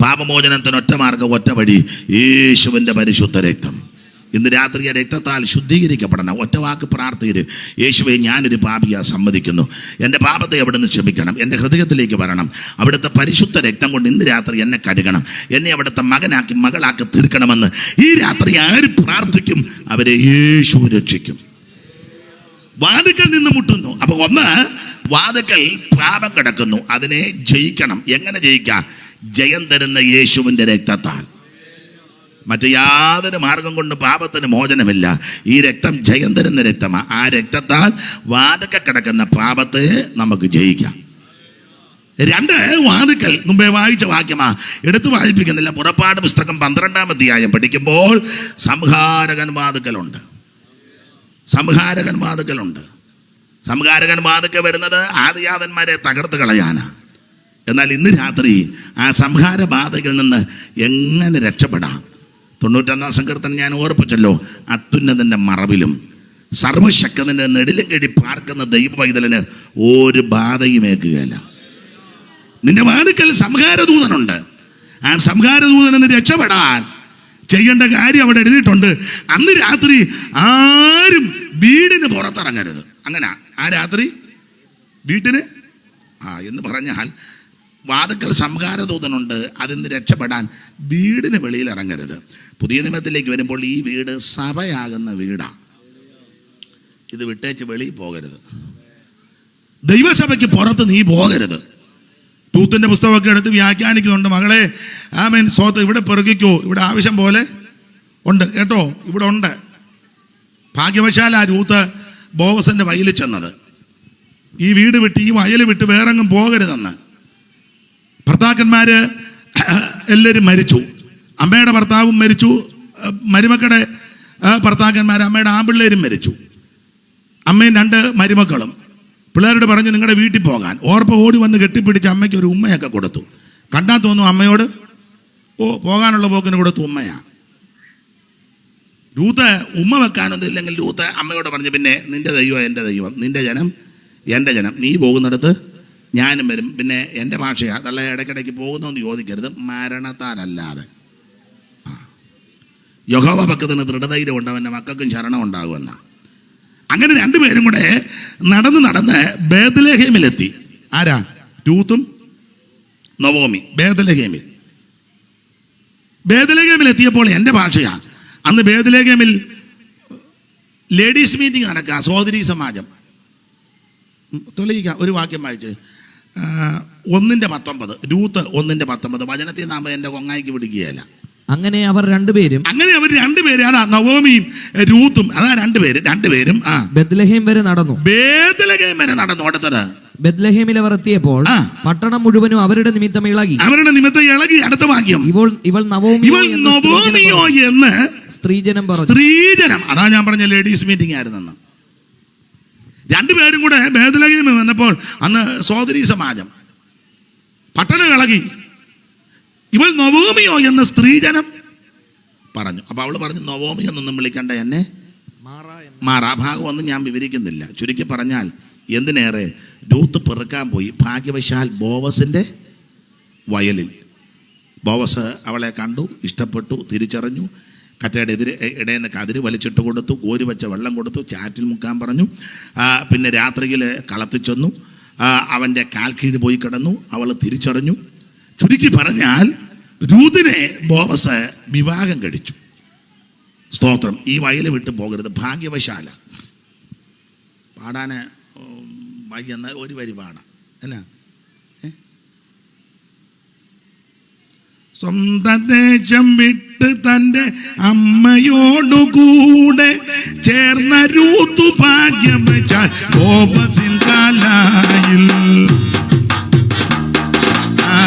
പാപമോചനത്തിന് ഒറ്റ മാർഗം, ഒറ്റ വഴി, യേശുവിൻ്റെ പരിശുദ്ധ രക്തം. ഇന്ന് രാത്രി ആ രക്തത്താൽ ശുദ്ധീകരിക്കപ്പെടണം. ഒറ്റ വാക്ക് പ്രാർത്ഥിര്, യേശുവെ ഞാനൊരു പാപിയാ സമ്മതിക്കുന്നു, എൻ്റെ പാപത്തെ അവിടുന്ന് ക്ഷമിക്കണം, എൻ്റെ ഹൃദയത്തിലേക്ക് വരണം, അവിടുത്തെ പരിശുദ്ധ രക്തം കൊണ്ട് ഇന്ന് രാത്രി എന്നെ കഴുകണം, എന്നെ അവിടുത്തെ മകനാക്കി മകളാക്കി തീർക്കണമെന്ന് ഈ രാത്രി ആര് പ്രാർത്ഥിക്കും അവരെ യേശു രക്ഷിക്കും. വാതുക്കൽ നിന്ന് മുട്ടുന്നു. അപ്പൊ ഒന്ന്, വാതുക്കൽ പാപം കിടക്കുന്നു, അതിനെ ജയിക്കണം. എങ്ങനെ ജയിക്കാം? ജയം തരുന്ന യേശുവിൻ്റെ രക്തത്താൽ. മറ്റു യാതൊരു മാർഗം കൊണ്ട് പാപത്തിന് മോചനമില്ല. ഈ രക്തം ജയം തരുന്ന രക്തമാണ്. ആ രക്തത്താൽ വാതുക്കൽ കിടക്കുന്ന പാപത്തെ നമുക്ക് ജയിക്കാം. 2, വാതുക്കൽ മുമ്പേ വായിച്ച വാക്യമാ, എടുത്തു വായിപ്പിക്കുന്നില്ല. പുറപ്പാട് പുസ്തകം 12-ാം അധ്യായം പഠിക്കുമ്പോൾ സംഹാരകൻ വാതുക്കലുണ്ട്. സംഹാരകൻ വാതുക്കലുണ്ട്. സംഹാരകൻ വാതുക്കൽ വരുന്നത് ആദിയാതന്മാരെ തകർത്ത് കളയാനാ. എന്നാൽ ഇന്ന് രാത്രി ആ സംഹാര ബാധയിൽ നിന്ന് എങ്ങനെ രക്ഷപ്പെടാം? 91-ാം സങ്കീർത്തനം ഞാൻ ഓർപ്പിച്ചല്ലോ, അത്യുന്നതന്റെ മറവിലും സർവശക്തന്റെ നെടിലും കെടി പാർക്കുന്ന ദൈവ പൈതലിന് ഒരു ബാധയും ഏൽക്കുകയില്ല. നിന്റെ വാതുക്കൽ സംഹാരദൂതനുണ്ട്. ആ സംഹാരദൂതനിൽ നിന്ന് രക്ഷപ്പെടാൻ ചെയ്യേണ്ട കാര്യം അവിടെ എഴുതിയിട്ടുണ്ട്. അന്ന് രാത്രി ആരും വീടിന് പുറത്തിറങ്ങരുത്. അങ്ങനെ ആ രാത്രി വീട്ടിന് എന്ന് പറഞ്ഞാൽ വാതുക്കൽ സംഹാരദൂതനുണ്ട്. അതിന് രക്ഷപ്പെടാൻ വീടിന് വെളിയിൽ ഇറങ്ങരുത്. പുതിയ നിയമത്തിലേക്ക് വരുമ്പോൾ ഈ വീട് സഭയാകുന്ന വീടാ. ഇത് വിട്ടേച്ച് വെളിയിൽ പോകരുത്. ദൈവസഭയ്ക്ക് പുറത്ത് നീ പോകരുത്. തൂത്തിന്റെ പുസ്തകമൊക്കെ എടുത്ത് വ്യാഖ്യാനിക്കുന്നുണ്ട്. മകളെ ആമേൻ സ്വത്ത് ഇവിടെ പെറുകിക്കോ, ഇവിടെ ആവശ്യം പോലെ ഉണ്ട് കേട്ടോ, ഇവിടെ ഉണ്ട്. ഭാഗ്യവശാൽ ആ രൂത്ത് ബോവസിന്റെ വയലിൽ ചെന്നത്. ഈ വീട് വിട്ട് ഈ വയൽ വിട്ട് വേറെങ്ങും പോകരുതെന്ന്. ഭർത്താക്കന്മാര് എല്ലാവരും മരിച്ചു. അമ്മയുടെ ഭർത്താവും മരിച്ചു, മരുമക്കളുടെ ഭർത്താക്കന്മാർ, അമ്മയുടെ ആമ്പിള്ളേരും മരിച്ചു. അമ്മയും 2 മരുമക്കളും പിള്ളേരോട് പറഞ്ഞു നിങ്ങളുടെ വീട്ടിൽ പോകാൻ. ഓർപ്പ ഓടി വന്ന് കെട്ടിപ്പിടിച്ച് അമ്മയ്ക്ക് ഒരു ഉമ്മയൊക്കെ കൊടുത്തു. കണ്ടാൽ തോന്നും അമ്മയോട് പോകാനുള്ള പോക്കിന് കൊടുത്തു ഉമ്മയാ. രൂത്ത് ഉമ്മ വെക്കാനൊന്നും ഇല്ലെങ്കിൽ രൂത്ത് അമ്മയോട് പറഞ്ഞു, പിന്നെ നിന്റെ ദൈവം എൻ്റെ ദൈവം, നിന്റെ ജനം എൻ്റെ ജനം, നീ പോകുന്നിടത്ത് ഞാനും വരും. പിന്നെ എൻ്റെ ഭാഷയാ, തള്ള ഇടയ്ക്കിടയ്ക്ക് പോകുന്നതെന്ന് ചോദിക്കരുത്, മരണത്താലല്ലാതെ. യഹോവ ഭക്തന് ദൃഢധൈര്യം ഉണ്ട്, അവൻ്റെ മക്കൾക്കും ശരണം ഉണ്ടാകുമെന്ന. അങ്ങനെ രണ്ടുപേരും കൂടെ നടന്ന് ബേത്ലഹേമിലെത്തി. ആരാ? രൂത്തും നവോമി. ബേത്ലഹേമിലെത്തിയപ്പോൾ എൻ്റെ ഭാഷയാ, അന്ന് ബേത്ലഹേമിൽ ലേഡീസ് മീറ്റിംഗ് നടക്കുക, സഹോദരീ സമാജം. തെളിയിക്കാം, ഒരു വാക്യം വായിച്ച്. 1:19, രൂത്ത് 1:19. വചനത്തിൽ നാം എൻ്റെ കൊങ്ങായിക്ക് പിടിക്കുകയല്ല. അങ്ങനെ അവർ രണ്ടുപേരും അതാ നവോമിയും രൂത്തും, അതാ രണ്ടുപേരും ബെത്ലഹേം വരെ നടന്നു. അടുത്തത് ബെത്ലഹേമിൽ അവർ എത്തിയപ്പോൾ പട്ടണം മുഴുവനും അവരുടെ നിമിത്തം ഇളകി. അടുത്ത വാക്യം, ഇവൾ നവോമിയോ എന്ന് സ്ത്രീജനം പറഞ്ഞു. സ്ത്രീജനം, അതാ ഞാൻ പറഞ്ഞ ലേഡീസ് മീറ്റിംഗ് ആയിരുന്നെന്ന്. രണ്ടുപേരും കൂടെ ബേത്ലഹേമിൽ വന്നപ്പോൾ അന്ന് സഹോദരീ സമാജം, പട്ടണം ഇളകി. ഇവൾ നവോമിയോ എന്ന് സ്ത്രീജനം പറഞ്ഞു. അപ്പൊ അവള് പറഞ്ഞു, നവോമി എന്നൊന്നും വിളിക്കണ്ട, എന്നെ മാറാ. ഭാഗം ഒന്നും ഞാൻ വിവരിക്കുന്നില്ല. ചുരുക്കി പറഞ്ഞാൽ, എന്തിനേറെ രൂത്ത് പെറുക്കാൻ പോയി. ഭാഗ്യവശാൽ ബോവസിന്റെ വയലിൽ ബോവസ് അവളെ കണ്ടു, ഇഷ്ടപ്പെട്ടു, തിരിച്ചറിഞ്ഞു. കറ്റയുടെ ഇടയിൽ കതിര് വലിച്ചിട്ട് കൊടുത്തു, കോരി വെച്ച വെള്ളം കൊടുത്തു, ചാറ്റിൽ മുക്കാൻ പറഞ്ഞു. പിന്നെ രാത്രിയിൽ കളത്തിൽ ചെന്നു, അവൻ്റെ കാൽ കീഴ് പോയി കിടന്നു. അവൾ തിരിച്ചറിഞ്ഞു. ചുരുക്കി പറഞ്ഞാൽ, രൂത്തിനെ ബോവസ് വിവാഹം കഴിച്ചു. സ്തോത്രം. ഈ വയല് വിട്ടു പോകരുത്. ഭാഗ്യവശാല പാടാന് വൈകുന്ന ഒരു വരി പാടാം. എന്നാ? സ്വന്തം ദേശം വിട്ട് തൻ്റെ അമ്മയോടുകൂടെ ചേർന്ന രൂത്തു ഭാഗ്യം വെച്ചാൽ ബോവസിൻ കാലായിൽ.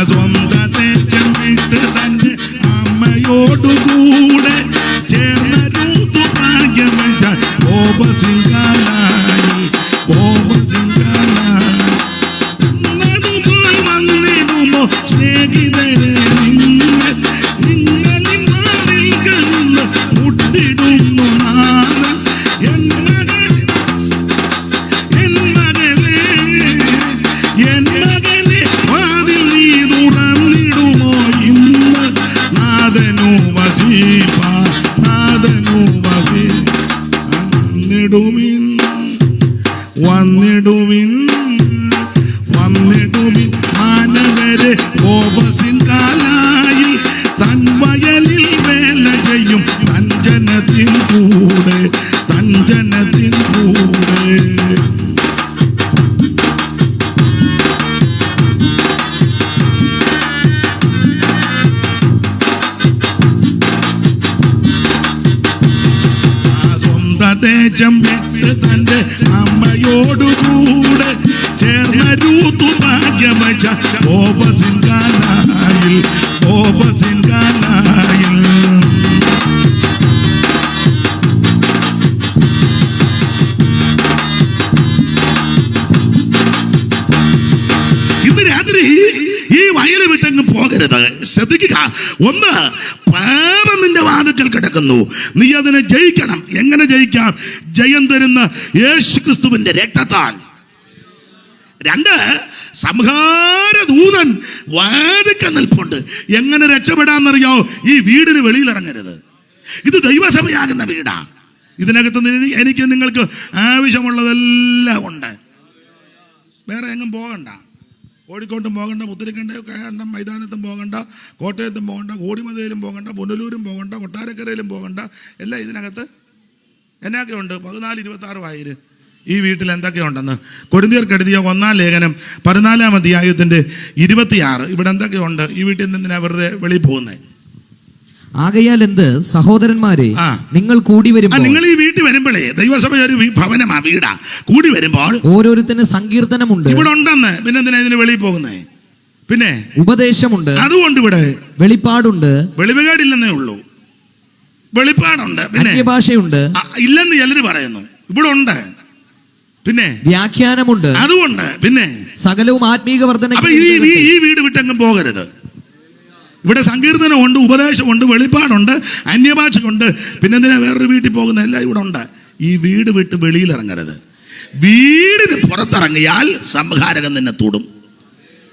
സ്വന്തം ദേശം വിട്ട് തൻ്റെ അമ്മയോടുകൂടെ ചേർന്ന രൂത്തു ഭാഗ്യം വെച്ചാൽ ബോവസിൻ കാലായിൽ. വന്നിടുമോ സ്നേഹിതരെ നിങ്ങളിൽ നിന്ന് മുട്ടിടുന്നു നാഥൻ. എൻ മകനെ വാതിൽ നീ തുറന്നിടുമോ ഇന്ന്. നാഥനു വന്നിടുവിൻ മാനവരെ ബോവസിൻ കാലായി. തൻ വയലിൽ വേല ചെയ്യും തൻ ജനത്തിൻ കൂടെ. ദേശം വിട്ട് തൻ്റെ അമ്മയോടുകൂടെ ചേർന്ന രൂത്തു ഭാഗ്യം വെച്ച ബോവസിൻ കാലായിൽ. ഇന്ന് രാത്രി ഈ വയല് വിട്ടങ്ങ് പോകരുത്. ശ്രദ്ധിക്കുക. ഒന്ന്, പാപം നിന്റെ വാതിൽക്കൽ കിടക്കുന്നു, നീ അതിനെ ജയിക്കണം. എങ്ങനെ ജയിക്കാം? ജയം തരുന്ന യേശുക്രിസ്തുവിന്റെ രക്തത്താൽ. 2, സംഹാരദൂതൻ വാതിൽക്കൽ നിൽപ്പുണ്ട്. എങ്ങനെ രക്ഷപ്പെടാന്നറിയോ? ഈ വീടിന് വെളിയിലിറങ്ങരുത്. ഇത് ദൈവസഭയാകുന്ന വീടാ. ഇതിനകത്ത് എനിക്ക് നിങ്ങൾക്ക് ആവശ്യമുള്ളതെല്ലാം ഉണ്ട്. വേറെ എങ്ങും പോകണ്ട. കോഴിക്കോട്ടും പോകണ്ട, പുത്തരിക്കണ്ട മൈതാനത്തും പോകണ്ട, കോട്ടയത്തും പോകണ്ട, കോടിമതയിലും പോകണ്ട, പുനലൂരും പോകണ്ട, കൊട്ടാരക്കരയിലും പോകണ്ട. എല്ലാം ഇതിനകത്ത് എന്നൊക്കെയുണ്ട്. 14-26 വായിര് ഈ വീട്ടിൽ എന്തൊക്കെയുണ്ടെന്ന്. കൊരിന്ത്യർക്കെഴുതിയ 1-ാം ലേഖനം 14-ാം അധ്യായത്തിന്റെ 26. ഇവിടെ എന്തൊക്കെയുണ്ട്? ഈ വീട്ടിൽ നിന്നിനാ വെറുതെ വെളിയിൽ പോകുന്നത്? ആകയാൽ എന്ത് സഹോദരന്മാരെ, നിങ്ങൾ കൂടി വരുമ്പോൾ, നിങ്ങൾ ഈ വീട്ടിൽ വരുമ്പോഴേ, ദൈവസഭ ഒരു ഭവനമാ, വീടാ. കൂടി വരുമ്പോൾ ഓരോരുത്തരും സങ്കീർത്തനമുണ്ട്. ഇവിടെ ഉണ്ടെന്ന്. പിന്നെ എന്തിനാ ഇതിന് വെളിയിൽ പോകുന്നേ? പിന്നെ ഉപദേശമുണ്ട്, അതുകൊണ്ട് ഇവിടെ വെളിപ്പാടുണ്ട്. വെളിവുകേടില്ലെന്നേ ഉള്ളൂ. വെളിപ്പാടുണ്ട്, പിന്നെ ഭാഷയുണ്ട് ഇല്ലെന്ന് ചിലര് പറയുന്നു. ഇവിടെ ഉണ്ട്. പിന്നെ വ്യാഖ്യാനമുണ്ട്, അതുകൊണ്ട് പിന്നെ സകലവും ആത്മീക വർധന. അപ്പൊ ഈ വീട് വിട്ടെങ്ങും പോകരുത്. ഇവിടെ സങ്കീർത്തനമുണ്ട്, ഉപദേശമുണ്ട്, വെളിപ്പാടുണ്ട്, അന്യഭാഷയുണ്ട്. പിന്നെ എന്തിനാ വേറൊരു വീട്ടിൽ പോകുന്ന? എല്ലാം ഇവിടെ ഉണ്ട്. ഈ വീട് വിട്ട് വെളിയിലിറങ്ങരുത്. വീടിന് പുറത്തിറങ്ങിയാൽ സംഹാരകൻ നിന്നെ തൊടും.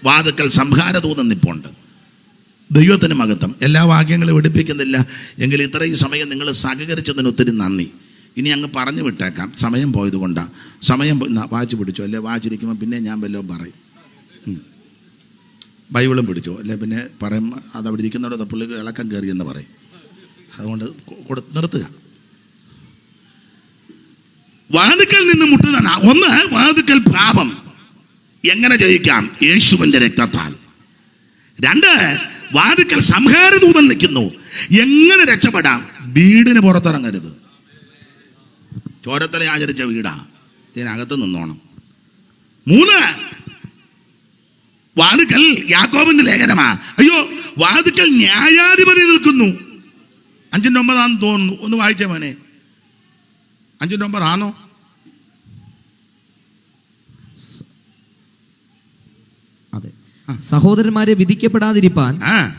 വാതുക്കൽ സംഹാരദൂതൻ നിപ്പുണ്ട്. ദൈവത്തിന് മഹത്വം. എല്ലാ വാക്യങ്ങളും എടുപ്പിക്കുന്നില്ല എങ്കിൽ ഇത്രയും സമയം നിങ്ങൾ സഹകരിച്ചതിന് ഒത്തിരി നന്ദി. ഇനി അങ്ങ് പറഞ്ഞു വിട്ടേക്കാം, സമയം പോയത് കൊണ്ടാണ്. സമയം വാച്ച് പിടിച്ചോ, അല്ലെ വാച്ചിരിക്കുമ്പോൾ പിന്നെ ഞാൻ വല്ലതും പറയും. ബൈബിളും പിടിച്ചോ, അല്ലെ പിന്നെ പറയും അതവിടെ ഇരിക്കുന്നവിടെ പുള്ളി ഇളക്കം കയറിയെന്ന് പറയും. അതുകൊണ്ട് നിർത്തുക. വാതിക്കൽ നിന്ന് മുട്ടുന്നതാണ്. ഒന്ന്, വാതിക്കൽ പാപം എങ്ങനെ ജയിക്കാം? യേശുവിന്റെ രക്തത്താൽ. 2, വാതിക്കൽ സംഹാരദൂതൻ നിൽക്കുന്നു. എങ്ങനെ രക്ഷപ്പെടാം? വീടിന് പുറത്തിറങ്ങരുത്. ചോരത്തല ആചരിച്ച വീടാ, ഇതിനകത്ത് നിന്നോണം. 3, വാതിക്കൽ യാക്കോബിന്റെ ലേഖനമാ. അയ്യോ, വാതിക്കൽ ന്യായാധിപതി നിൽക്കുന്നു. 5:9 തോന്നുന്നു. ഒന്ന് വായിച്ചേ മോനെ. 5:9 ആണോ? അതെ. സഹോദരന്മാരെ, വിധിക്കപ്പെടാതിരിപ്പാൻ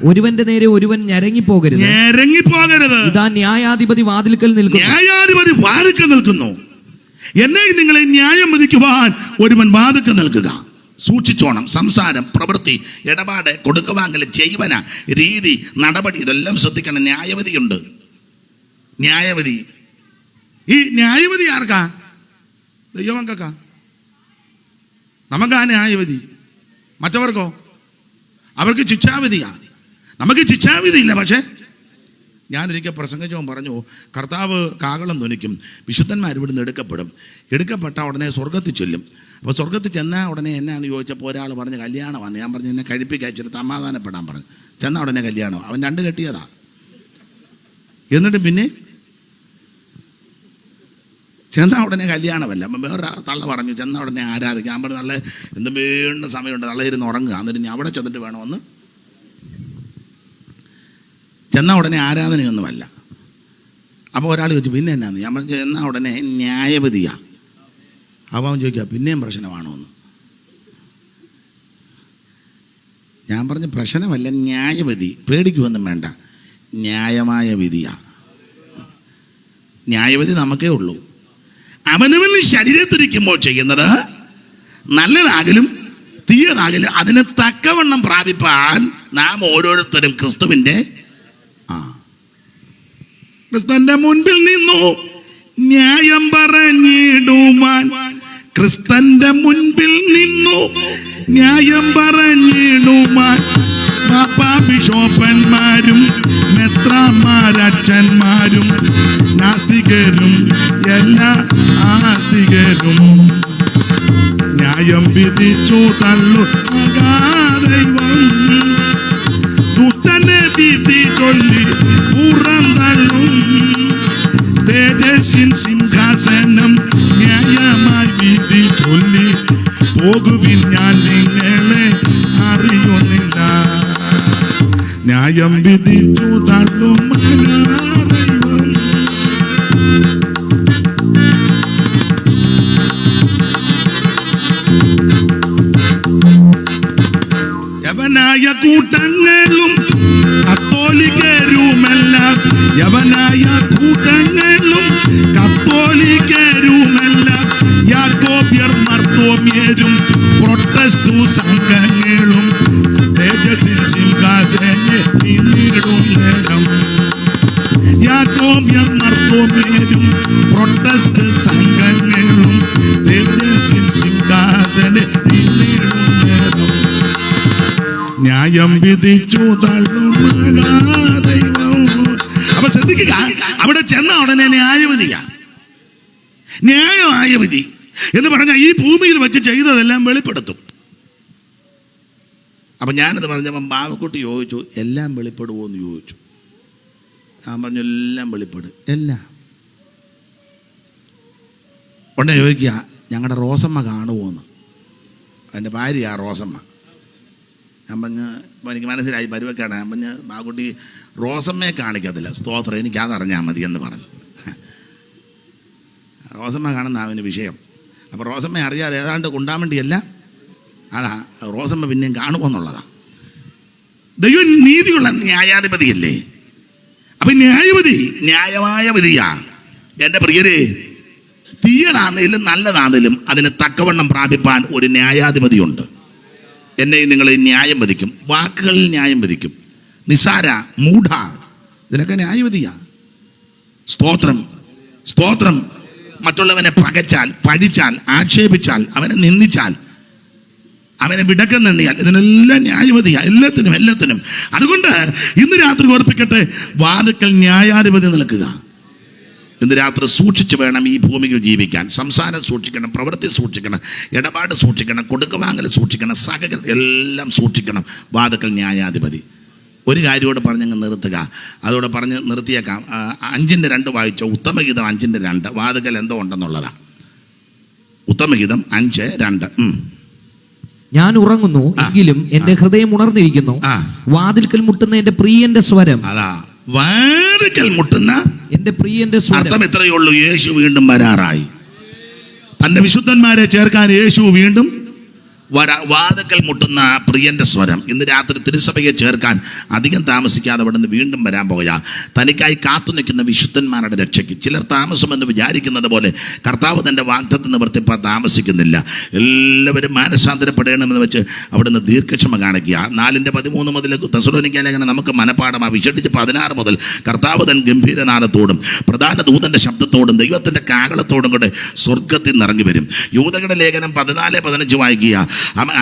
ഒരുവന്റെ നേരെ ഒരുവൻ ഞരങ്ങിപ്പോകരുത്. ഇതാ ന്യായാധിപതി വാതിൽക്കൽ നിൽക്കുന്നു. ന്യായാധിപതി വാതിൽക്കൽ നിൽക്കുന്നു. എന്നെ നിങ്ങളെ ന്യായം വിധിക്കുവാൻ ഒരുവൻ വാതിൽക്കൽ നിൽക്കുക. സൂക്ഷിച്ചോണം. സംസാരം, പ്രവൃത്തി, ഇടപാട്, കൊടുക്കുവാങ്കൽ, ചെയ്വന, രീതി, നടപടി, ഇതെല്ലാം ശ്രദ്ധിക്കണം. ന്യായവിധിയുണ്ട്. ന്യായവിധി. ഈ ന്യായവിധി ആർക്കാ? ദൈവമക്കൾക്കാ. നമുക്കാ ന്യായവിധി. മറ്റവർക്കോ? അവർക്ക് ശിക്ഷാവിധിയാ. നമുക്ക് ശിക്ഷാവിധിയില്ല. പക്ഷേ ഞാനൊരിക്കൽ പ്രസംഗിച്ചവൻ പറഞ്ഞു, കർത്താവ് കാഹളം ധ്വനിക്കും, വിശുദ്ധന്മാർ ഇവിടുന്ന് എടുക്കപ്പെട്ട ഉടനെ സ്വർഗത്തിൽ ചൊല്ലും. അപ്പോൾ സ്വർഗത്തിൽ ചെന്നാൽ ഉടനെ എന്നാന്ന് ചോദിച്ചപ്പോൾ ഒരാൾ പറഞ്ഞ് കല്യാണമാണ്. ഞാൻ പറഞ്ഞു എന്നെ കഴിപ്പിക്കയച്ചിട്ട് സമാധാനപ്പെടാൻ പറഞ്ഞു. ചെന്നാൽ ഉടനെ കല്യാണം. അവൻ 2 കെട്ടിയതാ. എന്നിട്ട് പിന്നെ ചെന്നാൽ ഉടനെ കല്യാണമല്ല. അപ്പം വേറെ തള്ള പറഞ്ഞു ചെന്നാൽ ഉടനെ ആരാധിക്കാം. ഞാൻ പറഞ്ഞു, നല്ല എന്തും വേണ്ട സമയമുണ്ട്, തള്ള ഇരുന്ന് ഉറങ്ങുക. എന്നിട്ട് ഞാൻ അവിടെ ചെന്നിട്ട് വേണമെന്ന്. ചെന്നാൽ ഉടനെ ആരാധനയൊന്നുമല്ല. അപ്പോൾ ഒരാൾ ചോദിച്ചു പിന്നെ എന്നാന്ന്. ഞാൻ പറഞ്ഞു ചെന്നാൽ ഉടനെ ന്യായവിധിയാ. അപ്പോൾ അവൻ ചോദിക്കുക പിന്നെയും പ്രശ്നമാണോ എന്ന്. ഞാൻ പറഞ്ഞു പ്രശ്നമല്ല, ന്യായവിധി. പേടിക്കുമൊന്നും വേണ്ട, ന്യായമായ വിധിയാണ്. ന്യായവിധി നമുക്കേ ഉള്ളൂ. അവനവന് ശരീരത്തിരിക്കുമ്പോൾ ചെയ്യുന്നത് നല്ലതാകലും തീയതാകലും അതിന് തക്കവണ്ണം പ്രാപിപ്പാൻ നാം ഓരോരുത്തരും ക്രിസ്തുവിന്റെ മുൻപിൽ നിന്നു ന്യായം പറഞ്ഞിടുവാൻ. ക്രിസ്തന്റെ മുൻപിൽ നിന്നു ന്യായം പറഞ്ഞിടുവാൻ പാപ്പാ ബിഷോപ്പന്മാരും മെത്രാന്മാരച്ഛന്മാരും നാസ്തികരും എല്ലാ ആസ്തികരും ന്യായം വിധിച്ചു തള്ളു ദൈവം. ദുഷ്ടനെ വിധി ചൊല്ലി പുറം തള്ളും. തേജസ്സിൻ സിംഹാസനം ന്യായമായി വിധി ചൊല്ലി പോകുവിൻ, ഞാൻ നിങ്ങളെ അറിയുന്നില്ല. ന്യായം വിധിച്ചു തള്ളും ദൈവം. യവനായ കൂട്ടങ്ങളും കത്തോലിക്കരുമെല്ലാം, യവനായ കൂട്ടങ്ങളും കത്തോലിക്കരുമെല്ലാം, യാക്കോബ്യർ മർത്തോമ്യരും പ്രൊട്ടസ്റ്റു സംഘങ്ങളും തേജസ്സിൽ സിംഹാസനെ നിന്നിടും നേരം. യാക്കോബ്യർ മർത്തോമ്യരും പ്രൊട്ടസ്റ്റ് സംഘങ്ങളും തേജസ്സിൽ സിംഹാസനെ നിന്നിടും നേരം. ന്യായം വിധിച്ചു തള്ളും ദൈവം. അപ്പൊ ശ്രദ്ധിക്കുക, അവിടെ ചെന്ന ഉടനെ ന്യായവിധിയാ. ന്യായമായ വിധി എന്ന് പറഞ്ഞാൽ ഈ ഭൂമിയിൽ വെച്ച് ചെയ്തതെല്ലാം വെളിപ്പെടുത്തും. അപ്പൊ ഞാനത് പറഞ്ഞപ്പം ബാവക്കുട്ടി ചോദിച്ചു എല്ലാം വെളിപ്പെടുമോ എന്ന് ചോദിച്ചു. ഞാൻ പറഞ്ഞു എല്ലാം വെളിപ്പെടും. എല്ലാം ഉടനെ ചോദിക്കുക ഞങ്ങളുടെ റോസമ്മ കാണുമോന്ന്. എൻ്റെ ഭാര്യ റോസമ്മ. ഞാൻ പറഞ്ഞ് ഇപ്പോൾ എനിക്ക് മനസ്സിലായി പരുവക്കാണ്. ഞാൻ പറഞ്ഞ് ബാക്കുട്ടി റോസമ്മയെ കാണിക്കത്തില്ല, സ്തോത്രം, എനിക്കതറിഞ്ഞാൽ മതി എന്ന് പറഞ്ഞു. റോസമ്മ കാണുന്ന അവന് വിഷയം. അപ്പോൾ റോസമ്മയെ അറിയാതെ ഏതാണ്ട് കൊണ്ടാൻ വേണ്ടിയല്ല, അതാ റോസമ്മ പിന്നെയും കാണുമെന്നുള്ളതാണ്. ദൈവം നീതിയുള്ള ന്യായാധിപതിയല്ലേ. അപ്പം ന്യായവിധി ന്യായമായ വിധിയാ. എൻ്റെ പ്രിയരെ, തീയതാണെങ്കിലും നല്ലതാണെങ്കിലും അതിന് തക്കവണ്ണം പ്രാപിപ്പാൻ ഒരു ന്യായാധിപതിയുണ്ട്. എന്നെ നിങ്ങൾ ന്യായം വിധിക്കും, വാക്കുകളിൽ ന്യായം വിധിക്കും. നിസാര, മൂഢ, ഇതിനൊക്കെ ന്യായവിധിയാ. സ്തോത്രം. സ്തോത്രം. മറ്റുള്ളവനെ പകച്ചാൽ, പഴിച്ചാൽ, ആക്ഷേപിച്ചാൽ, അവനെ നിന്ദിച്ചാൽ, അവനെ വിടക്കെന്നെണ്ണിയാൽ, ഇതിനെല്ലാം ന്യായവതിയാ, എല്ലാത്തിനും. അതുകൊണ്ട് ഇന്ന് രാത്രി ഓർപ്പിക്കട്ടെ, വാതിക്കൽ ന്യായാധിപതി നിൽക്കുക. ഇന്ന് രാത്രി സൂക്ഷിച്ചു വേണം ഈ ഭൂമിയിൽ ജീവിക്കാൻ. സംസാരം സൂക്ഷിക്കണം, പ്രവൃത്തി സൂക്ഷിക്കണം, ഇടപാട് സൂക്ഷിക്കണം, കൊടുക്കുവാങ്ങൽ സൂക്ഷിക്കണം, സഹകരണം എല്ലാം സൂക്ഷിക്കണം. വാതിക്കൽ ന്യായാധിപതി. ഒരു കാര്യമോട് പറഞ്ഞങ്ങ് നിർത്തുക, അതോടെ പറഞ്ഞ് നിർത്തിയേക്കാം. 5:2 വായിച്ചോ. ഉത്തമഗീതം 5:2. വാതിക്കൽ എന്തോ ഉണ്ടെന്നുള്ളതാ. ഉത്തമഗീതം 5:2. ഞാൻ ഉറങ്ങുന്നു, എങ്കിലും എന്റെ ഹൃദയം ഉണർന്നിരിക്കുന്നു. വാതിൽക്കൽ മുട്ടുന്ന എന്റെ പ്രിയന്റെ സ്വരം. അതാ വാതിക്കൽ മുട്ടുന്ന എന്റെ പ്രിയന്റെ സ്വരം. അർത്ഥം ഇത്രയേ ഉള്ളൂ, യേശു വീണ്ടും വരാറായി. തന്റെ വിശുദ്ധന്മാരെ ചേർക്കാൻ യേശു വീണ്ടും വാതിക്കൽ മുട്ടുന്ന പ്രിയന്റെ സ്വരം. ഇന്ന് രാത്രി തിരുസഭയെ ചേർക്കാൻ അധികം താമസിക്കാതെ അവിടെ നിന്ന് വീണ്ടും വരാൻ പോയാ തനിക്കായി കാത്തു നിൽക്കുന്ന വിശുദ്ധന്മാരുടെ രക്ഷയ്ക്ക്. ചിലർ താമസമെന്ന് വിചാരിക്കുന്നത് പോലെ കർത്താവ് തന്റെ വാഗ്ദത്തം നിവർത്തിപ്പാൻ താമസിക്കുന്നില്ല. എല്ലാവരും മാനസാന്തരപ്പെടണമെന്ന് വെച്ച് അവിടുന്ന് ദീർഘക്ഷമ കാണിക്കുക. 4:13 മുതൽ തെസ്സലോനിക്ക ലേഖനം നമുക്ക് മനപ്പാഠമാണ്. വിശേഷിച്ച് 16 മുതൽ കർത്താവ് തൻ ഗംഭീരനാദത്തോടും പ്രധാന ദൂതന്റെ ശബ്ദത്തോടും ദൈവത്തിന്റെ കാഹളത്തോടും കൂടെ സ്വർഗത്തിൽ നിറങ്ങി വരും. യൂദകളുടെ ലേഖനം 14:15 വായിക്കുക.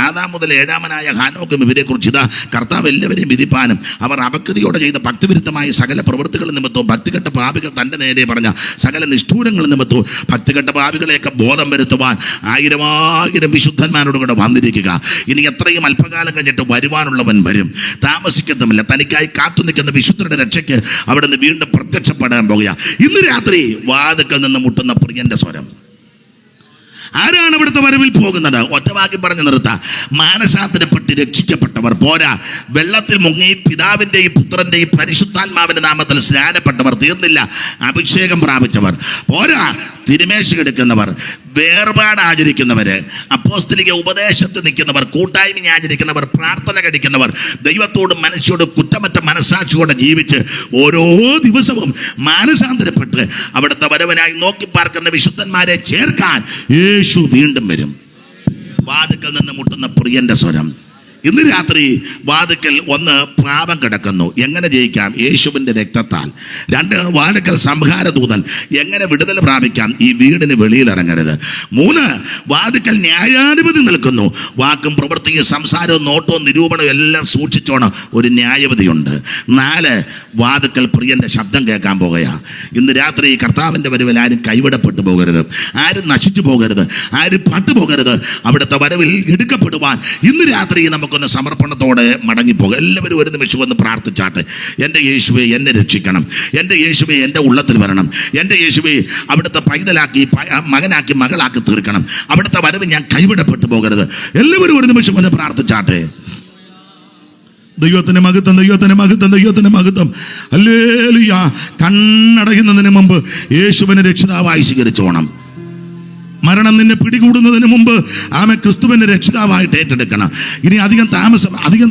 ആദാം മുതൽ 7-ാമനായ ഹാനോക്കും ഇവരെ കുറിച്ച് ഇതാ കർത്താവ് എല്ലാവരെയും വിധിപ്പാനും അവർ അപക്വതയോടെ ചെയ്ത ഭക്തിവിരുദ്ധമായ സകല പ്രവൃത്തികൾ നിമിത്തവും ഭക്തികെട്ട പാപികൾ തന്റെ നേരെ പറഞ്ഞ സകല നിഷ്ഠൂരങ്ങൾ നിമിത്തവും ഭക്തികെട്ട പാപികളെയൊക്കെ ബോധം വരുത്തുവാൻ 1000 വിശുദ്ധന്മാരോട് കൂടെ വന്നിരിക്കുക. ഇനി എത്രയും അല്പകാലം കഴിഞ്ഞിട്ട് വരുവാനുള്ളവൻ വരും, താമസിക്കത്തുമില്ല. തനിക്കായി കാത്തു നിൽക്കുന്ന വിശുദ്ധരുടെ രക്ഷയ്ക്ക് അവിടെ നിന്ന് വീണ്ടും പ്രത്യക്ഷപ്പെടാൻ പോകുക. ഇന്ന് രാത്രി വാതിക്കൽ നിന്ന് മുട്ടുന്ന പ്രിയന്റെ സ്വരം. ആരാണ് ഇവിടുത്തെ വരവിൽ പോകുന്നത്? ഒറ്റവാക്കി പറഞ്ഞു നിർത്താം. മാനസാന്തരപ്പെട്ട് രക്ഷിക്കപ്പെട്ടവർ പോരാ, വെള്ളത്തിൽ മുങ്ങി പിതാവിൻ്റെയും പുത്രൻ്റെയും പരിശുദ്ധാത്മാവിൻ്റെ നാമത്തിൽ സ്നാനപ്പെട്ടവർ തീർന്നില്ല, അഭിഷേകം പ്രാപിച്ചവർ പോരാ, തിരുമേശ എടുക്കുന്നവർ, വേർപാട് ആചരിക്കുന്നവര്, അപ്പോസ്തലിക ഉപദേശത്തിൽ നിൽക്കുന്നവർ, കൂട്ടായ്മ ആചരിക്കുന്നവർ, പ്രാർത്ഥന കഴിക്കുന്നവർ, ദൈവത്തോടും മനുഷ്യരോടും കുറ്റമറ്റ മനസ്സാക്ഷിയോടെ ജീവിച്ച് ഓരോ ദിവസവും മാനസാന്തരപ്പെട്ട് അവിടുത്തെ വരവനായി നോക്കി പാർക്കുന്ന വിശുദ്ധന്മാരെ ചേർക്കാൻ യേശു വീണ്ടും വരും. വാതിക്കൽ നിന്ന് മുട്ടുന്ന പ്രിയന്റെ സ്വരം. ഇന്ന് രാത്രി വാതിക്കൽ 1 പാപം കിടക്കുന്നു. എങ്ങനെ ജയിക്കാം? യേശുവിൻ്റെ രക്തത്താൽ. 2 വാതിക്കൽ സംഹാരദൂതൻ. എങ്ങനെ വിടുതൽ പ്രാപിക്കാം? ഈ വീടിന് വെളിയിലിറങ്ങരുത്. 3 വാതിക്കൽ ന്യായാധിപതി നിൽക്കുന്നു. വാക്കും പ്രവൃത്തിയും സംസാരവും നോട്ടവും നിരൂപണവും എല്ലാം സൂക്ഷിച്ചോണം ഒരു ന്യായപതിയുണ്ട്. 4 വാതിക്കൽ പ്രിയന്റെ ശബ്ദം കേൾക്കാൻ പോകുകയാണ്. ഇന്ന് രാത്രി കർത്താവിൻ്റെ വരവിൽ ആരും കൈവിടപ്പെട്ടു പോകരുത്, ആരും നശിച്ചു പോകരുത്, ആരും പട്ടുപോകരുത്. അവിടുത്തെ വരവിൽ എടുക്കപ്പെടുവാൻ ഇന്ന് രാത്രി നമുക്ക് സമർപ്പണത്തോടെ മടങ്ങിപ്പോകും. എല്ലാവരും ഒരു നിമിഷം ഒന്ന് പ്രാർത്ഥിച്ചാട്ടെ. എൻ്റെ യേശുവേ എന്നെ രക്ഷിക്കണം, എൻ്റെ യേശുവേ എൻ്റെ ഉള്ളത്തിൽ വരണം, എൻ്റെ യേശുവേ അവിടുത്തെ പൈതലാക്കി മകനാക്കി മകളാക്കി തീർക്കണം. അവിടുത്തെ വരവ് ഞാൻ കൈവിടപ്പെട്ടു പോകരുത്. എല്ലാവരും ഒരു നിമിഷം ഒന്ന് പ്രാർത്ഥിച്ചാട്ടെ. ദൈവത്തിന് മഹത്വം, ദൈവത്തിന് മഹത്വം, ദൈവത്തിന് മഹത്വം. ഹല്ലേലൂയ. കണ്ണടയുന്നതിന് മുമ്പ് യേശുവിനെ രക്ഷിതാവായി സ്വീകരിച്ചോണം. മരണം നിന്നെ പിടികൂടുന്നതിന് മുമ്പ് ആമേ ക്രിസ്തുവിന്റെ രക്ഷിതാവായിട്ട് ഏറ്റെടുക്കണം. ഇനി അധികം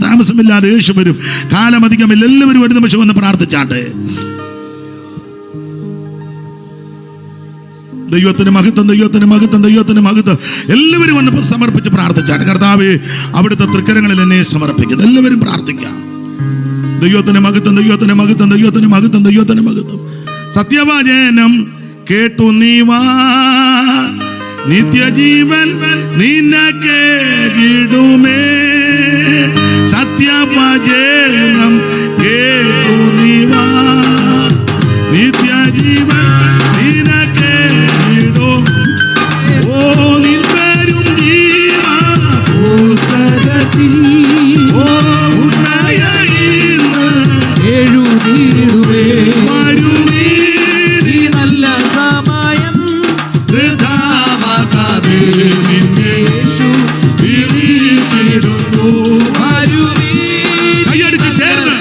താമസമില്ലാതെ യേശു വരും. കാലം അധികമില്ല. എല്ലാവരും ഒരു നിമിഷം ഒന്ന് പ്രാർത്ഥിച്ചാട്ടെ. ദൈവത്തിന് മഹത്വം, ദൈവത്തിന് മഹത്വം, ദൈവത്തിന് മഹത്വം. എല്ലാവരും ഒന്ന് സമർപ്പിച്ച് പ്രാർത്ഥിച്ചാട്ടെ. കർത്താവേ അവിടുത്തെ തൃക്കരങ്ങളിൽ എന്നെ സമർപ്പിക്കുന്നു. എല്ലാവരും പ്രാർത്ഥിക്കാം. ദൈവത്തിന് മഹത്വം, ദൈവത്തിന് മഹത്വം, ദൈവത്തിന് മഹത്വം, ദൈവത്തിന് മഹത്വം. സത്യവചനം കേട്ടു നീ വാ, നിത്യജീവൻ നിനക്ക് കിടുമേ. സത്യവചനം കേട്ടു നീ വാ, നിത്യജീവൻ നിനക്ക് കിടും. ഓ നിൻപേരും ജീവ പുസ്തകത്തിൽ ഓ ഉന്നയിന്ന് എഴുതിയിടുവേ. വരുവീ നല്ല സമയം കൈയടിച്ച് ചേർന്ന്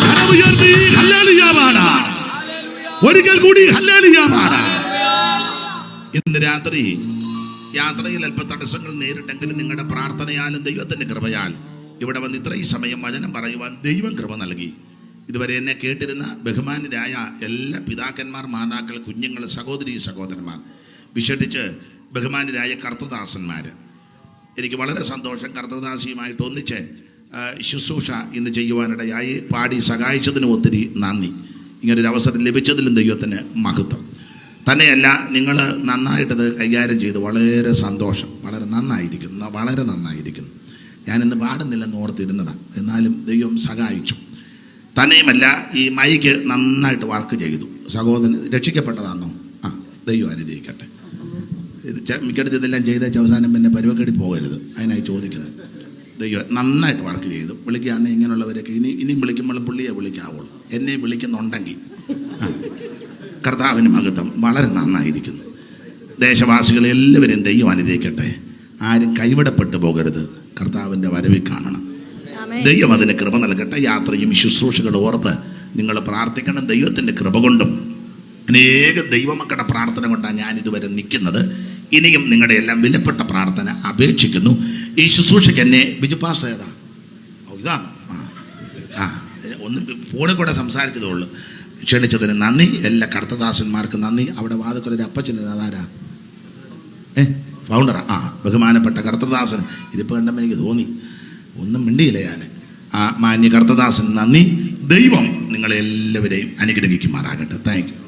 കരമുയർത്തി ഹല്ലേലൂയ പാടാം. ഒരിക്കൽ കൂടി ഹല്ലേലൂയ പാടാം. ഇന്ന് രാത്രി യാത്രയിൽ അല്പ തടസ്സങ്ങൾ നേരിട്ടെങ്കിലും നിങ്ങളുടെ പ്രാർത്ഥനയാലും ദൈവത്തിന്റെ കൃപയാൽ ഇവിടെ വന്ന് ഇത്രയും സമയം വചനം പറയുവാൻ ദൈവം കൃപ നൽകി. ഇതുവരെ എന്നെ കേട്ടിരുന്ന ബഹുമാനരായ എല്ലാ പിതാക്കന്മാർ, മാതാക്കൾ, കുഞ്ഞുങ്ങൾ, സഹോദരി സഹോദരന്മാർ, വിശേഷിച്ച് ബഹുമാനരായ കർത്തൃദാസന്മാർ, എനിക്ക് വളരെ സന്തോഷം. കർത്തൃദാസിയുമായിട്ട് ഒന്നിച്ച് ശുശ്രൂഷ ഇന്ന് ചെയ്യുവാനിടയായി. പാടി സഹായിച്ചതിന് ഒത്തിരി നന്ദി. ഇങ്ങനൊരു അവസരം ലഭിച്ചതിലും ദൈവത്തിന് മഹത്വം. തന്നെയല്ല, നിങ്ങൾ നന്നായിട്ടത് കൈകാര്യം ചെയ്ത് വളരെ സന്തോഷം. വളരെ നന്നായിരിക്കുന്നു, വളരെ നന്നായിരിക്കുന്നു. ഞാനിന്ന് പാടുന്നില്ലെന്ന് ഓർത്തിരുന്നതാണ്, എന്നാലും ദൈവം സഹായിച്ചു. തന്നെയുമല്ല, ഈ മൈക്ക് നന്നായിട്ട് വർക്ക് ചെയ്തു. സഹോദരൻ രക്ഷിക്കപ്പെട്ടതാണോ? ആ, ദൈവം അനുഗ്രഹിക്കട്ടെ. ഇത് മിക്കടുത്ത് ഇതെല്ലാം ചെയ്ത അവസാനം പിന്നെ പരുവക്കെടി പോകരുത്, അതിനായി ചോദിക്കുന്നത്. ദൈവം നന്നായിട്ട് വർക്ക് ചെയ്തു. വിളിക്കുകയാണെങ്കിൽ ഇങ്ങനെയുള്ളവരൊക്കെ ഇനിയും വിളിക്കുമ്പോഴും പുള്ളിയെ വിളിക്കാവുള്ളൂ. എന്നെയും വിളിക്കുന്നുണ്ടെങ്കിൽ കർത്താവിന് മഹത്വം. വളരെ നന്നായിരിക്കുന്നു. ദേശവാസികളെ എല്ലാവരെയും ദൈവം അനുഗ്രഹിക്കട്ടെ. ആരും കൈവിടപ്പെട്ടു പോകരുത്. കർത്താവിൻ്റെ വരവിൽ കാണണം. ദൈവം അതിന് കൃപ നൽകട്ടെ. യാത്രയും ശുശ്രൂഷകൾ ഓർത്ത് നിങ്ങൾ പ്രാർത്ഥിക്കണം. ദൈവത്തിൻ്റെ കൃപ കൊണ്ടും അനേക ദൈവമക്കളുടെ പ്രാർത്ഥന കൊണ്ടാണ് ഞാൻ ഇതുവരെ നിൽക്കുന്നത്. ഇനിയും നിങ്ങളുടെ എല്ലാം വിലപ്പെട്ട പ്രാർത്ഥന അപേക്ഷിക്കുന്നു. ഈ ശുശ്രൂഷയ്ക്ക് എന്നെ ബിജു പാസ്റ്റർ ഏതാ? ഇതാണ്. ഒന്ന് ഫോണിൽ കൂടെ സംസാരിച്ചതേ ഉള്ളൂ. ക്ഷണിച്ചതിന് നന്ദി. എല്ലാ കർത്തദാസന്മാർക്ക് നന്ദി. അവിടെ വാദക്കൊരു അപ്പച്ചന് അതാരാ? ഫൗണ്ടറാ? ബഹുമാനപ്പെട്ട കർത്തദാസൻ. ഇതിപ്പോൾ കണ്ടപ്പോൾ എനിക്ക് തോന്നി, ഒന്നും മിണ്ടിയില്ല ഞാൻ. മാന്യ കർത്തദാസൻ നന്ദി. ദൈവം നിങ്ങളെല്ലാവരെയും അനുഗ്രഹിക്കുമാറാകട്ടെ. Thank you.